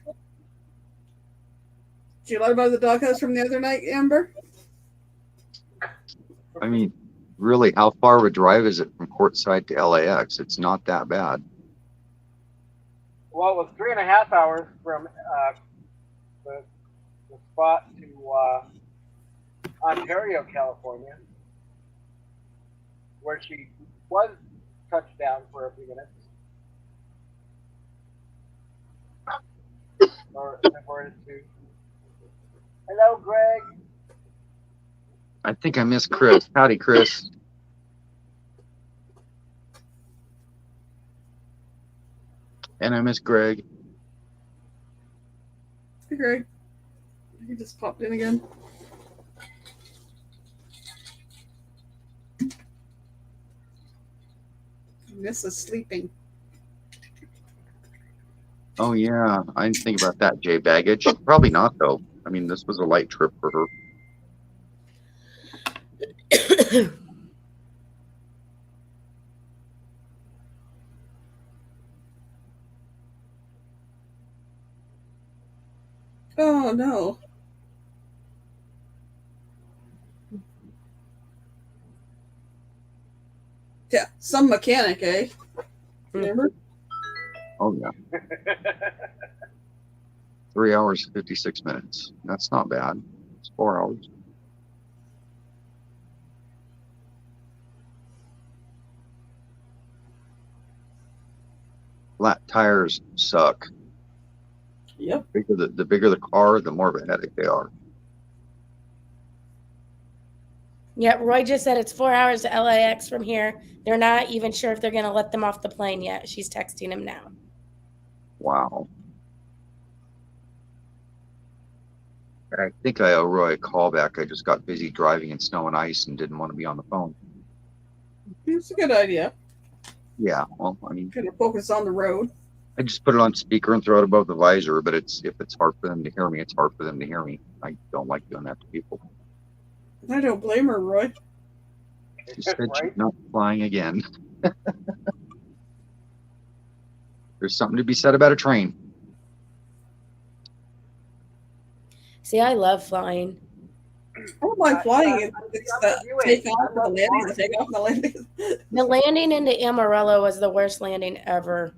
Did you learn about the doghouse from the other night, Amber? I mean, really, how far of a drive is it from Portside to LAX? It's not that bad. Well, it was 3.5 hours from the spot to Ontario, California, where she was touched down for a few minutes. Or diverted to. Hello, Greg. I think I missed Chris. Howdy, Chris. And I miss Greg. Hey, Greg. He just popped in again. Miss is sleeping. Oh, yeah. I didn't think about that, Jay Baggage. Probably not, though. I mean, this was a light trip for her. Oh, no. Yeah, some mechanic, eh? Remember? Oh, yeah. 3 hours, 56 minutes. That's not bad. It's 4 hours. Flat tires suck. Yep. The bigger the car, the more of a headache they are. Yeah, Roy just said it's 4 hours to LAX from here. They're not even sure if they're going to let them off the plane yet. She's texting him now. Wow. I think I owe Roy a call back. I just got busy driving in snow and ice and didn't want to be on the phone. It's a good idea. Yeah, well, I mean, Kind of focus on the road. I just put it on speaker and throw it above the visor, but if it's hard for them to hear me, it's hard for them to hear me. I don't like doing that to people. I don't blame her, Roy. She said Right? she's not flying again. There's something to be said about a train. See, I love flying. I don't mind flying. I'm It's with the you, take Amy. off I and the love landing, flying. the take off and the landing. The landing into Amarillo was the worst landing ever.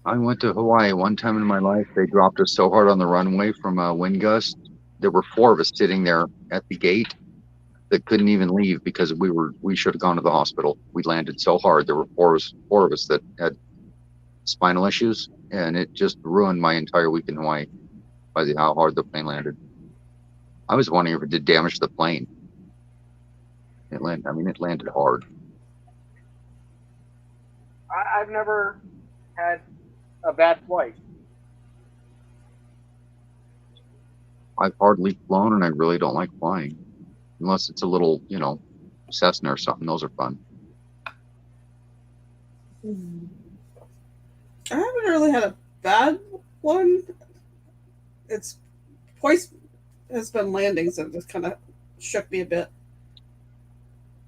I went to Hawaii one time in my life. They dropped us so hard on the runway from a wind gust. There were 4 of us sitting there at the gate that couldn't even leave because we should have gone to the hospital. We landed so hard. There were four of us that had spinal issues, and it just ruined my entire week in Hawaii by how hard the plane landed. I was wondering if it did damage to the plane. It landed hard. I've never had a bad flight. I've hardly flown, and I really don't like flying, unless it's a little, Cessna or something. Those are fun. I haven't really had a bad one. It's twice has been landings that just kind of shook me a bit.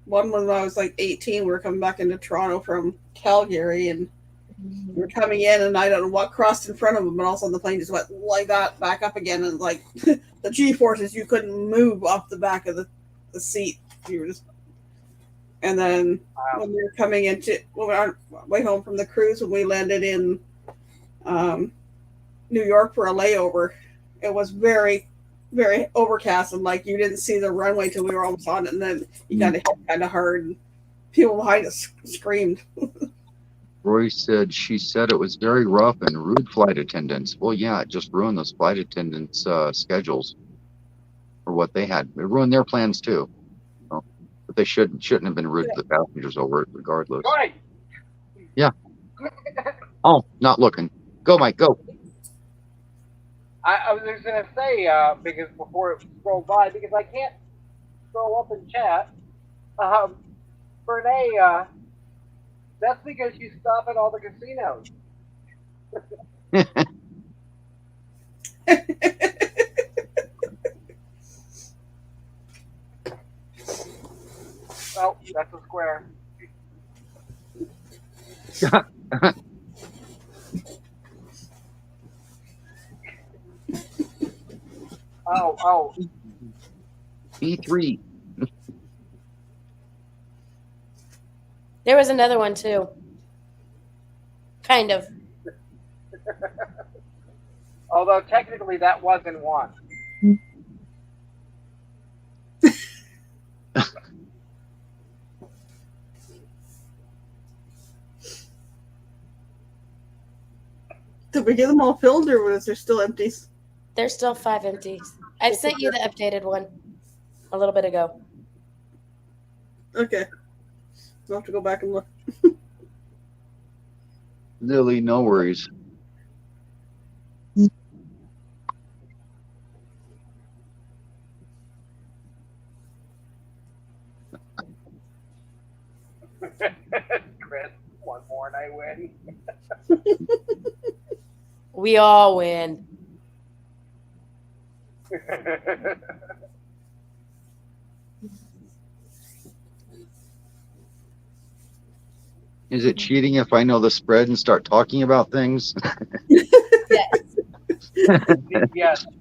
One when I was like 18, we were coming back into Toronto from Calgary, and we were coming in, and I don't know what crossed in front of them, but all of a sudden the plane just went like that back up again, and like the G-forces, you couldn't move off the back of the seat. You were just. And then when we were coming into, when we were on our way home from the cruise, when we landed in New York for a layover, it was very, very overcast, and like you didn't see the runway till we were almost on it, and then you kind of hit kind of hard, and people behind us screamed. Roy said she said it was very rough and rude flight attendants. Well, yeah, it just ruined those flight attendants' schedules for what they had. It ruined their plans too. But they shouldn't have been rude to the passengers over it, regardless. Right. Yeah. Oh, not looking. Go, Mike. Go. I was just gonna say because before it scrolled by, because I can't scroll up and chat. Bernay, that's because you stop at all the casinos. Oh, that's a square. Oh. B3. There was another one too. Kind of. Although technically that wasn't one. Did we get them all filled, or was there still empties? There's still 5 empties. I've sent you the updated one a little bit ago. Okay. I'll have to go back and look. Lily, no worries. Chris, one more and I win. We all win. Is it cheating if I know the spread and start talking about things? Yes.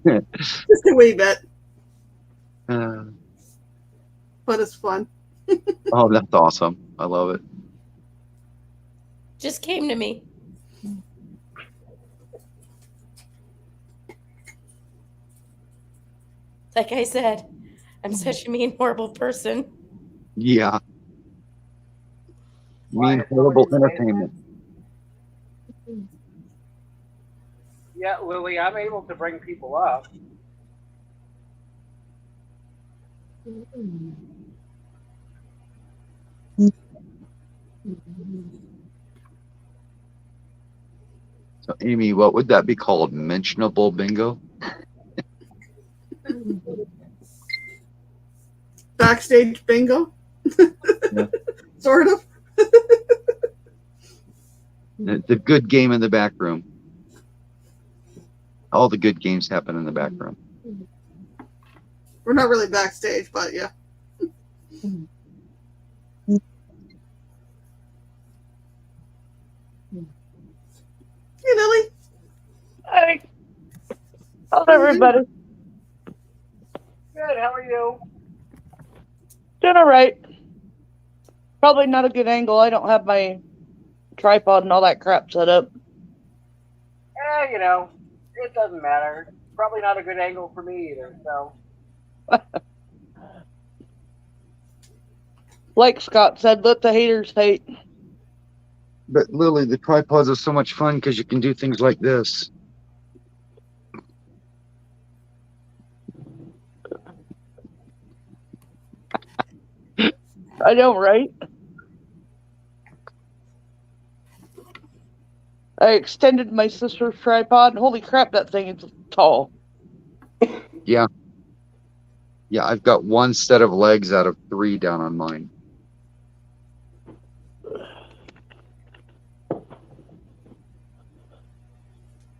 Just a wee bit, but it's fun. Oh, that's awesome. I love it. Just came to me. Like I said, I'm such a mean, horrible person. Yeah. Why, Mean, it's horrible always entertainment. Yeah, Lily, I'm able to bring people up. So, Amy, what would that be called? Mentionable bingo? Backstage bingo. Yeah. Sort of. The good game in the back room. All the good games happen in the back room. We're not really backstage, but yeah. Hey, Lily. Hey, how's everybody? Good. How are you? Doing all right. Probably not a good angle. I don't have my tripod and all that crap set up. You know, it doesn't matter. Probably not a good angle for me either. So. Like Scott said, let the haters hate. But Lily, the tripods are so much fun because you can do things like this. I know, right? I extended my sister's tripod, and holy crap, that thing is tall. Yeah. Yeah, I've got one set of legs out of 3 down on mine.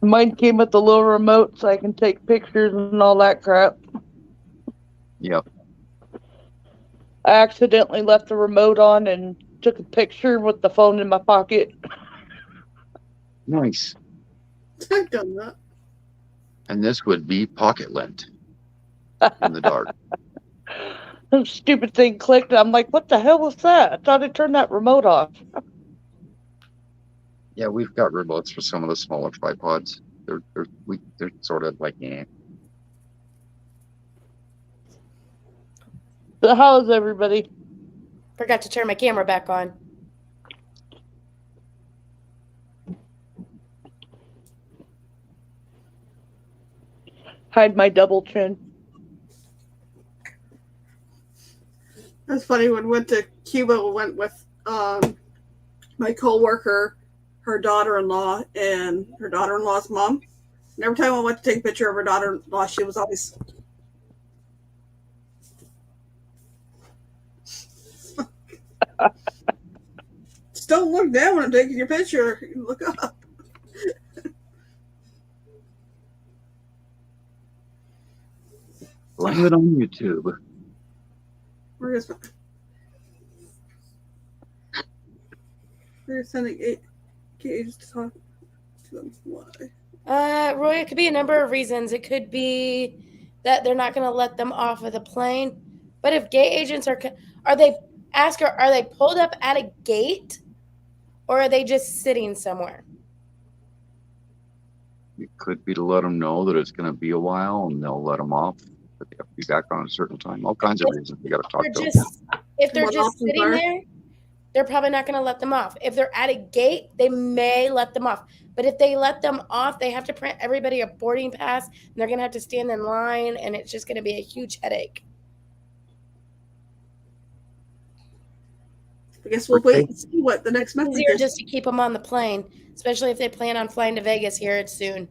Mine came with the little remote so I can take pictures and all that crap. Yep. I accidentally left the remote on and took a picture with the phone in my pocket. Nice. I've done that. And this would be pocket lint in the dark. The stupid thing clicked. And I'm like, what the hell was that? I thought I turned that remote off. Yeah, we've got remotes for some of the smaller tripods. They're sort of like, eh. So how is everybody? Forgot to turn my camera back on. Hide my double chin. That's funny. When we went to Cuba, we went with my coworker, her daughter-in-law, and her daughter-in-law's mom. And every time I went to take a picture of her daughter-in-law, she was always... Just don't look down when I'm taking your picture. Look up. Blame it on YouTube. Where is my... They're sending Gage to talk to them. Why? Roy, it could be a number of reasons. It could be that they're not going to let them off of the plane. But if gate agents are they pulled up at a gate, or are they just sitting somewhere? It could be to let them know that it's going to be a while, and they'll let them off. But they have to be back on a certain time. All kinds of reasons we got to talk to them. If they're What just options sitting are? there, they're probably not going to let them off. If they're at a gate, they may let them off. But if they let them off, they have to print everybody a boarding pass, and they're going to have to stand in line, and it's just going to be a huge headache. I guess we'll wait and see what the next message Easier is. just to keep them on the plane, especially if they plan on flying to Vegas here soon.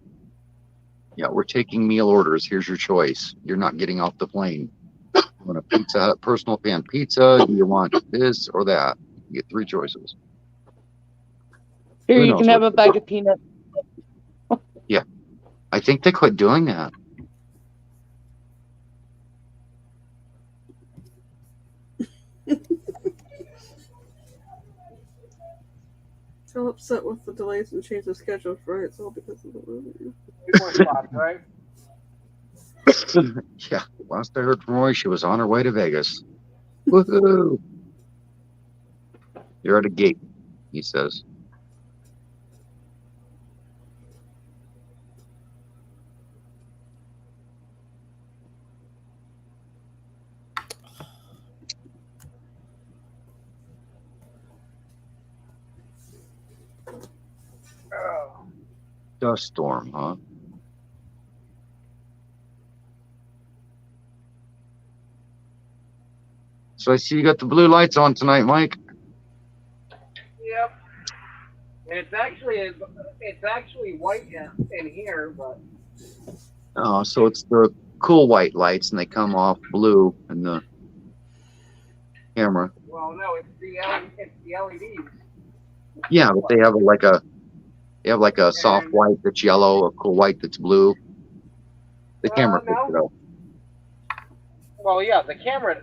Yeah, we're taking meal orders. Here's your choice. You're not getting off the plane. You want a Pizza Hut personal pan pizza? Do you want this or that? You get 3 choices. Here, Who you knows can have what- a bag of peanuts. I think they quit doing that. So upset with the delays and change of schedule for it. It's all because of the movie. 2 more spots, right? Yeah, last I heard from Roy, she was on her way to Vegas. Woohoo! You're at a gate, he says. Oh. Dust storm, huh? So I see you got the blue lights on tonight, Mike. Yep. It's actually white in here, but Oh, so it's the cool white lights, and they come off blue in the camera. Well, no, it's the LEDs. Yeah, but they have like a soft white that's yellow, a cool white that's blue. The camera picks it up. Well, yeah, the camera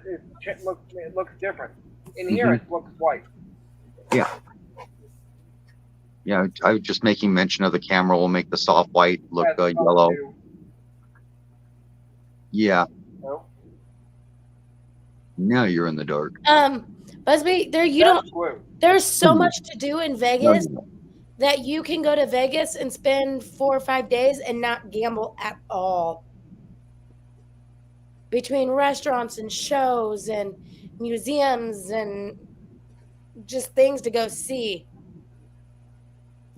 looks different. In here, it looks white. Yeah. Yeah, I was just making mention of the camera will make the soft white look yellow. Yeah. No? Now you're in the dark. Busby, there's so much to do in Vegas that you can go to Vegas and spend 4 or 5 days and not gamble at all. Between restaurants and shows and museums and just things to go see.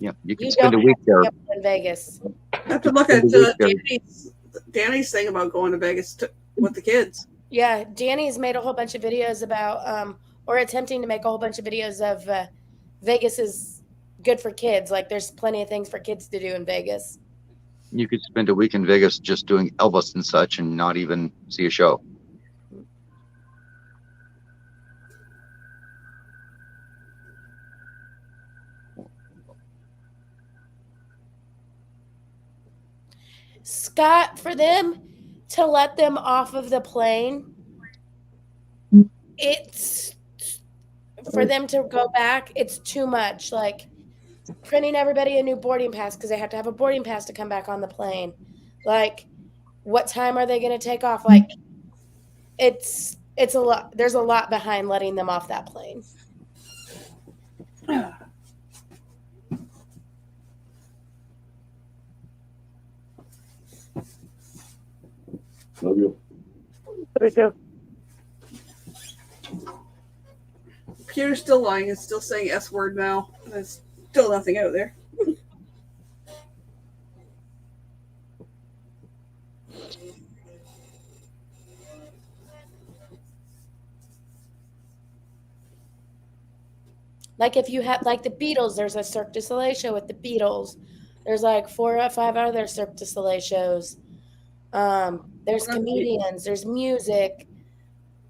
Yeah, you can spend a week there. In Vegas. I have to look at Danny's thing about going to Vegas with the kids. Yeah, Danny's made a whole bunch of videos about, or attempting to make a whole bunch of videos of Vegas is good for kids. Like, there's plenty of things for kids to do in Vegas. You could spend a week in Vegas just doing Elvis and such and not even see a show. Scott, for them to let them off of the plane, it's for them to go back, it's too much. Like printing everybody a new boarding pass because they have to have a boarding pass to come back on the plane. Like, what time are they going to take off? Like, it's a lot. There's a lot behind letting them off that plane. Love you. Me too. Computer's still lying. It's still saying S word now. There's still nothing out there. Like, if you have, like, the Beatles, there's a Cirque du Soleil show with the Beatles. There's like 4 or 5 other Cirque du Soleil shows. There's comedians, there's music.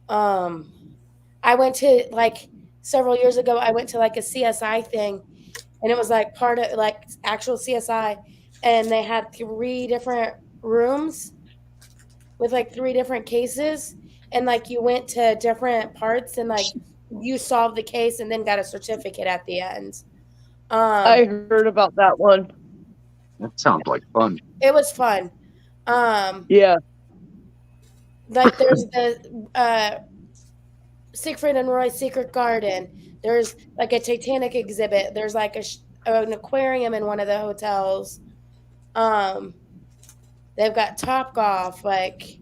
I went to, like, several years ago, I went to like a CSI thing, and it was like part of like actual CSI, and they had 3 different rooms with like 3 different cases, and like you went to different parts and like you solved the case and then got a certificate at the end. I heard about that one. That sounds like fun. It was fun. Yeah. Like, there's the Siegfried and Roy's Secret Garden. There's like a Titanic exhibit. There's like an aquarium in one of the hotels. They've got Topgolf. Like,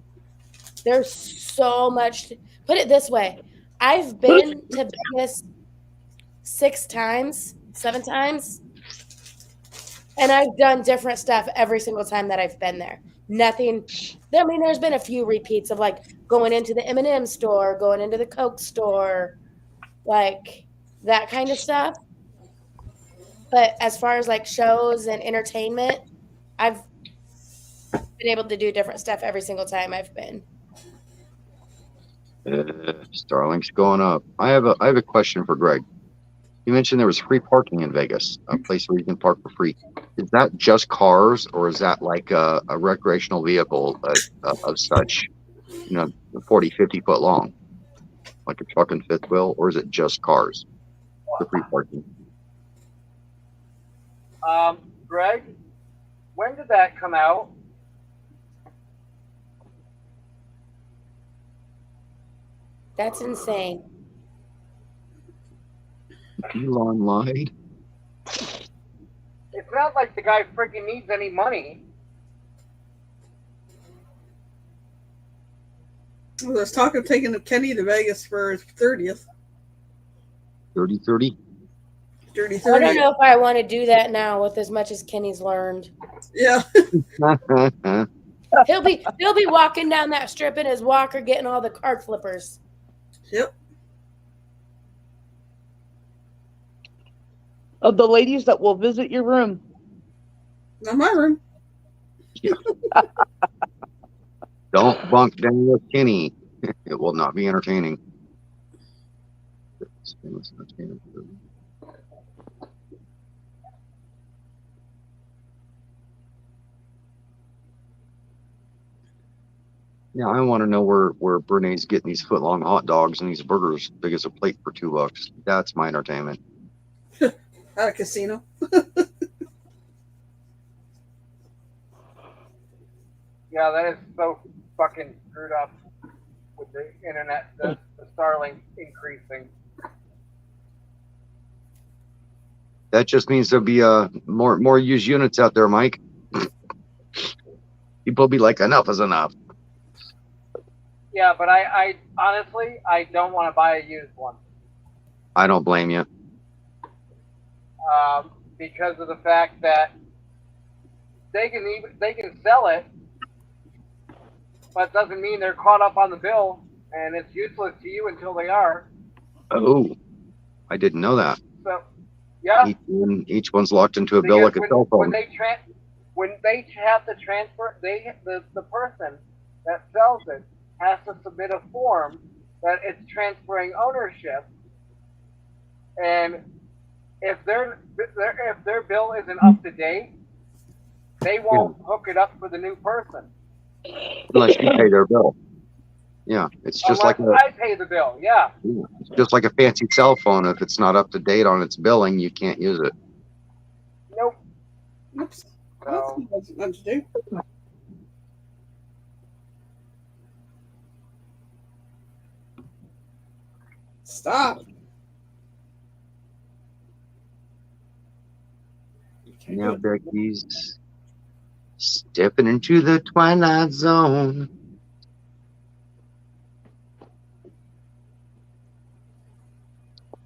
there's so much. Put it this way. I've been to Vegas 6 times, 7 times, and I've done different stuff every single time that I've been there. Nothing. I mean, there's been a few repeats of like going into the M&M store, going into the Coke store, like that kind of stuff. But as far as like shows and entertainment, I've been able to do different stuff every single time I've been. Starlink's going up. I have a question for Greg. You mentioned there was free parking in Vegas, a place where you can park for free. Is that just cars, or is that like a recreational vehicle of such, 40, 50 foot long, like a truck and fifth wheel, or is it just cars for free parking? Greg, when did that come out? That's insane. Elon lied. It's not like the guy freaking needs any money. Well, there's talk of taking Kenny to Vegas for his 30th. 30-30? 30. I don't know if I want to do that now with as much as Kenny's learned. Yeah. He'll be walking down that strip in his walker getting all the card flippers. Yep. Of the ladies that will visit your room. Not my room. Don't bunk down with Kenny. It will not be entertaining. Yeah, I want to know where Brene's getting these foot-long hot dogs and these burgers big as a plate for $2. That's my entertainment. At a casino. Yeah, that is so fucking screwed up with the internet, the Starlink increasing. That just means there'll be more used units out there, Mike. People will be like, enough is enough. Yeah, but I honestly, I don't want to buy a used one. I don't blame you. Because of the fact that they can sell it, but it doesn't mean they're caught up on the bill, and it's useless to you until they are. Oh, I didn't know that. So, yeah. Each one's locked into a bill like a cell phone. When they have to transfer, the person that sells it has to submit a form that it's transferring ownership, and if their bill isn't up to date, they won't hook it up for the new person unless you pay their bill. Yeah, it's just unless like I pay the bill. Yeah, it's just like a fancy cell phone. If it's not up to date on its billing, you can't use it. Nope. Oops. So, That's nothing to do. Stop. Now Becky's stepping into the twilight zone.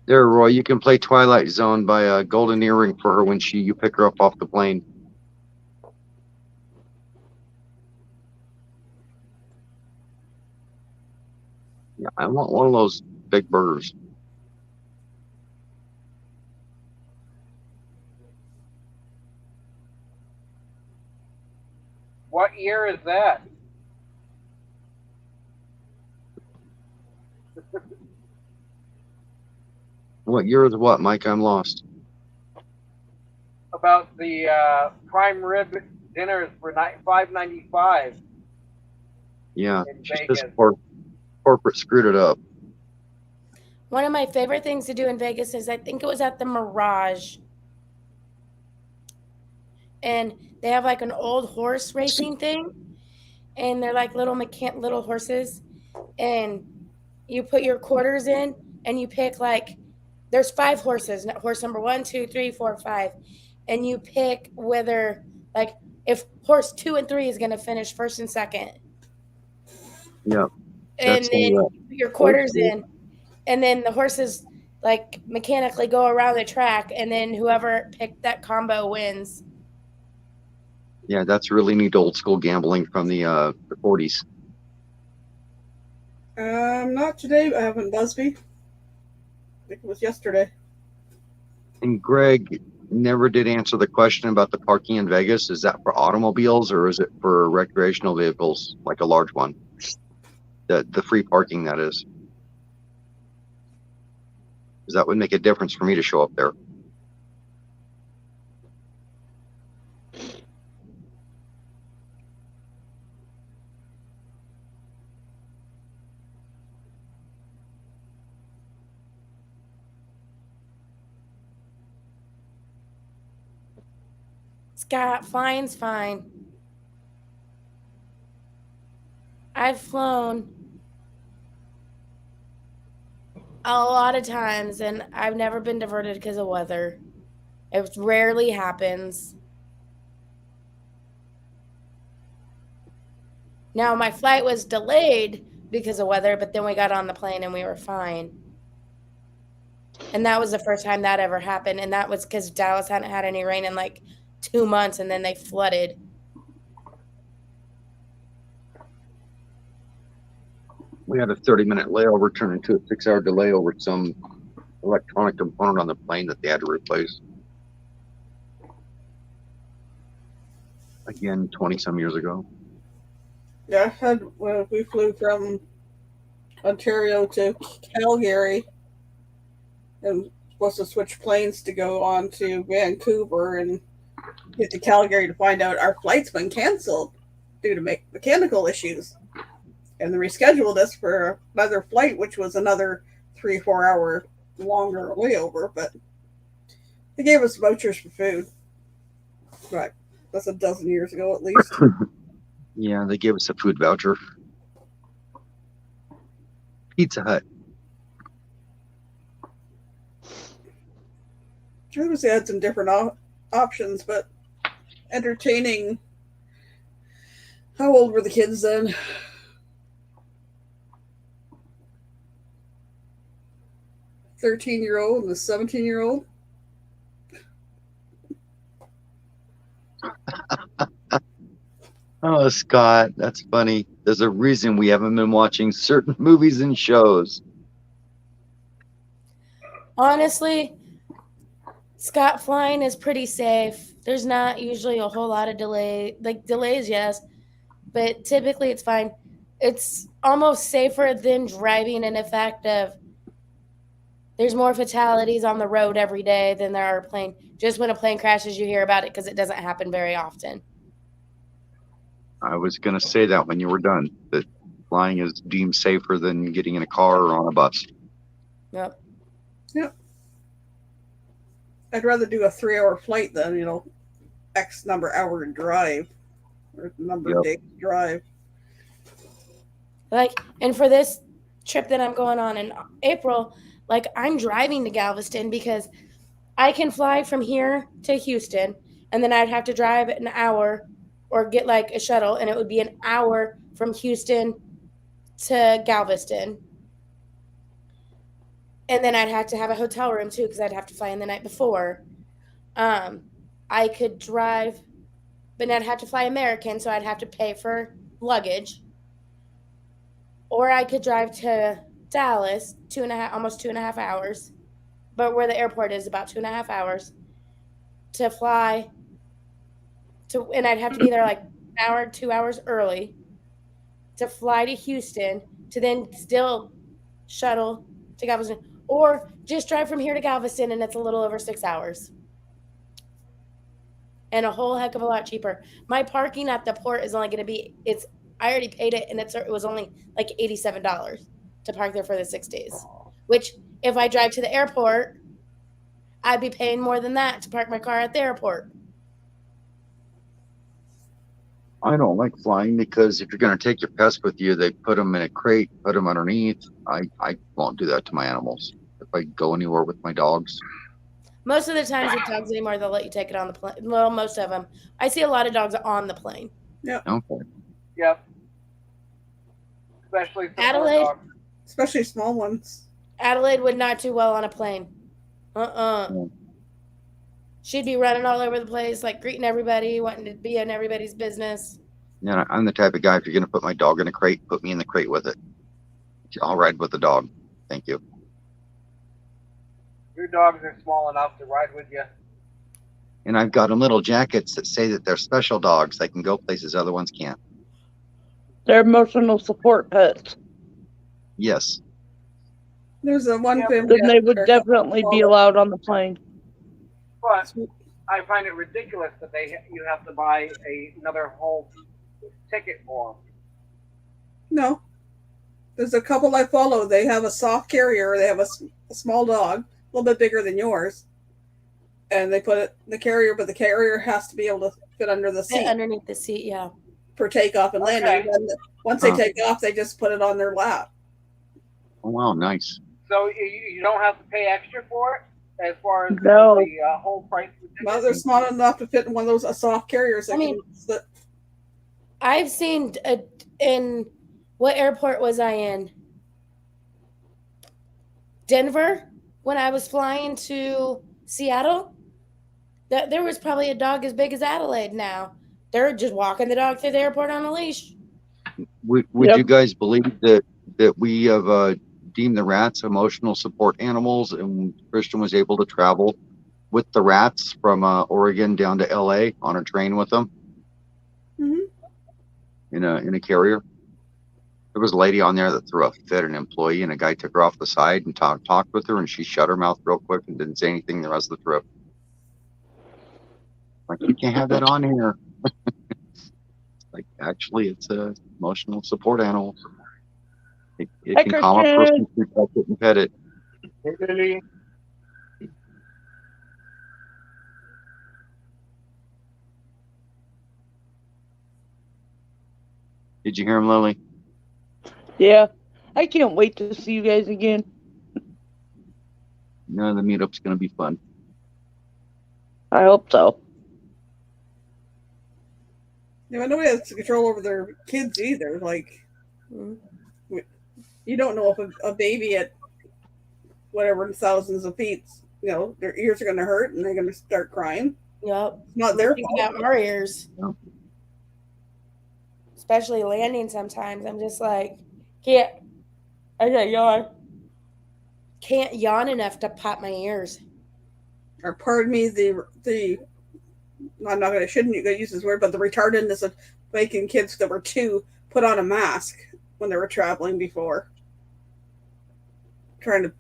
There, Roy, you can play Twilight Zone by a golden earring for her when you pick her up off the plane. Yeah, I want one of those big burgers. what year is that? What year is what, Mike? I'm lost. About the prime rib dinners for $5.95. Yeah, In just Vegas. this corporate screwed it up. One of my favorite things to do in Vegas is I think it was at the Mirage. And they have like an old horse racing thing. And they're like little horses. And you put your quarters in and you pick like, there's 5 horses. Horse number 1, 2, 3, 4, 5. And you pick whether like if horse 2 and 3 is going to finish first and second. Yeah. And then you put your quarters in. And then the horses like mechanically go around the track, and then whoever picked that combo wins. Yeah, that's really neat old school gambling from the 40s. Not today. I have in Busby. I think it was yesterday. And Greg never did answer the question about the parking in Vegas. Is that for automobiles or is it for recreational vehicles, like a large one? The free parking, that is. Because that would make a difference for me to show up there. Scott, fine. I've flown a lot of times, and I've never been diverted because of weather. It rarely happens. Now, my flight was delayed because of weather, but then we got on the plane and we were fine. And that was the first time that ever happened, and that was because Dallas hadn't had any rain in like 2 months, and then they flooded. We had a 30-minute layover turn into a 6-hour delay over some electronic component on the plane that they had to replace. Again, 20-some years ago. Yeah, we flew from Ontario to Calgary, and supposed to switch planes to go on to Vancouver and get to Calgary to find out our flight's been canceled due to mechanical issues. And they rescheduled us for another flight, which was another 3-4 hour longer layover, but they gave us vouchers for food. Right. That's a dozen years ago at least. Yeah, they gave us a food voucher. Pizza Hut. I was they had some different options, but entertaining. How old were the kids then? $13-year-old and a 17-year-old. Oh, Scott, that's funny. There's a reason we haven't been watching certain movies and shows. Honestly, Scott flying is pretty safe. There's not usually a whole lot of delay. Like delays, yes, but typically it's fine. It's almost safer than driving in effect of there's more fatalities on the road every day than there are plane. Just when a plane crashes, you hear about it because it doesn't happen very often. I was going to say that when you were done, that flying is deemed safer than getting in a car or on a bus. Yep. Yep. I'd rather do a 3-hour flight than, X number hour drive or number of days drive. Like, and for this trip that I'm going on in April, like I'm driving to Galveston because I can fly from here to Houston and then I'd have to drive an hour or get like a shuttle and it would be an hour from Houston to Galveston. And then I'd have to have a hotel room too because I'd have to fly in the night before. I could drive, but I'd have to fly American, so I'd have to pay for luggage. Or I could drive to Dallas, almost 2.5 hours, but where the airport is about 2.5 hours to fly to, and I'd have to be there like an hour, 2 hours early to fly to Houston to then still shuttle to Galveston, or just drive from here to Galveston and it's a little over 6 hours. And a whole heck of a lot cheaper. My parking at the port is only going to be, I already paid it and it was only like $87 to park there for the 6 days. Which if I drive to the airport, I'd be paying more than that to park my car at the airport. I don't like flying because if you're going to take your pets with you, they put them in a crate, put them underneath. I won't do that to my animals. If I go anywhere with my dogs. Most of the times with dogs anymore, they'll let you take it on the plane. Well, most of them. I see a lot of dogs on the plane. Yeah. Okay. Yep. Especially Adelaide. dogs. Especially small ones. Adelaide would not do well on a plane. She'd be running all over the place, like greeting everybody, wanting to be in everybody's business. Yeah, I'm the type of guy, if you're going to put my dog in a crate, put me in the crate with it. I'll ride with the dog. Thank you. Your dogs are small enough to ride with you. And I've got them little jackets that say that they're special dogs. They can go places other ones can't. They're emotional support pets. Yes. There's a one family. Then they would definitely be allowed on the plane. But I find it ridiculous that you have to buy another whole ticket for them. No. There's a couple I follow. They have a soft carrier. They have a small dog, a little bit bigger than yours. And they put it in the carrier, but the carrier has to be able to fit under the seat. Underneath the seat, yeah. For takeoff and landing. And once they take off, they just put it on their lap. Oh, wow, nice. So you don't have to pay extra for it? As far as No. the whole price of the ticket? Well, they're small enough to fit in one of those soft carriers. I've seen in what airport was I in? Denver, when I was flying to Seattle. There was probably a dog as big as Adelaide now. They're just walking the dog through the airport on a leash. Would you guys believe that we have deemed the rats emotional support animals, and Christian was able to travel with the rats from Oregon down to LA on a train with them? Mm-hmm. In a carrier. There was a lady on there that threw a fit, an employee, and a guy took her off the side and talked with her, and she shut her mouth real quick and didn't say anything the rest of the trip. Like, you can't have that on here. Like, actually, it's a emotional support animal. It Hi, can calm a person Christian. to touch it and pet it. Hey, Lily. Did you hear him, Lily? Yeah. I can't wait to see you guys again. No, the meetup's going to be fun. I hope so. Yeah, nobody has control over their kids either. Like, you don't know if a baby at whatever thousands of feet, their ears are going to hurt and they're going to start crying. Yep. It's not their Think fault. about our ears. Yep. Especially landing sometimes. I'm just like, I can't yawn. Can't yawn enough to pop my ears. Or pardon me, I'm not going to, shouldn't you use this word, but the retardedness of making kids that were 2 put on a mask when they were traveling before. Trying to,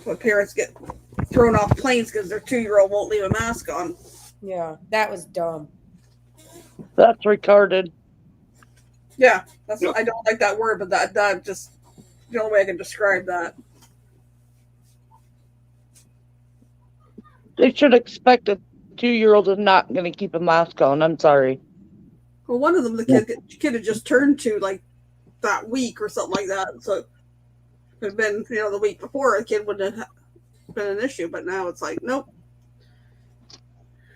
when parents get thrown off planes because their 2-year-old won't leave a mask on. Yeah, that was dumb. That's retarded. Yeah, that's I don't like that word, but that just the only way I can describe that. They should expect a 2-year-old is not going to keep a mask on. I'm sorry. Well, one of them, the kid had just turned 2 like that week or something like that. So it had been, the week before, a kid wouldn't have been an issue, but now it's like, nope.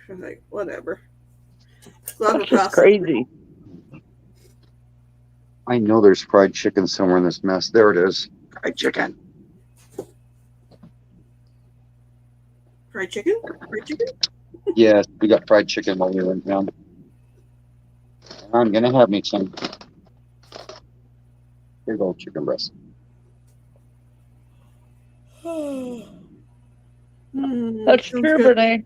I'm like, whatever. That's just crazy. I know there's fried chicken somewhere in this mess. There it is. Fried chicken. Fried chicken? Fried chicken? Yes, we got fried chicken while we were in town. I'm going to have me some. Big old chicken breast. That's true, Renee.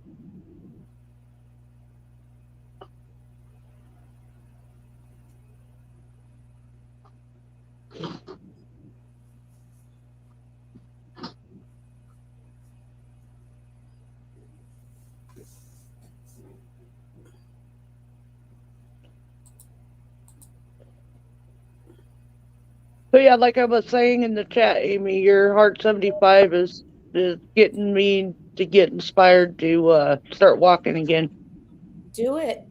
So yeah, like I was saying in the chat, Amy, your Heart 75 is getting me to get inspired to start walking again. Do it.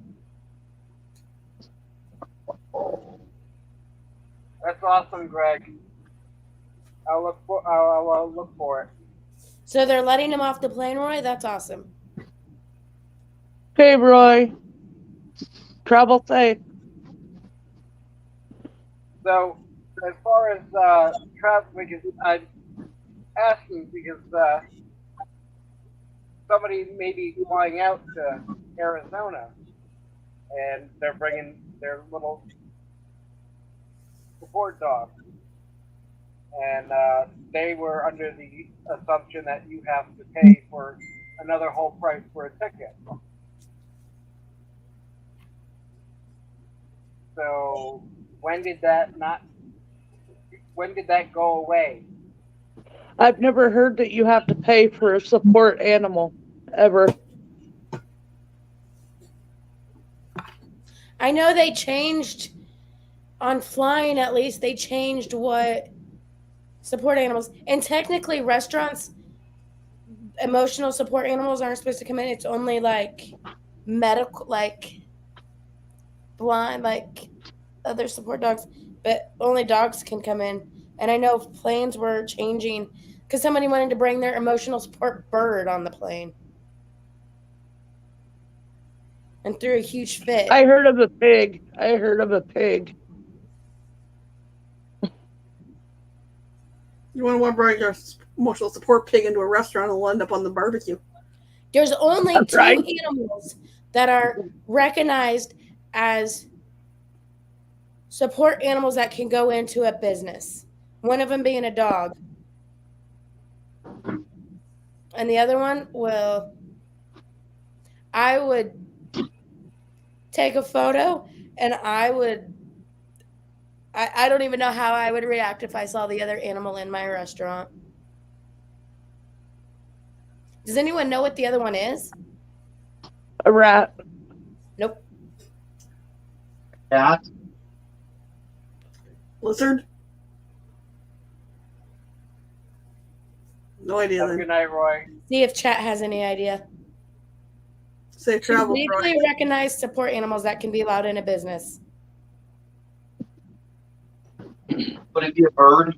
That's awesome, Greg. I'll look for it. So they're letting him off the plane, Roy? That's awesome. Okay, Roy. Travel safe. So, as far as travel, because I'm asking because somebody may be flying out to Arizona, and they're bringing their little support dog, and they were under the assumption that you have to pay for another whole price for a ticket. So when did that go away? I've never heard that you have to pay for a support animal, ever. I know they changed on flying, at least they changed what support animals, and technically restaurants, emotional support animals aren't supposed to come in. It's only like medical, like blind, like other support dogs, but only dogs can come in. And I know planes were changing because somebody wanted to bring their emotional support bird on the plane and threw a huge fit. I heard of a pig. You want to bring your emotional support pig into a restaurant and it'll end up on the barbecue. There's only That's 2 right. animals that are recognized as support animals that can go into a business. One of them being a dog. And the other one, well, I would take a photo and I I don't even know how I would react if I saw the other animal in my restaurant. Does anyone know what the other one is? A rat. Nope. Cat. Lizard? No idea Have a then. good night, Roy. See if chat has any idea. Safe travel, Legally Roy. recognized support animals that can be allowed in a business. Would it be a bird?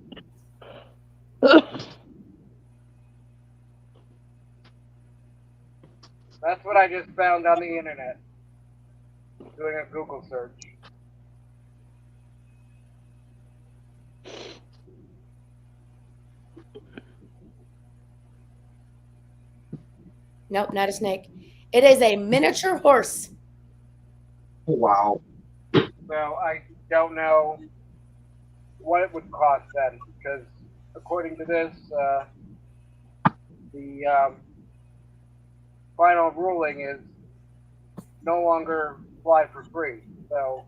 That's what I just found on the internet. Doing a Google search. Nope, not a snake. It is a miniature horse. Wow. Well, I don't know what it would cost then, because according to this, the final ruling is no longer fly for free. So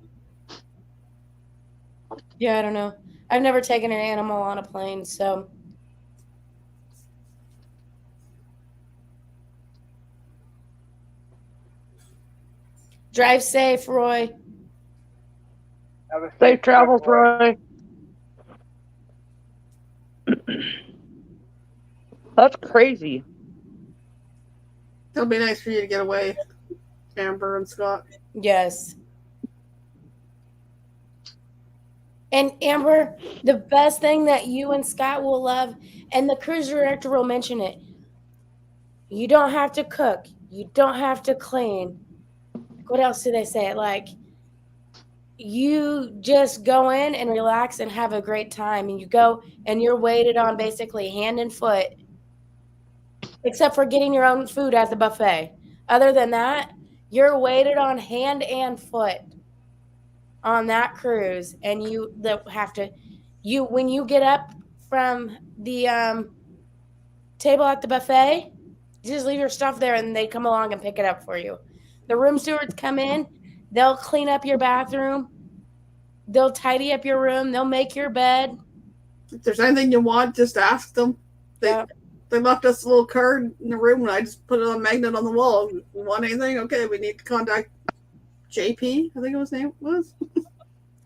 Yeah, I don't know. I've never taken an animal on a plane, so drive safe, Roy. have a Safe travels, trip, Roy. Roy. That's crazy. It'll be nice for you to get away, Amber and Scott. Yes. And Amber, the best thing that you and Scott will love, and the cruise director will mention it, you don't have to cook. You don't have to clean. What else do they say? Like, you just go in and relax and have a great time. And you go and you're waited on basically hand and foot, except for getting your own food at the buffet. Other than that, you're waited on hand and foot on that cruise. And you have to, when you get up from the table at the buffet, you just leave your stuff there and they come along and pick it up for you. The room stewards come in, they'll clean up your bathroom, they'll tidy up your room, they'll make your bed. If there's anything you want, just ask them. They left us a little card in the room, and I just put it on a magnet on the wall. You want anything? Okay, we need to contact JP, I think his name was.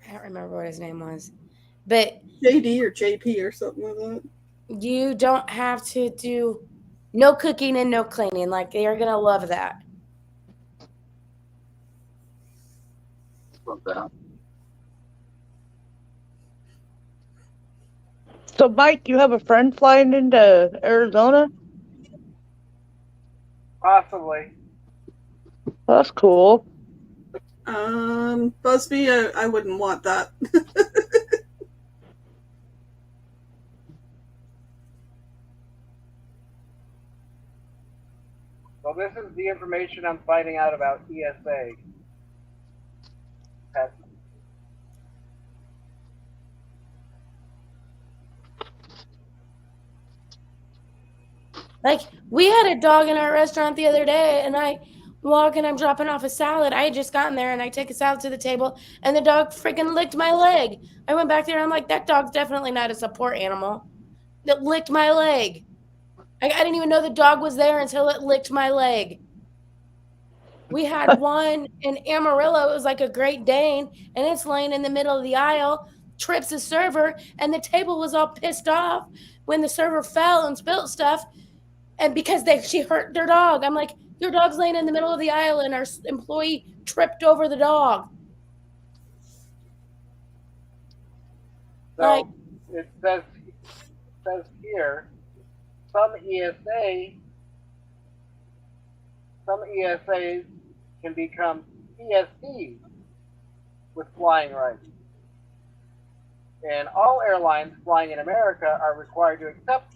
I don't remember what his name was. But JD or JP or something like that. You don't have to do no cooking and no cleaning. Like, they're going to love that. Love that. So, Mike, you have a friend flying into Arizona? Possibly. That's cool. Busby, I wouldn't want that. Well, this is the information I'm finding out about ESA. Like, we had a dog in our restaurant the other day, and I walk and I'm dropping off a salad. I had just gotten there, and I take a salad to the table, and the dog freaking licked my leg. I went back there, and I'm like, that dog's definitely not a support animal. That licked my leg. I didn't even know the dog was there until it licked my leg. We had one in Amarillo. It was like a Great Dane, and it's laying in the middle of the aisle, trips the server, and the table was all pissed off when the server fell and spilled stuff. And because she hurt their dog. I'm like, your dog's laying in the middle of the aisle and our employee tripped over the dog. So Like, it says here, some ESAs can become PSCs with flying rights. And all airlines flying in America are required to accept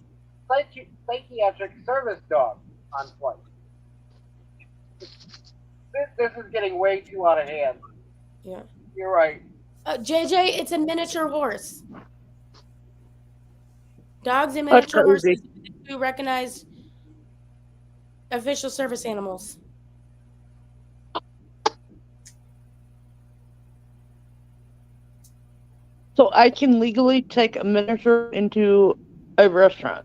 psychiatric service dogs on flight. This is getting way too out of hand. Yeah. You're right. JJ, it's a miniature horse. Dogs and miniature horses who recognize official service animals. So I can legally take a miniature into a restaurant.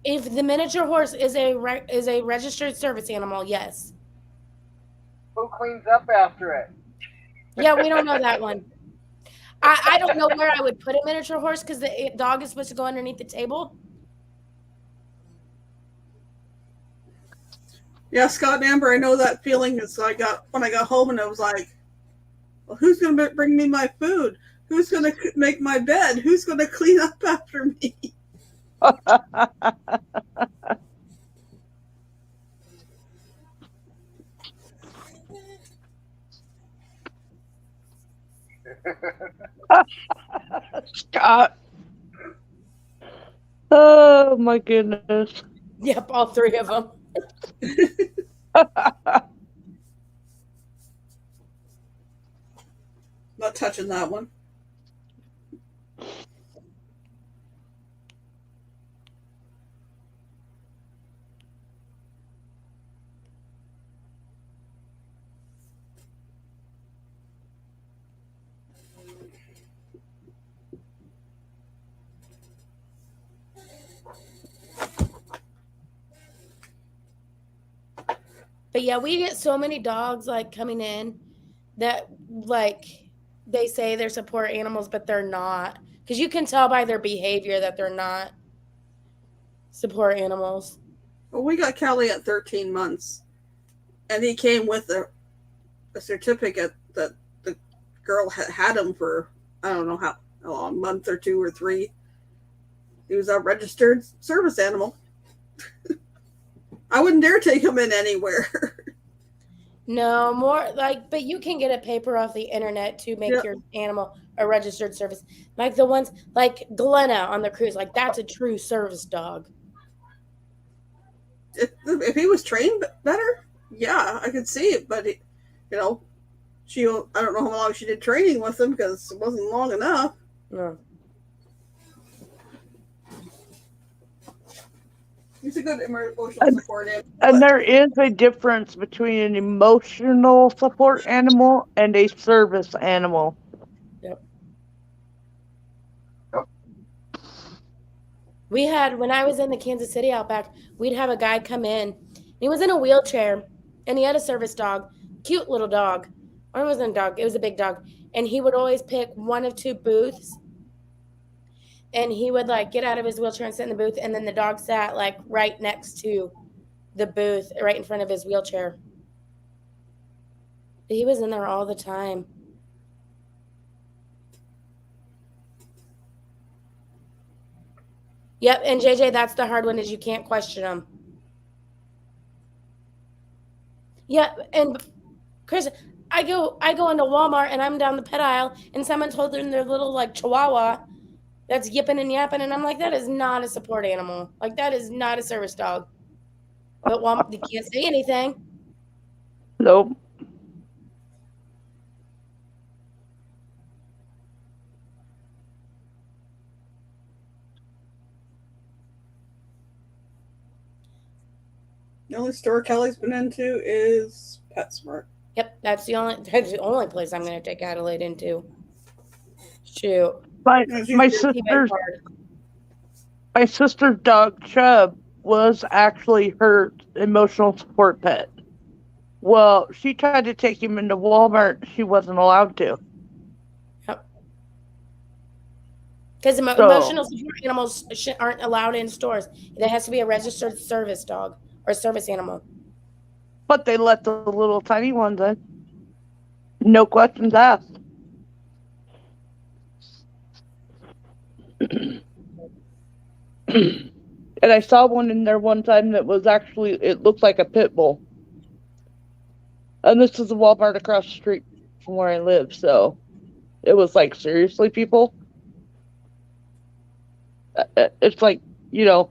If the miniature horse is a registered service animal, yes. Who cleans up after it? Yeah, we don't know that one. I don't know where I would put a miniature horse because the dog is supposed to go underneath the table. Yeah, Scott and Amber, I know that feeling. Is I got when I got home and I was like, "Well, who's going to bring me my food? Who's going to make my bed? Who's going to clean up after me?" Scott. Oh my goodness. Yep, all three of them. Not touching that one. But yeah, we get so many dogs like coming in that like they say they're support animals, but they're not. Because you can tell by their behavior that they're not support animals. Well, we got Callie at 13 months, and he came with a certificate that the girl had him for, I don't know how long, a month or 2 or 3. He was a registered service animal. I wouldn't dare take him in anywhere. No, more like, but you can get a paper off the internet to make your animal a registered service. Like the ones like Glenna on the cruise, like that's a true service dog. If he was trained better, yeah, I could see it. But, I don't know how long she did training with him because it wasn't long enough. No. He's a good emotional support animal. And there is a difference between an emotional support animal and a service animal. Yep. We had, when I was in the Kansas City Outback, we'd have a guy come in. He was in a wheelchair, and he had a service dog, cute little dog. Or it wasn't a dog, it was a big dog. And he would always pick one of 2 booths. And he would like get out of his wheelchair and sit in the booth, and then the dog sat like right next to the booth, right in front of his wheelchair. But he was in there all the time. Yep, and JJ, that's the hard one, is you can't question them. Yeah, and Chris, I go into Walmart and I'm down the pet aisle, and someone's holding their little like Chihuahua that's yipping and yapping, and I'm like, that is not a support animal. Like, that is not a service dog. But Walmart, they can't say anything. Nope. The only store Kelly's been into is PetSmart. Yep, that's the only place I'm going to take Adelaide into. Shoot. My sister's dog Chubb was actually her emotional support pet. Well, she tried to take him into Walmart. She wasn't allowed to. Yep. Because emotional support animals aren't allowed in stores. It has to be a registered service dog or service animal. But they let the little tiny ones in. No questions asked. And I saw one in there one time that was actually, it looked like a pit bull. And this is a Walmart across the street from where I live, so it was like, seriously, people? It's like, if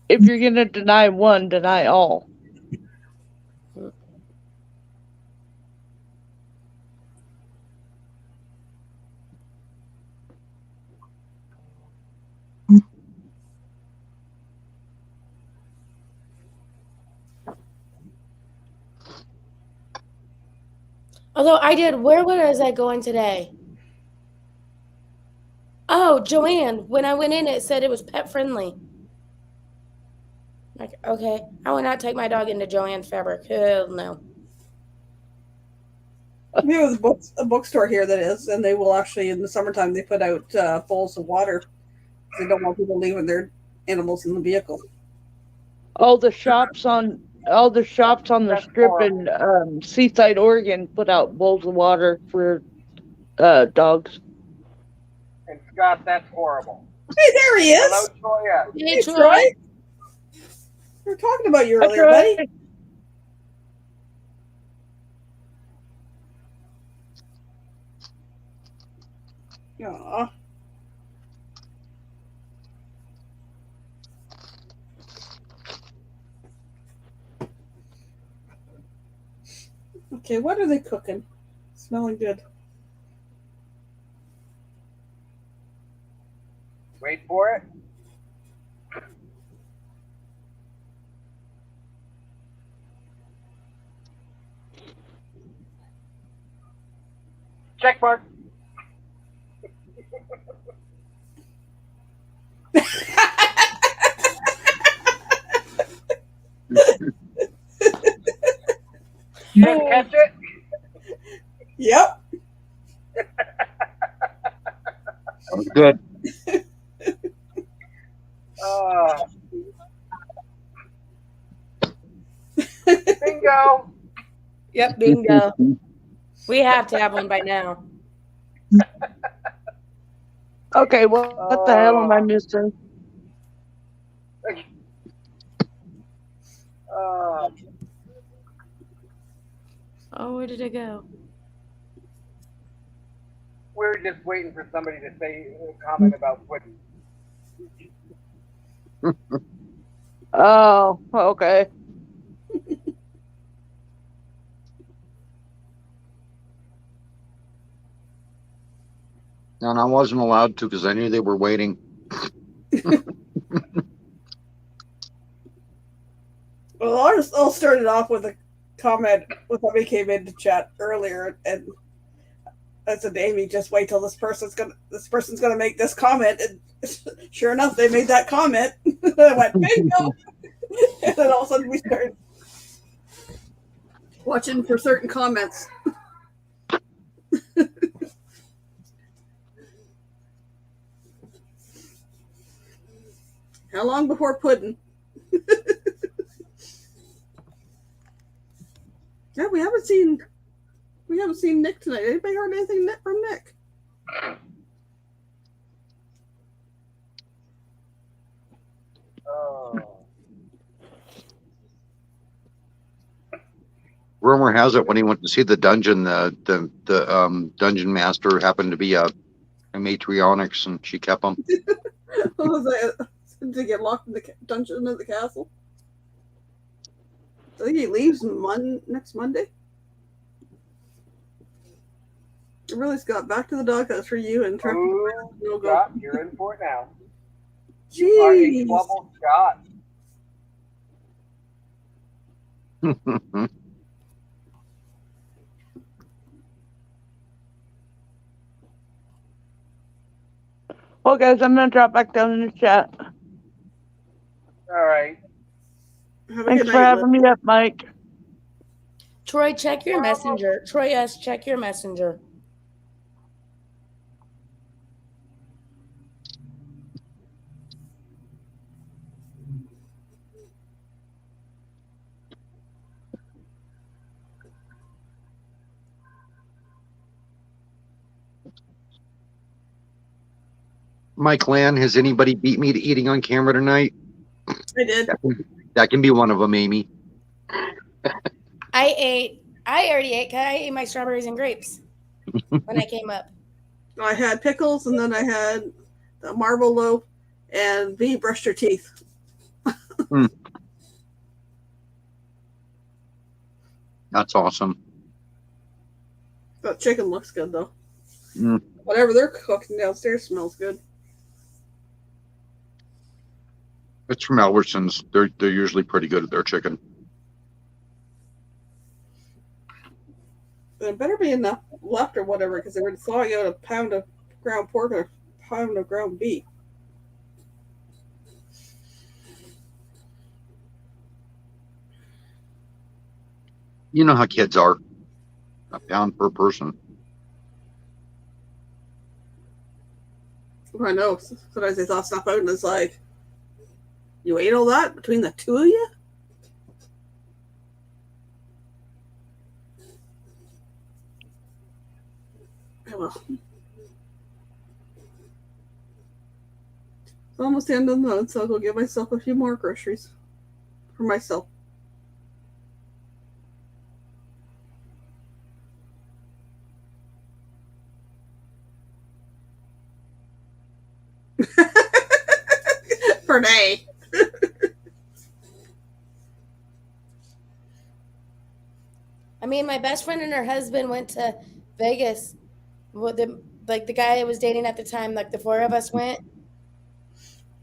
you're going to deny one, deny all. Although where was I going today? Oh, Joanne, when I went in, it said it was pet friendly. Like, okay, I will not take my dog into Joanne's Fabric. Hell no. We have a bookstore here that is, and they will actually, in the summertime, they put out bowls of water. They don't want people leaving their animals in the vehicle. All the shops on the That's strip horrible. in Seaside, Oregon, put out bowls of water for dogs. And Scott, that's horrible. Hey, there he is. Hello, Troy. Hey, Hey, Troy. Troy. We were talking about you earlier, Troy. buddy. Aw. Okay, what are they cooking? Smelling good. Wait for it. Check mark. Did you catch it? Yep. That was good. Bingo. Yep, bingo. We have to have one by now. Okay, well, what the hell am I missing? Oh, where did it go? We're just waiting for somebody to say a comment about pudding. Oh, okay. And I wasn't allowed to because I knew they were waiting. Well, I'll start it off with a comment when somebody came into chat earlier, and I said to Amy, "Just wait till this person's gonna make this comment." And sure enough, they made that comment. I went bingo, and then all of a sudden we started watching for certain comments. How long before pudding? Yeah, we haven't seen Nick tonight. Anybody heard anything from Nick? Rumor has it when he went to see the dungeon, the dungeon master happened to be a matrionyx, and she kept him. What was that? Did he get locked in the dungeon at the castle? I think he leaves next Monday. Really, Scott, back to the doghouse for you and Trevor. Oh, Scott, you're in for it now. Jeez. You are a trouble, Scott. Well, guys, I'm gonna drop back down in the chat. All right. Thanks for having me up, Mike. Troy, check your messenger. Troy S., check your messenger. Mike Land, has anybody beat me to eating on camera tonight? I did. That can be one of them, Amy. I already ate, 'cause I ate my strawberries and grapes when I came up. I had pickles, and then I had the marble loaf, and V brushed her teeth. That's awesome. That chicken looks good, though. Mm. Whatever they're cooking downstairs smells good. It's from Albertsons. They're usually pretty good at their chicken. There better be enough left or whatever, because they were sawing out a pound of ground pork or a pound of ground beef. You know how kids are. A pound per person. I know. Sometimes they thought stuff out and it's like, you ate all that between the two of you? Oh, well. It's almost the end of the month, so I'll go get myself a few more groceries for myself. Per day. I mean, my best friend and her husband went to Vegas. With the guy I was dating at the time, like the four of us went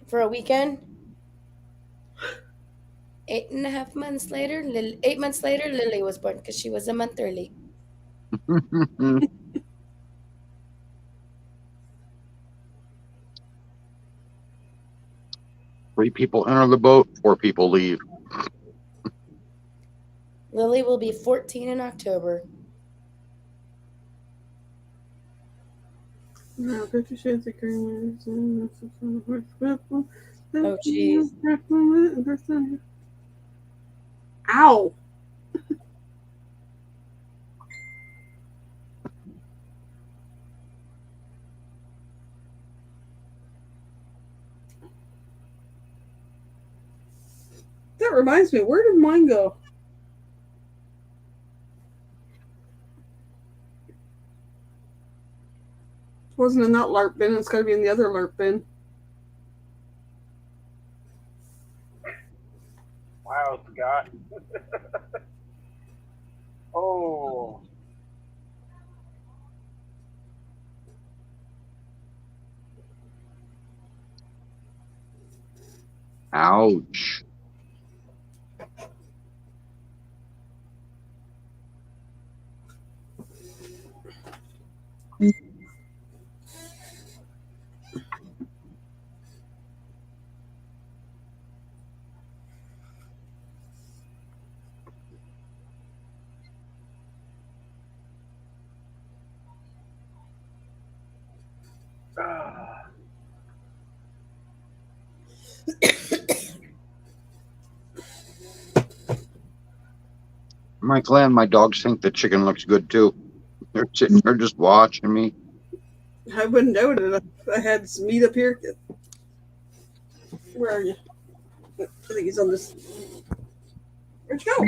for a weekend. 8.5 months later, 8 months later, Lily was born because she was a month early. 3 people enter the boat, 4 people leave. Lily will be 14 in October. No, 50 Shades of Green. Oh, jeez. Ow! That reminds me, where did mine go? It wasn't in that LARP bin, it's gotta be in the other LARP bin. Wow, Scott. Oh. Ouch. My clan, my dogs think the chicken looks good too. They're sitting there just watching me. I wouldn't doubt it if I had some meat up here. Where are you? I think he's on this. Where'd you go?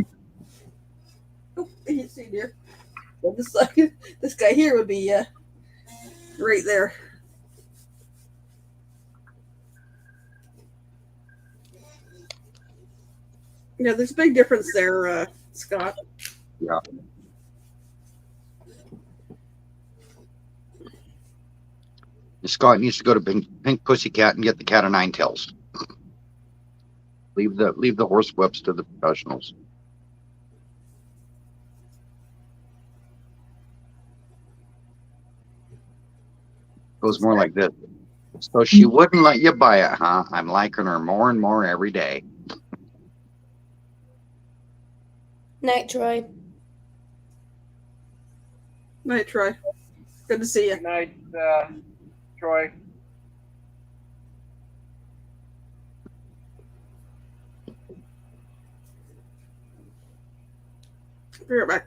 Oh, I can see dear. Well, this guy here would be right there. Yeah, there's a big difference there, Scott. Yeah. Scott needs to go to Pink Pussycat and get the cat of 9 tails. Leave the horse whips to the professionals. Goes more like this. So she wouldn't let you buy it, huh? I'm liking her more and more every day. Night, Troy. Night, Troy. Good to see you. Good night, Troy. Be right back.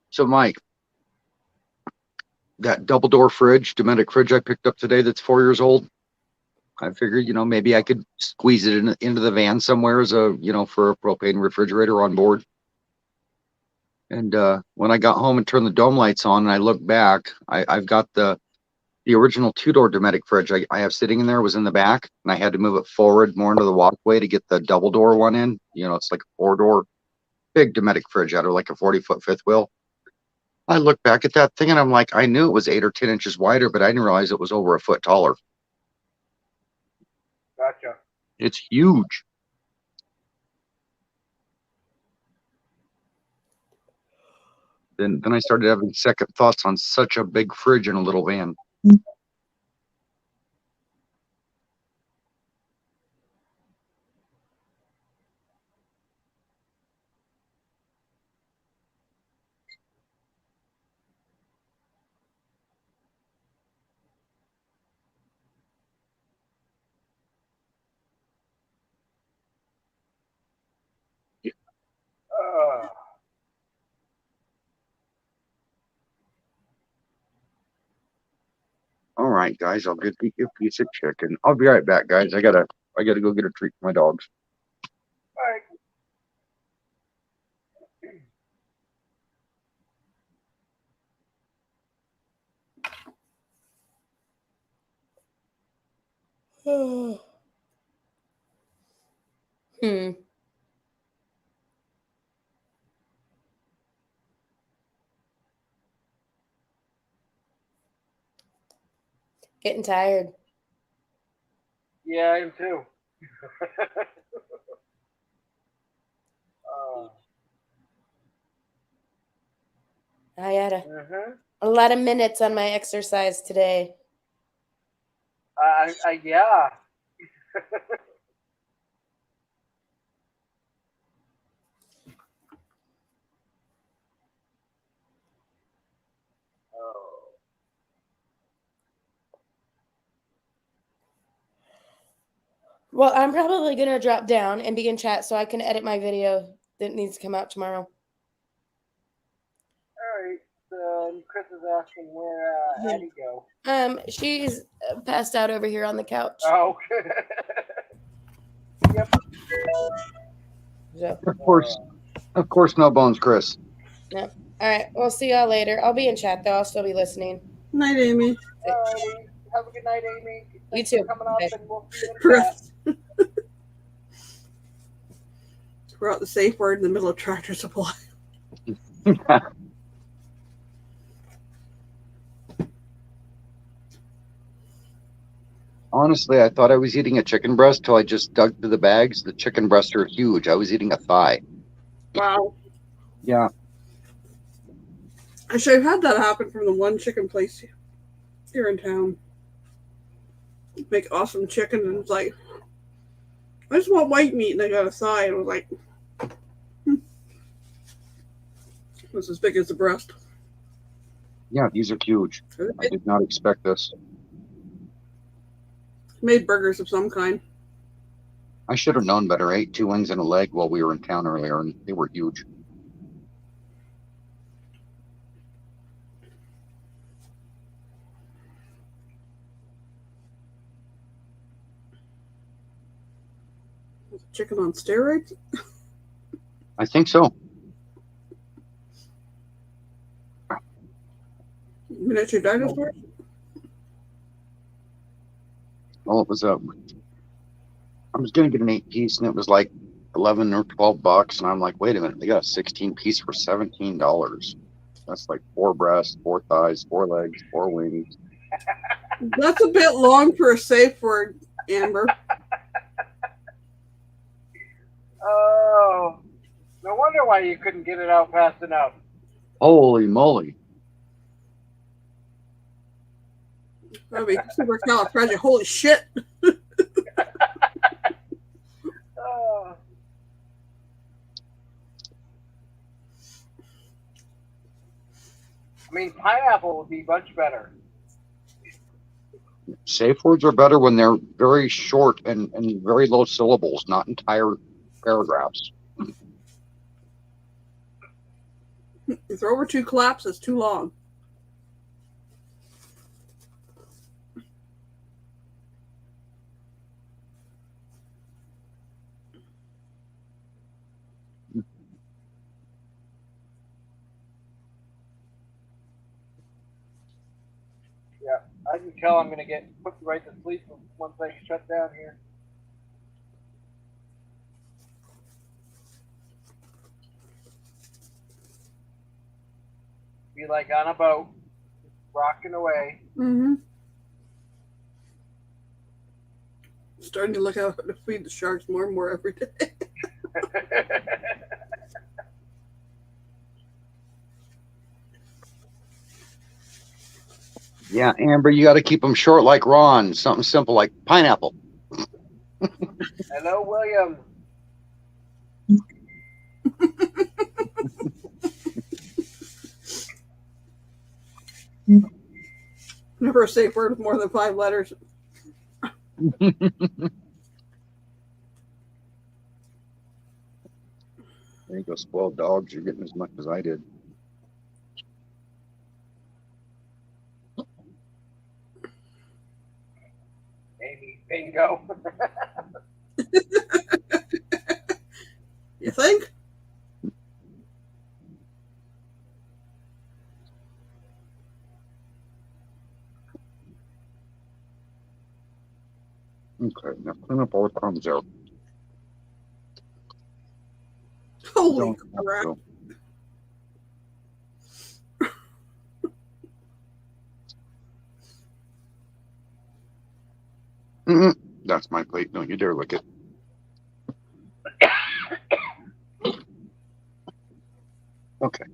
So, Mike, that double door fridge, Dometic fridge I picked up today that's 4 years old, I figured, maybe I could squeeze it into the van somewhere as a, for a propane refrigerator on board. And when I got home and turned the dome lights on and I looked back, I've got the The original two-door Dometic fridge I have sitting in there was in the back, and I had to move it forward more into the walkway to get the double door one in. You know, it's like a 4-door, big Dometic fridge out of like a 40-foot fifth wheel. I look back at that thing and I'm like, I knew it was 8 or 10 inches wider, but I didn't realize it was over a foot taller. Gotcha. It's huge. Then I started having second thoughts on such a big fridge in a little van. Uh, All right, guys, I'll get you a piece of chicken. I'll be right back, guys. I gotta go get a treat for my dogs. all right. Hmm. Getting tired. Yeah, I am too. I had mhm. a lot of minutes on my exercise today. Yeah. Oh. Well, I'm probably going to drop down and begin chat so I can edit my video that needs to come out tomorrow. All right. So Chris is asking where Addie go. She's passed out over here on the couch. Oh. Yep. So, Of course, no bones, Chris. no. All right. We'll see y'all later. I'll be in chat though. I'll still be listening. Night, Amy. Alrighty. Have a good night, Amy. Thanks You too. for coming up, Bye. and we'll see you in Chris. chat. We're out the safe word in the middle of Tractor Supply. Honestly, I thought I was eating a chicken breast till I just dug through the bags. The chicken breasts are huge. I was eating a thigh. Wow. Yeah. Actually, I've had that happen from the one chicken place here in town. Make awesome chicken, and it's like, I just want white meat, and I got a thigh, and I was like, it's as big as the breast. Yeah, these are huge. I did not expect this. Made burgers of some kind. I should have known better. I ate 2 wings and a leg while we were in town earlier, and they were huge. Chicken on steroids? I think so. Miniature dinosaurs? Well, it was I was gonna get an 8-piece, and it was like 11 or 12 bucks, and I'm like, wait a minute, they got a 16-piece for $17. That's like 4 breasts, 4 thighs, 4 legs, 4 wings. That's a bit long for a safe word, Amber. Oh. No wonder why you couldn't get it out fast enough. Holy moly! That'd be supercalifragilistic. Holy shit! Oh. I mean, pineapple would be much better. Safe words are better when they're very short and very low syllables, not entire paragraphs. If they're over 2 claps, it's too long. Yeah, I can tell I'm gonna get put right to sleep once I shut down here. Be like on a boat, rocking away. Mm-hmm. Starting to look out to feed the sharks more and more every day. Yeah, Amber, you got to keep them short like Ron. Something simple like pineapple. Hello, William. Never a safe word with more than 5 letters. There you go, spoiled dogs. You're getting as much as I did. Amy, bingo. You think? Okay, now clean up all the crumbs there. Holy Don't have crap. to. That's my plate. Don't you dare lick it. Okay.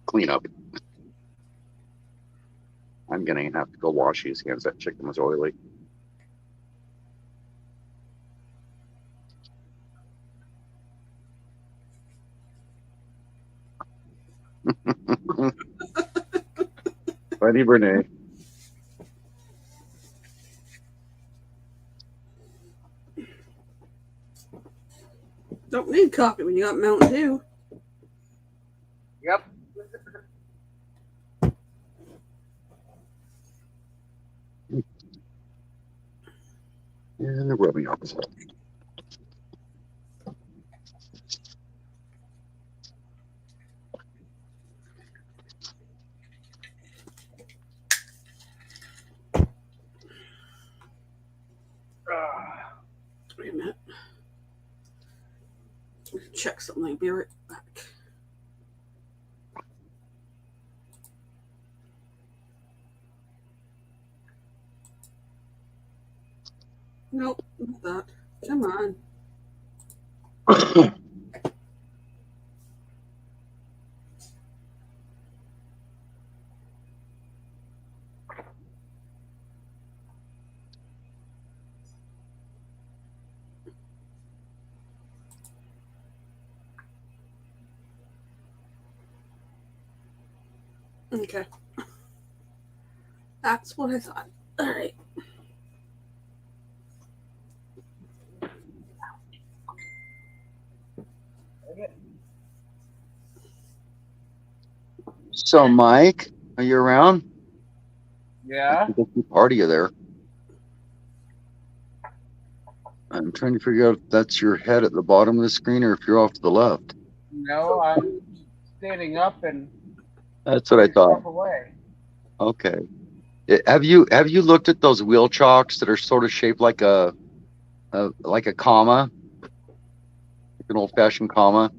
Clean up. I'm gonna have to go wash these hands. That chicken was oily. Buddy Renee. Don't need coffee when you got Mountain Dew. Yep. And the rubbing opposite. Wait a minute. Check something. Be right back. Nope, not that. Come on. Okay. That's what I thought. All right. So, Mike, are you around? Yeah. I think we party you there. I'm trying to figure out if that's your head at the bottom of the screen or if you're off to the left. No, I'm standing up and That's what I thought. away. Okay. Have you looked at those wheel chalks that are sort of shaped like a comma, like an old-fashioned comma,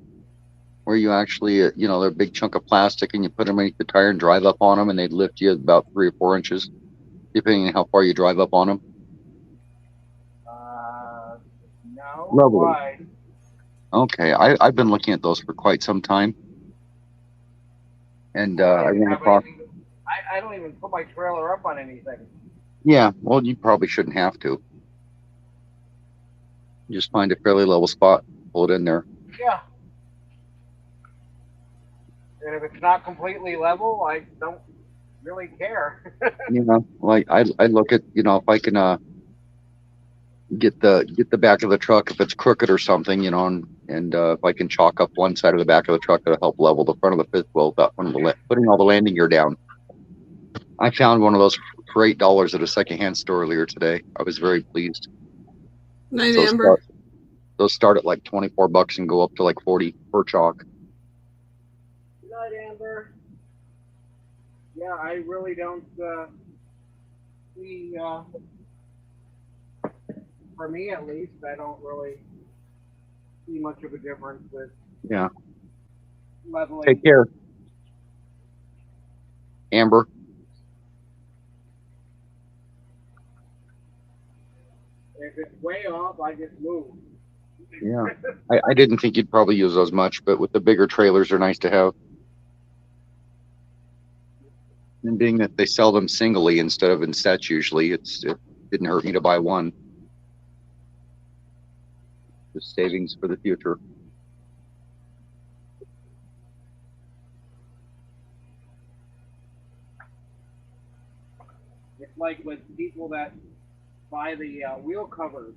where you actually they're a big chunk of plastic and you put them underneath the tire and drive up on them and they lift you about 3 or 4 inches, depending on how far you drive up on them. No. Lovely. Why? Okay, I've been looking at those for quite some time, and I ran across. I don't even put my trailer up on anything. Yeah, well, you probably shouldn't have to. Just find a fairly level spot, pull it in there. Yeah. And if it's not completely level, I don't really care. Like I look at if I can get the back of the truck if it's crooked or something, and if I can chalk up one side of the back of the truck, that'll help level the front of the fifth wheel without putting all the landing gear down. I found one of those for $8 at a secondhand store earlier today. I was very pleased. Night, Amber. Those start at like $24 and go up to like 40 per chalk. Good night, Amber. Yeah, I really don't for me at least, I don't really see much of a difference with Yeah. leveling. Take care, Amber. If it's way off, I just move. Yeah. I didn't think you'd probably use those much, but with the bigger trailers, they're nice to have. And being that they sell them singly instead of in sets, usually it didn't hurt me to buy one. Just savings for the future. It's like with people that buy the wheel covers.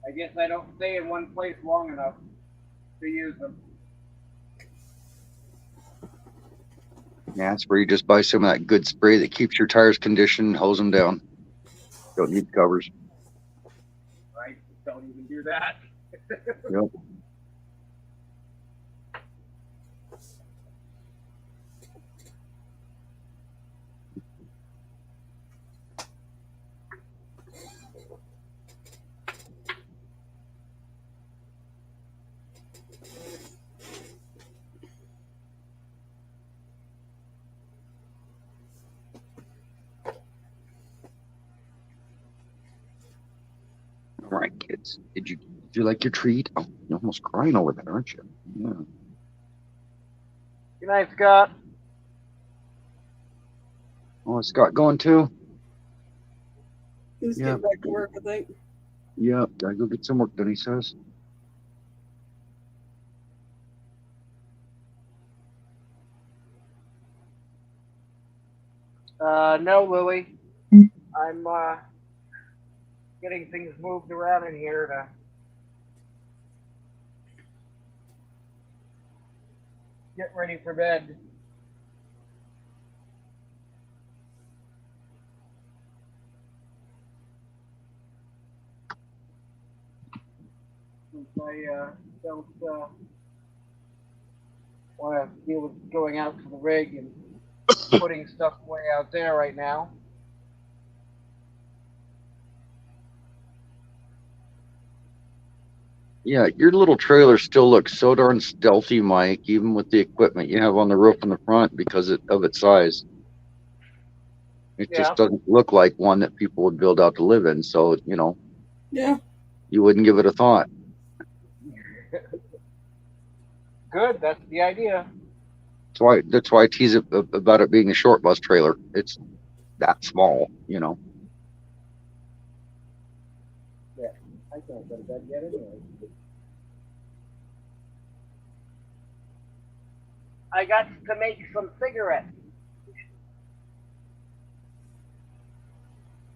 I guess I don't stay in one place long enough to use them. Yeah, that's where you just buy some of that good spray that keeps your tires conditioned and hose them down. Don't need covers. Right? Don't even do that. Yep. All right, kids. Did you like your treat? Oh, you're almost crying over there, aren't you? Yeah. Good night, Scott. Oh, is Scott going too? He's Yeah. getting back to work, I think. Yeah, gotta go get some work done, he says. No, Lily. I'm getting things moved around in here to get ready for bed. Since I don't want to deal with going out to the rig and putting stuff way out there right now. Yeah, your little trailer still looks so darn stealthy, Mike, even with the equipment you have on the roof in the front because of its size. It Yeah. just doesn't look like one that people would build out to live in. So, Yeah. you wouldn't give it a thought. Good, that's the idea. That's why I tease it about it being a short bus trailer. It's that small, Yeah, I can't go to bed yet anyway. I got to make some cigarettes.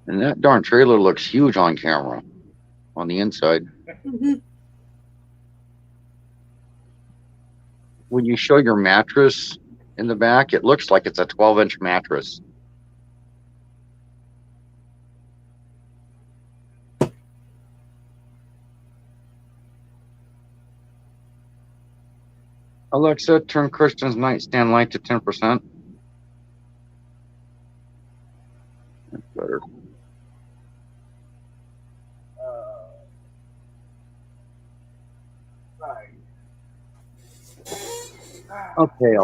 And that darn trailer looks huge on camera, on the inside. Mm-hmm. When you show your mattress in the back, it looks like it's a 12-inch mattress. Alexa, turn Kristen's nightstand light to 10%. That's better. Right. Okay,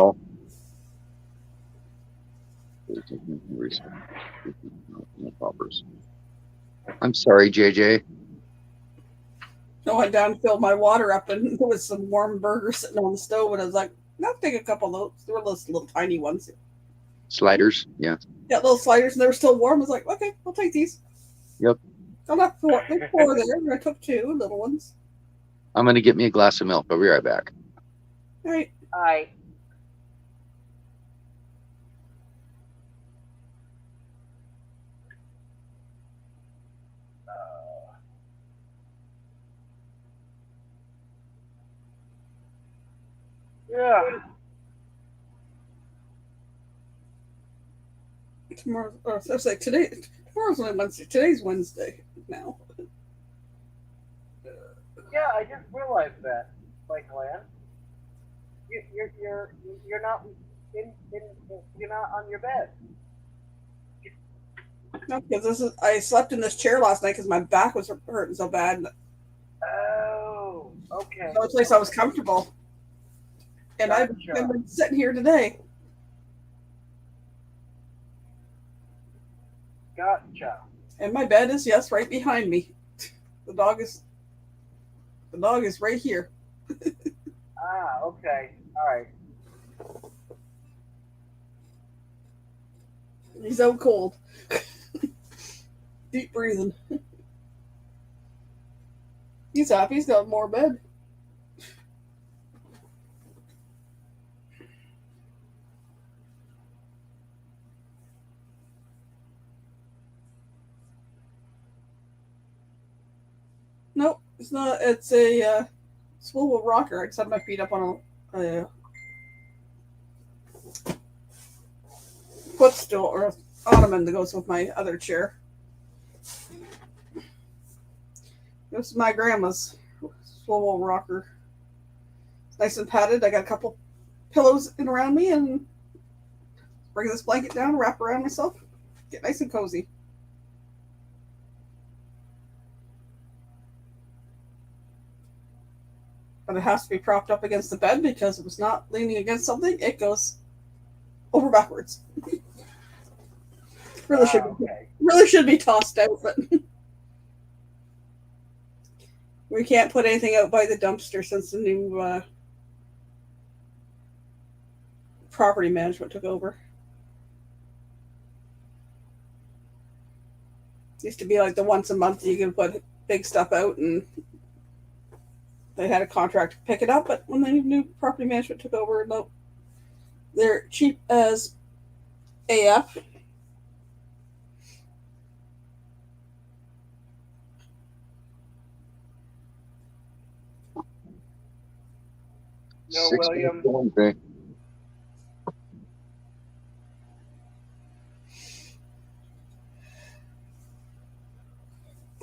I'm sorry, JJ. I went down and filled my water up, and there was some warm burgers sitting on the stove, and I was like, I'll take a couple of those. They were those little tiny ones. Sliders, yeah. Yeah, little sliders, and they were still warm. I was like, okay, I'll take these. Yep. I got four there, and I took two little ones. I'm gonna get me a glass of milk. I'll be right back. All right. Alright. Yeah. Tomorrow, I was like, tomorrow's only Wednesday. Today's Wednesday now. Yeah, I just realized that, Michael Ann. You're not you're not on your bed. No, because I slept in this chair last night because my back was hurting so bad. Oh, okay. The only place I was comfortable. And I've been sitting here today. Gotcha. And my bed is, yes, right behind me. The dog is right here. Ah, okay. All right. He's out cold. Deep breathing. He's happy. He's got more bed. Nope, it's not. It's a swivel rocker. I just have my feet up on a footstool or ottoman that goes with my other chair. This is my grandma's swivel rocker. It's nice and padded. I got a couple pillows in around me and bring this blanket down, wrap around myself, get nice and cozy. But it has to be propped up against the bed because if it's not leaning against something, it goes over backwards. Really should be tossed out, but we can't put anything out by the dumpster since the new property management took over. It used to be like the once a month you could put big stuff out and they had a contract to pick it up, but when the new property management took over, no, they're cheap as AF. No, William. Okay.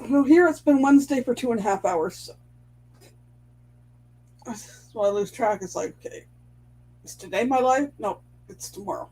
Well, here it's been Wednesday for 2.5 hours. So I lose track. It's like, okay, is today my life? No, it's tomorrow.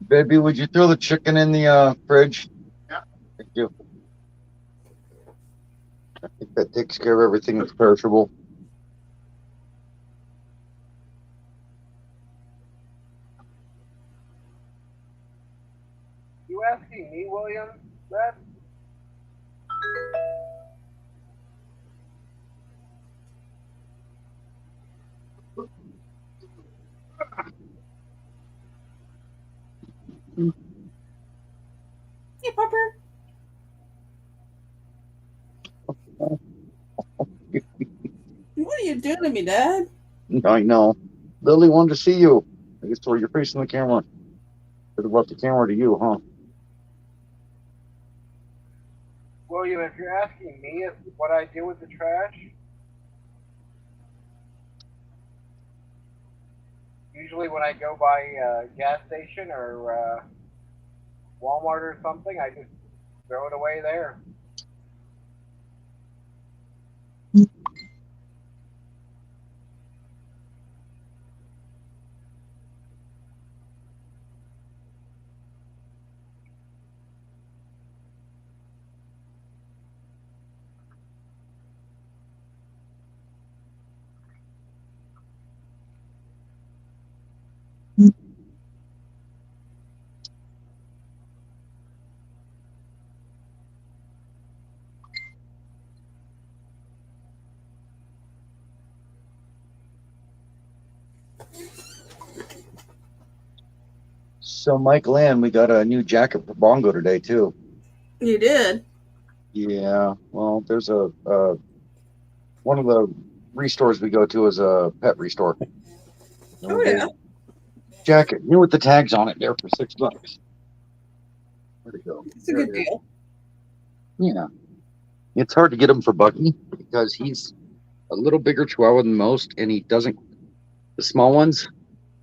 Baby, would you throw the chicken in the fridge? Yeah. Thank you. I think that takes care of everything that's perishable. You asking me, William? That? Hey, Pupper. What are you doing to me, Dad? I know. Lily wanted to see you. I guess you're facing the camera. Should have brought the camera to you, huh? William, if you're asking me what I do with the trash, usually when I go by a gas station or Walmart or something, I just throw it away there. So, Michael Ann, we got a new jacket for Bongo today, too. You did? Yeah. Well, there's a one of the restores we go to is a pet restore. Oh, yeah. Jacket, new with the tags on it there for $6. Where'd it go? It's a good deal. Yeah. It's hard to get him for Bucky because he's a little bigger Chihuahua than most, and he doesn't. The small ones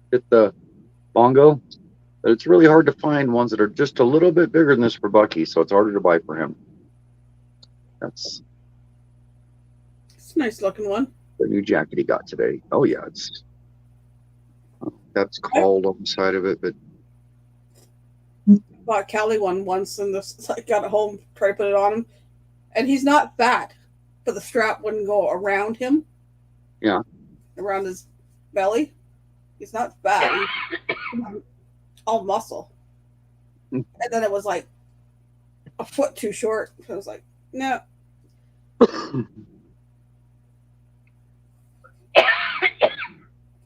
fit the bongo, but it's really hard to find ones that are just a little bit bigger than this for Bucky, so it's harder to buy for him. That's It's a nice looking one. the new jacket he got today. Oh yeah, it's that's called on the side of it, but Bought Callie one once, and I got it home, tried to put it on him, and he's not fat, but the strap wouldn't go around him. Yeah. Around his belly. He's not fat. He's all muscle. Hmm. And then it was like a foot too short. I was like, no.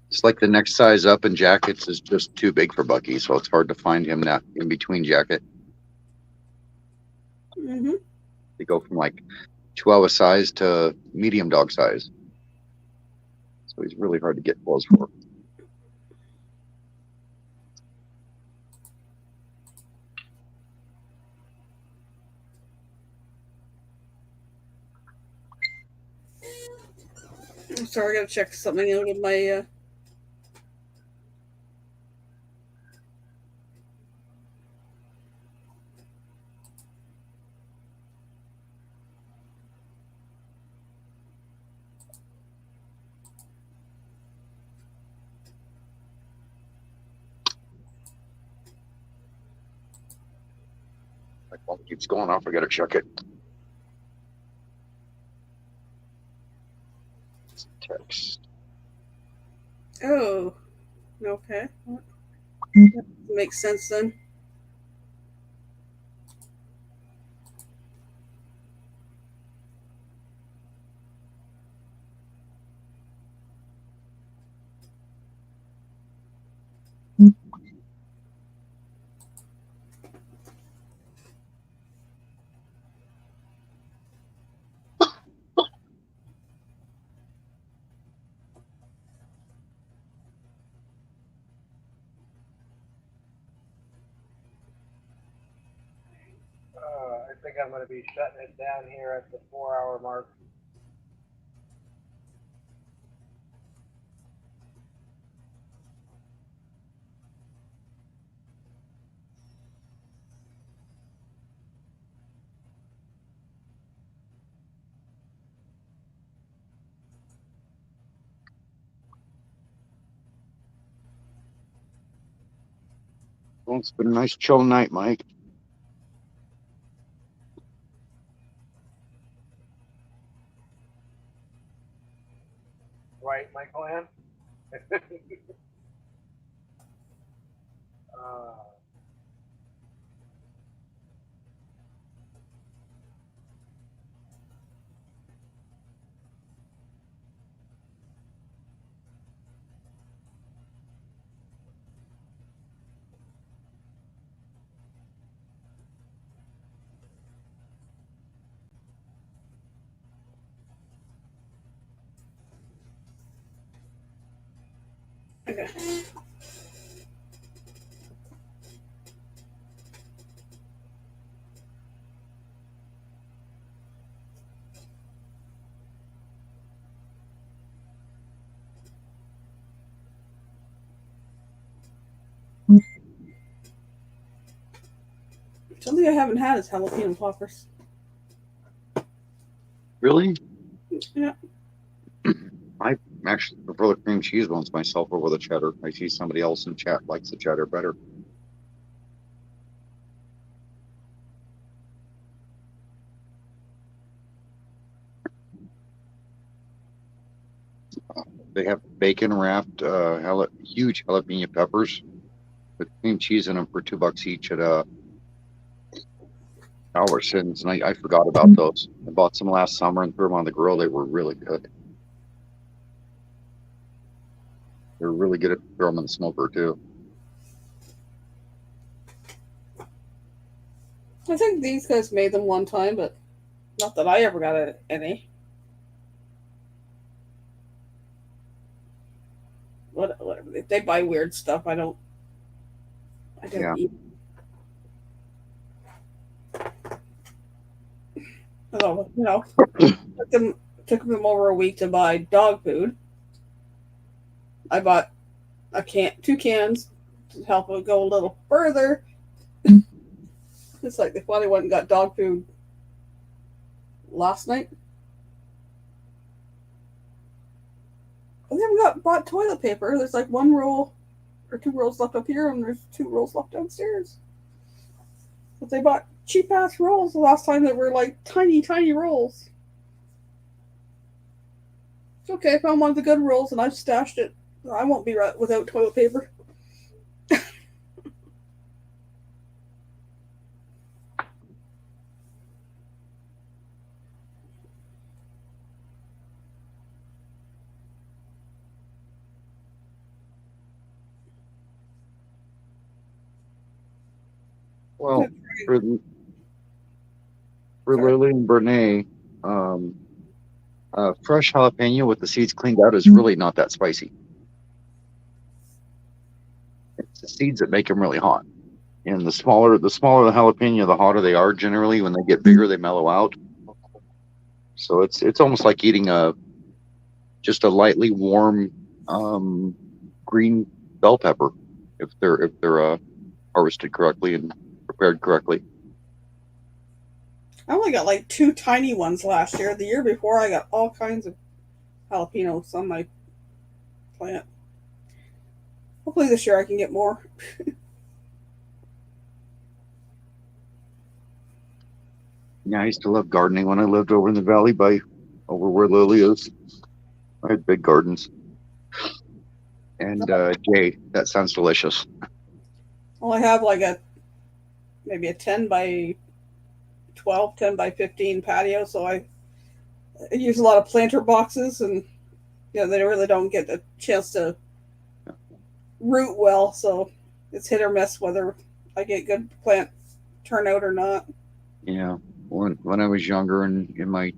it's like the next size up in jackets is just too big for Bucky, so it's hard to find him that in between jacket. Mm-hmm. They go from like Chihuahua size to medium dog size. So he's really hard to get clothes for. I'm sorry, I gotta check something out of my My phone keeps going off. I gotta check it. Text. Oh. Okay. Makes sense then. I think I'm going to be shutting it down here at the 4-hour mark. Well, it's been a nice chill night, Mike. Right, Michael Ann? Okay. Something I haven't had is jalapeno poppers. Really? Yeah. I actually prefer the cream cheese ones myself over the cheddar. I see somebody else in chat likes the cheddar better. They have bacon wrapped, huge jalapeno peppers with cream cheese in them for $2 each at Albertsons, and I forgot about those. I bought some last summer and threw them on the grill. They were really good. They're really good at throwing them in the smoker too. I think these guys made them one time, but not that I ever got any. Whatever. They buy weird stuff. I don't Yeah. eat. I don't, let them took them over a week to buy dog food. I bought two cans to help it go a little further. It's like they finally went and got dog food last night. And then we bought toilet paper. There's like 1 roll or 2 rolls left up here, and there's 2 rolls left downstairs. But they bought cheap ass rolls the last time that were like tiny, tiny rolls. It's okay, I found one of the good rolls and I've stashed it. I won't be without toilet paper. Well, for Lily and Brene, fresh jalapeno with the seeds cleaned out is really not that spicy. It's the seeds that make them really hot. And the smaller the jalapeno, the hotter they are generally. When they get bigger, they mellow out. So it's almost like eating just a lightly warm green bell pepper if they're harvested correctly and prepared correctly. I only got like 2 tiny ones last year. The year before, I got all kinds of jalapenos on my plant. Hopefully this year I can get more. Yeah, I used to love gardening when I lived over in the valley over where Lily is. I had big gardens. And Jay, that sounds delicious. Well, I have like maybe a 10 by 12, 10 by 15 patio, so I use a lot of planter boxes, and they really don't get a chance to root well, so it's hit or miss whether I get good plant turnout or not. Yeah, when I was younger and in my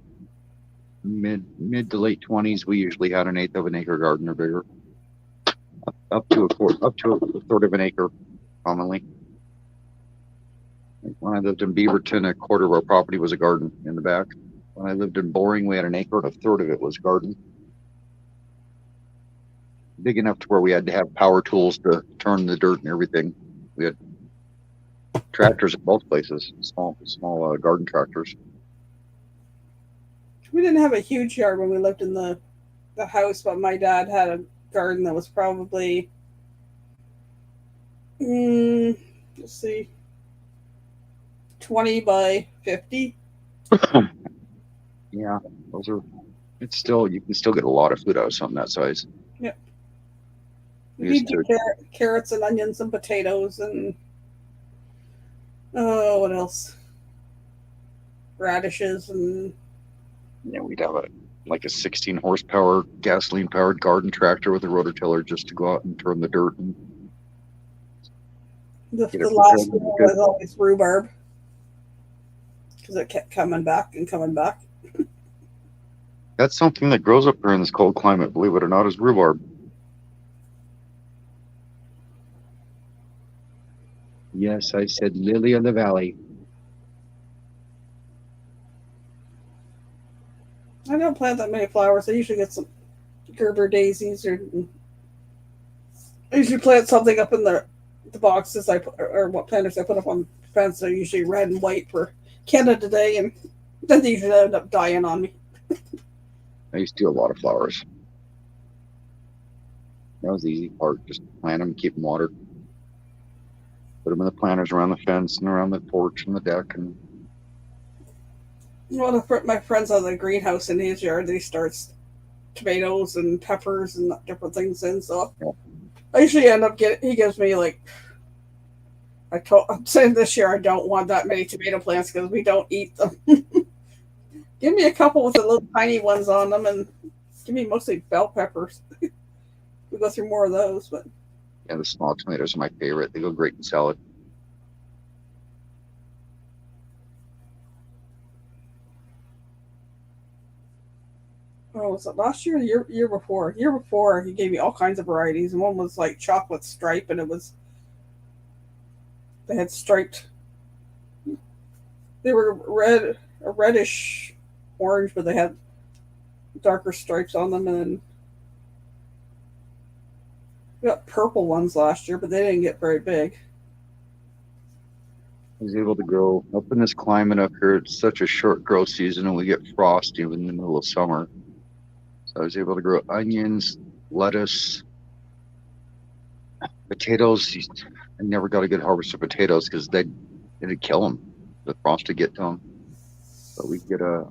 mid to late 20s, we usually had 1/8 of an acre garden or bigger, up to a third of an acre, commonly. When I lived in Beaverton, 1/4 of our property was a garden in the back. When I lived in Boring, we had 1 acre and 1/3 of it was garden. Big enough to where we had to have power tools to turn the dirt and everything. We had tractors at both places, small garden tractors. We didn't have a huge yard when we lived in the house, but my dad had a garden that was probably, let's see, 20 by 50. Yeah, you can still get a lot of food out of something that size. Yep. We do carrots and onions and potatoes and what else? Radishes and yeah, we'd have a 16 horsepower gasoline powered garden tractor with a rototiller just to go out and turn the dirt. And the last one was always rhubarb because it kept coming back and coming back. That's something that grows up here in this cold climate, believe it or not, is rhubarb. Yes, I said lily of the valley. I don't plant that many flowers. I usually get some Gerber daisies, or I usually plant something up in the boxes or what planters I put up on the fence. They're usually red and white for Canada Day, and then they usually end up dying on me. I used to do a lot of flowers. That was the easy part. Just plant them, keep them watered. Put them in the planters around the fence and around the porch and the deck. And one of my friends has a greenhouse in his yard. He starts tomatoes and peppers and different things in. So yeah. I usually end up he gives me like, I'm saying this year I don't want that many tomato plants because we don't eat them. Give me a couple with the little tiny ones on them, and give me mostly bell peppers. We go through more of those, but yeah, the small tomatoes are my favorite. They go great in salad. Oh, was it last year or the year before? Year before, he gave me all kinds of varieties, and one was like chocolate stripe, and they had striped. They were reddish orange, but they had darker stripes on them, and then we got purple ones last year, but they didn't get very big. I was able to grow up in this climate up here. It's such a short growth season, and we get frost even in the middle of summer. So I was able to grow onions, lettuce, potatoes. I never got a good harvest of potatoes because it'd kill them. The frost would get to them. But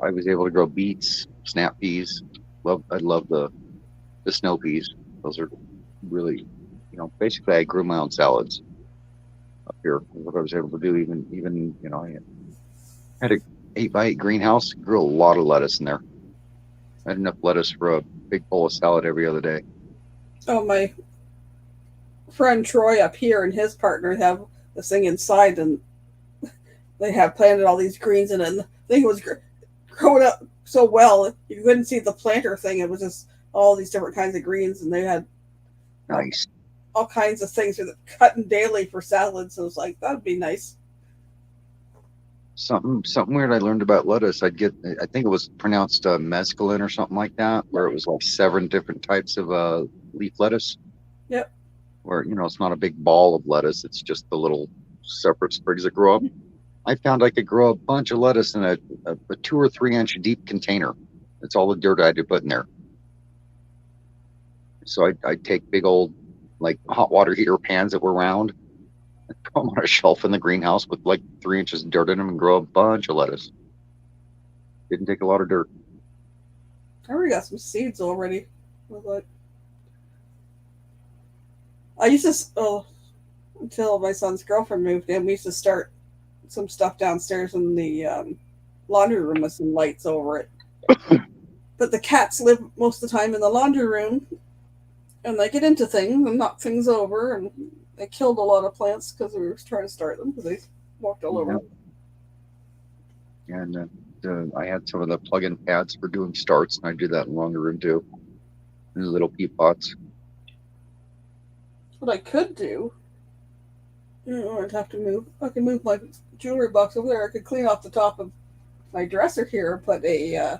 I was able to grow beets, snap peas. I love the snow peas. Those are really, basically I grew my own salads up here. What I was able to do, even I had an 8x8 greenhouse, grew a lot of lettuce in there. I had enough lettuce for a big bowl of salad every other day. Oh, my friend Troy up here and his partner have this thing inside, and they have planted all these greens in it. And the thing was growing up so well, you couldn't see the planter thing. It was just all these different kinds of greens, and they had Nice. all kinds of things for cutting daily for salads. So it was like, that'd be nice. Something weird I learned about lettuce. I think it was pronounced mescaline or something like that, where it was like 7 different types of leaf lettuce. Yep. Where, it's not a big ball of lettuce. It's just the little separate sprigs that grow up. I found I could grow a bunch of lettuce in a 2 or 3 inch deep container. That's all the dirt I had to put in there. So I'd take big old like hot water heater pans that were round and put them on a shelf in the greenhouse with like 3 inches of dirt in them and grow a bunch of lettuce. Didn't take a lot of dirt. I already got some seeds already. I used to, until my son's girlfriend moved in, we used to start some stuff downstairs in the laundry room with some lights over it. But the cats live most of the time in the laundry room, and they get into things and knock things over, and they killed a lot of plants because we were trying to start them because they walked all over. And I had some of the plug-in pads for doing starts, and I did that in the laundry room too. In the little pea pots. What I could do, I'd have to move. I could move my jewelry box over there. I could clean off the top of my dresser here and put a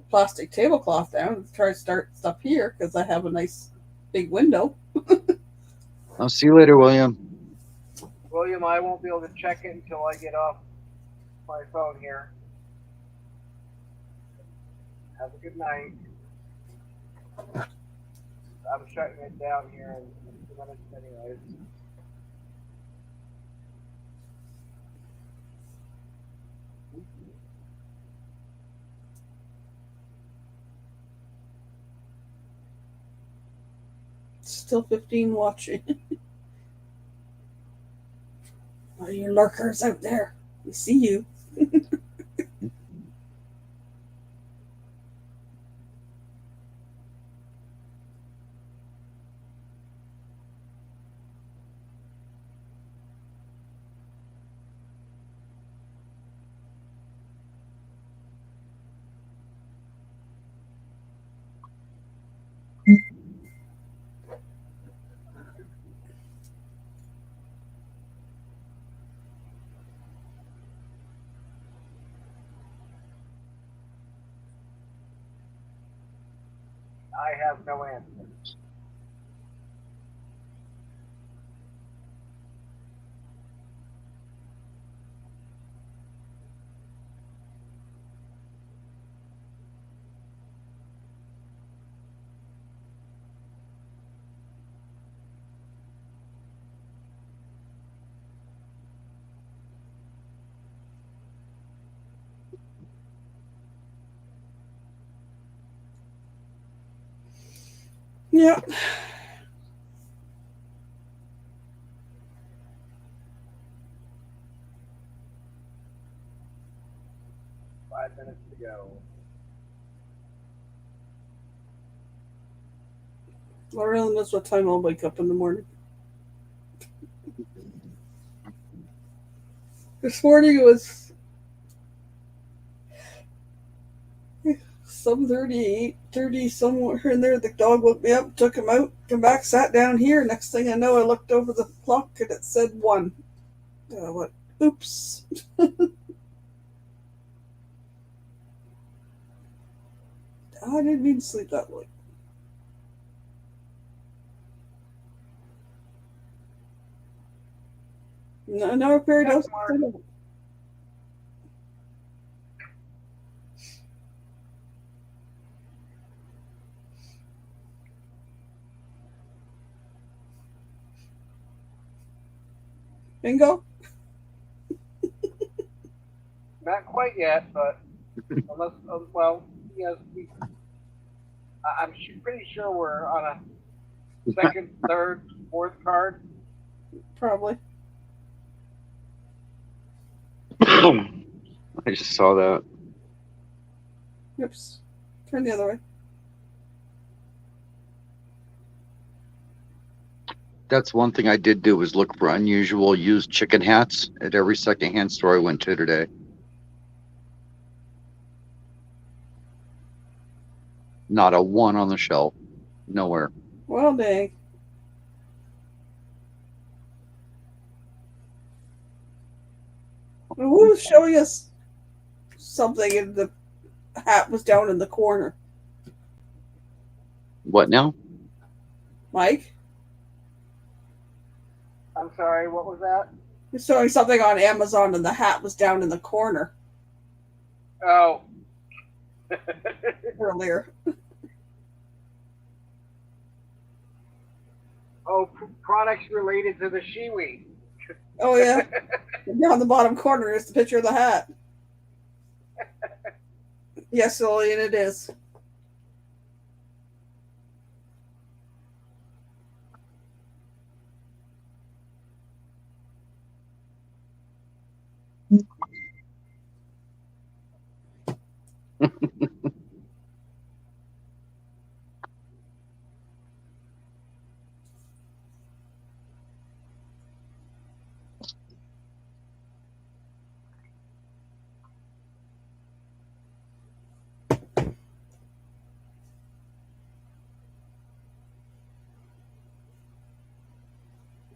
plastic tablecloth down and try to start stuff here because I have a nice big window. I'll see you later, William. William, I won't be able to check it until I get off my phone here. Have a good night. I'm shutting it down here in 2 minutes anyways. Still 15 watching. Oh, you lurkers out there. We see you. I have no answer. Yeah. Five minutes to go. I really knows what time I'll wake up in the morning. This morning it was 7:30, 8:30, somewhere in there. The dog woke me up, took him out, come back, sat down here. Next thing I know, I looked over the clock and it said 1. I went, oops. I didn't mean to sleep that late. No, Parados. Bingo? Not quite yet, but unless, well, yes, I'm pretty sure we're on a second, third, fourth card. Probably. I just saw that. Oops. Turn the other way. That's one thing I did do was look for unusual used chicken hats at every secondhand store I went to today. Not a one on the shelf. Nowhere. Well, dang. Who was showing us something and the hat was down in the corner? What now? Mike? I'm sorry, what was that? He was showing something on Amazon and the hat was down in the corner Oh. earlier. Oh, products related to the shiwi. Oh, yeah. Down the bottom corner is the picture of the hat. Yes, Lillian, it is.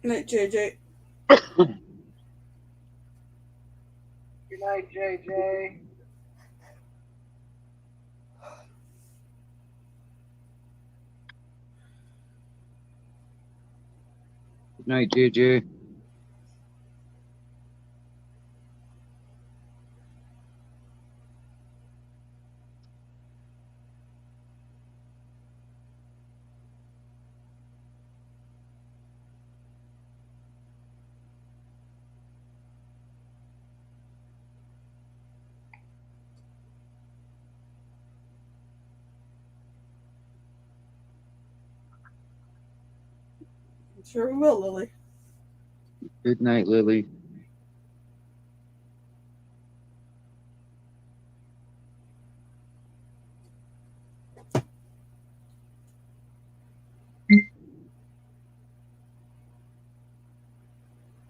Good night, JJ. Good night, JJ. Good night, JJ. Sure we will, Lily. Good night, Lily.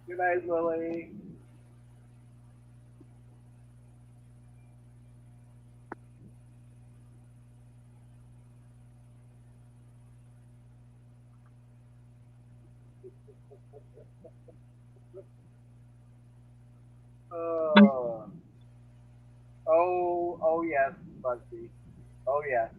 Good night, Lily. Oh yes, Bugsy. Oh yes.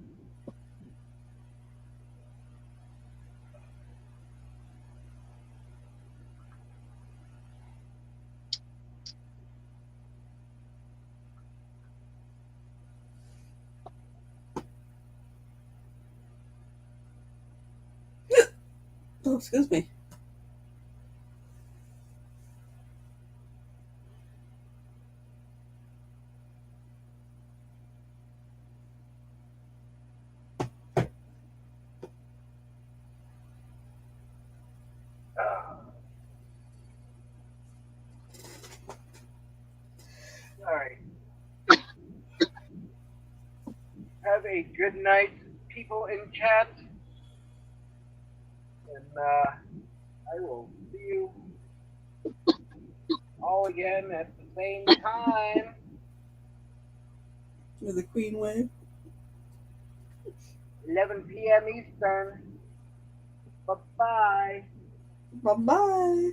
Oh, excuse me. All right. Have a good night, people in chat. And I will see you all again at the same time. With the Queen Wave. 11 p.m. Eastern. Bye-bye. Bye-bye.